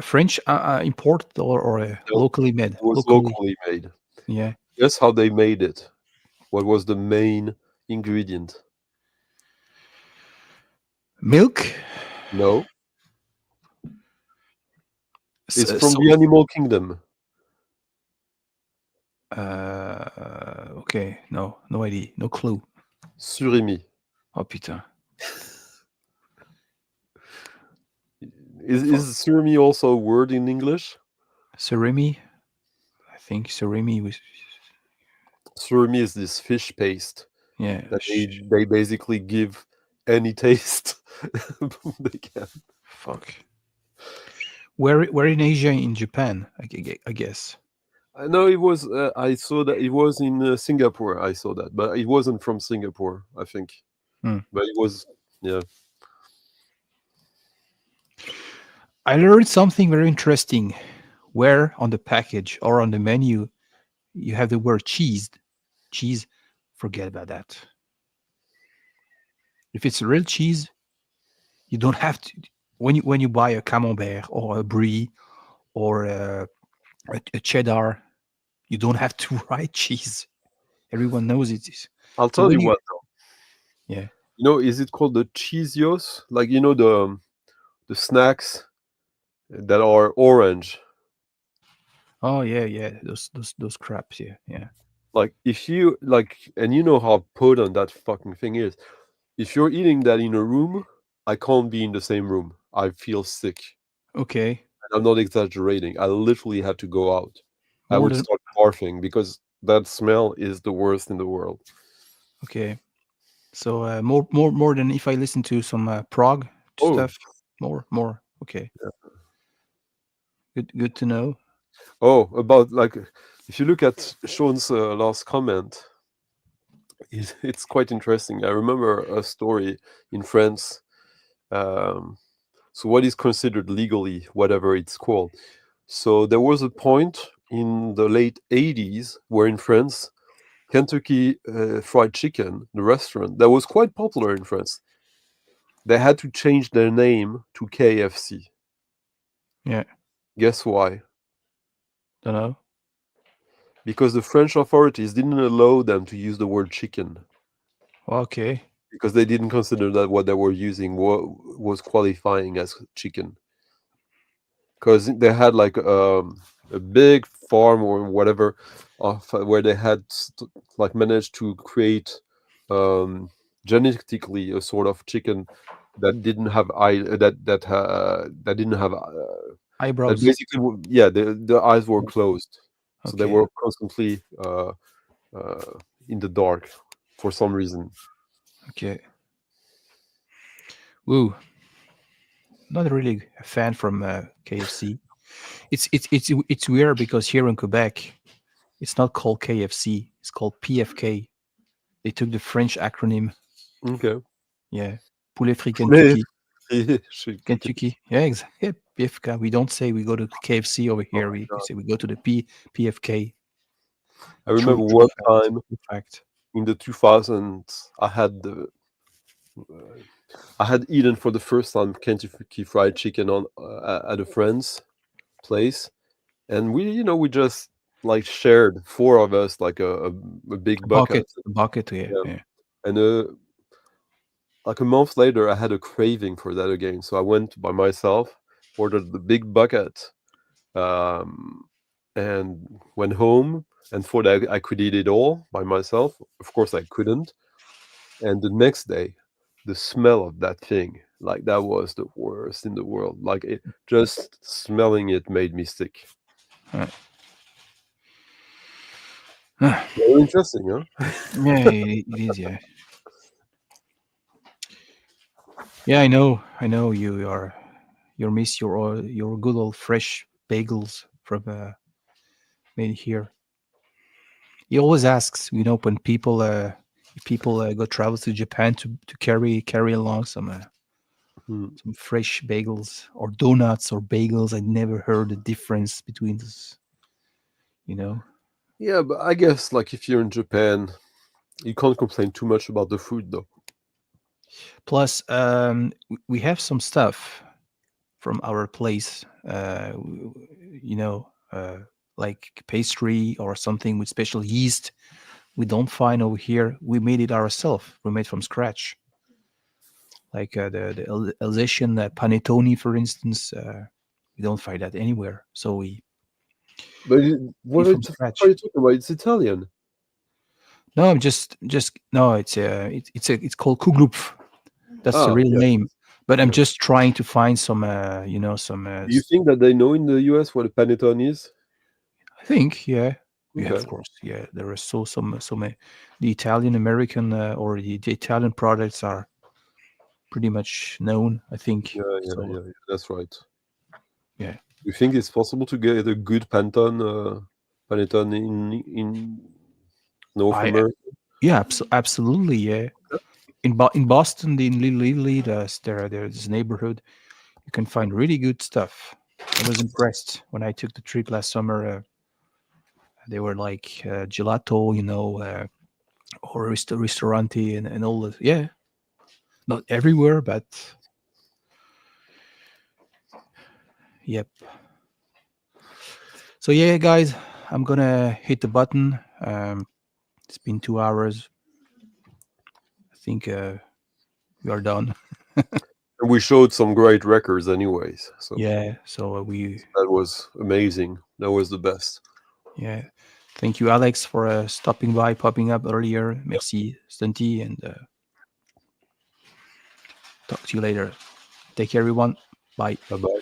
Speaker 1: French imported or
Speaker 3: No,
Speaker 1: locally made?
Speaker 3: it was
Speaker 1: Locally,
Speaker 3: locally made.
Speaker 1: yeah.
Speaker 3: Guess how they made it? What was the main ingredient?
Speaker 1: Milk,
Speaker 3: No, it's from the
Speaker 1: soy.
Speaker 3: animal kingdom.
Speaker 1: Okay, no idea, no clue.
Speaker 3: Surimi.
Speaker 1: Oh putain.
Speaker 3: Is surimi also a word in English?
Speaker 1: Surimi. I think surimi was.
Speaker 3: Surimi is this fish paste
Speaker 1: Yeah.
Speaker 3: that they basically give any taste they can.
Speaker 1: Fuck. Where in Asia? In Japan, I guess.
Speaker 3: I know it was. I saw that it was in Singapore. I saw that, but it wasn't from Singapore. I think,
Speaker 1: Hmm.
Speaker 3: but it was. Yeah.
Speaker 1: I learned something very interesting. Where on the package or on the menu you have the word cheese, forget about that. If it's real cheese, you don't have to. When you buy a camembert or a brie or a cheddar, you don't have to write cheese. Everyone knows it is.
Speaker 3: I'll
Speaker 1: So
Speaker 3: tell
Speaker 1: when
Speaker 3: you
Speaker 1: you,
Speaker 3: what.
Speaker 1: yeah.
Speaker 3: You know, is it called the cheesios? Like the snacks that are orange.
Speaker 1: Oh yeah, yeah. Those craps. Yeah, yeah.
Speaker 3: Like if you like, and you know how potent that fucking thing is. If you're eating that in a room, I can't be in the same room. I feel sick.
Speaker 1: Okay.
Speaker 3: And I'm not exaggerating. I literally had to go out. I
Speaker 1: More
Speaker 3: would
Speaker 1: than
Speaker 3: start barfing because that smell is the worst in the world.
Speaker 1: okay. So more than if I listen to some prog
Speaker 3: Oh,
Speaker 1: stuff. More. Okay. Good to know.
Speaker 3: oh, about like if you look at Sean's last comment, it's quite interesting. I remember a story in France. Um, so what is considered legally, whatever it's called. So there was a point in the late 80s where in France, Kentucky Fried Chicken, the restaurant that was quite popular in France, they had to change their name to KFC.
Speaker 1: Yeah.
Speaker 3: Guess why?
Speaker 1: Don't know.
Speaker 3: Because the French authorities didn't allow them to use the word chicken
Speaker 1: Okay.
Speaker 3: because they didn't consider that what they were using was qualifying as chicken. Because they had like a big farm or whatever of where they had like managed to create um, genetically a sort of chicken that didn't have eye that didn't have that
Speaker 1: Eyebrows.
Speaker 3: basically yeah, the eyes were closed, so they
Speaker 1: Okay.
Speaker 3: were constantly uh, in the dark for some reason.
Speaker 1: Okay. Woo. Not really a fan from KFC. It's weird because here in Quebec, it's not called KFC. It's called PFK. They took the French acronym.
Speaker 3: Okay.
Speaker 1: Yeah. Poulet Frit
Speaker 3: Poulet
Speaker 1: Kentucky.
Speaker 3: frit.
Speaker 1: Kentucky. Yeah, exactly. Yeah, PFK. We don't say we go to KFC over
Speaker 3: Oh
Speaker 1: here.
Speaker 3: my
Speaker 1: We
Speaker 3: god!
Speaker 1: say we go to the PFK.
Speaker 3: I
Speaker 1: True,
Speaker 3: remember
Speaker 1: true
Speaker 3: one
Speaker 1: fact.
Speaker 3: time
Speaker 1: True fact.
Speaker 3: in the 2000s, I had eaten for the first time Kentucky Fried Chicken on at a friend's place, and we just like shared, four of us, like a big bucket.
Speaker 1: A bucket. Yeah,
Speaker 3: Yeah.
Speaker 1: yeah.
Speaker 3: And like a month later, I had a craving for that again, so I went by myself, ordered the big bucket, um, and went home and thought I could eat it all by myself. Of course, I couldn't. And the next day, the smell of that thing, like that was the worst in the world. Like just smelling it made me sick.
Speaker 1: Uh,
Speaker 3: Very interesting, huh?
Speaker 1: yeah, it is. Yeah, yeah. I know. I know. You miss your good old fresh bagels from made here. He always asks, when people if people go travel to Japan to carry along
Speaker 3: Hmm.
Speaker 1: some fresh bagels or donuts or bagels. I never heard the difference between this. You know.
Speaker 3: Yeah, but I guess like if you're in Japan, you can't complain too much about the food, though.
Speaker 1: Plus, we have some stuff from our place. You know, like pastry or something with special yeast we don't find over here. We made it ourselves. We made from scratch. Like the Alsatian panettone, for instance. We don't find that anywhere. So we
Speaker 3: But
Speaker 1: eat
Speaker 3: what
Speaker 1: from
Speaker 3: are
Speaker 1: scratch.
Speaker 3: you talking about? It's Italian.
Speaker 1: No, I'm just no. It's called Kuglupf. That's the
Speaker 3: Ah,
Speaker 1: real
Speaker 3: yeah,
Speaker 1: name. But I'm
Speaker 3: yeah.
Speaker 1: just trying to find some some.
Speaker 3: Do you think that they know in the US what a panettone is?
Speaker 1: I think yeah, of
Speaker 3: Okay.
Speaker 1: course, yeah. There are so many. The Italian American or the Italian products are pretty much known. I think
Speaker 3: Yeah, yeah,
Speaker 1: so.
Speaker 3: yeah, yeah. That's right.
Speaker 1: Yeah,
Speaker 3: You think it's possible to get a good panettone in North
Speaker 1: I
Speaker 3: America?
Speaker 1: yeah, absolutely, yeah. In Boston, in Little Italy, there's this neighborhood. You can find really good stuff. I was impressed when I took the trip last summer. They were like gelato, or restauranti and all the yeah. Not everywhere, but yep. So yeah, guys, I'm gonna hit the button. It's been 2 hours. I think we are done.
Speaker 3: And we showed some great records, anyways. So
Speaker 1: Yeah. So we
Speaker 3: that was amazing. That was the best.
Speaker 1: yeah. Thank you, Alex, for stopping by, popping up earlier. Merci, Stunty, and talk to you later. Take care, everyone. Bye.
Speaker 3: Bye bye.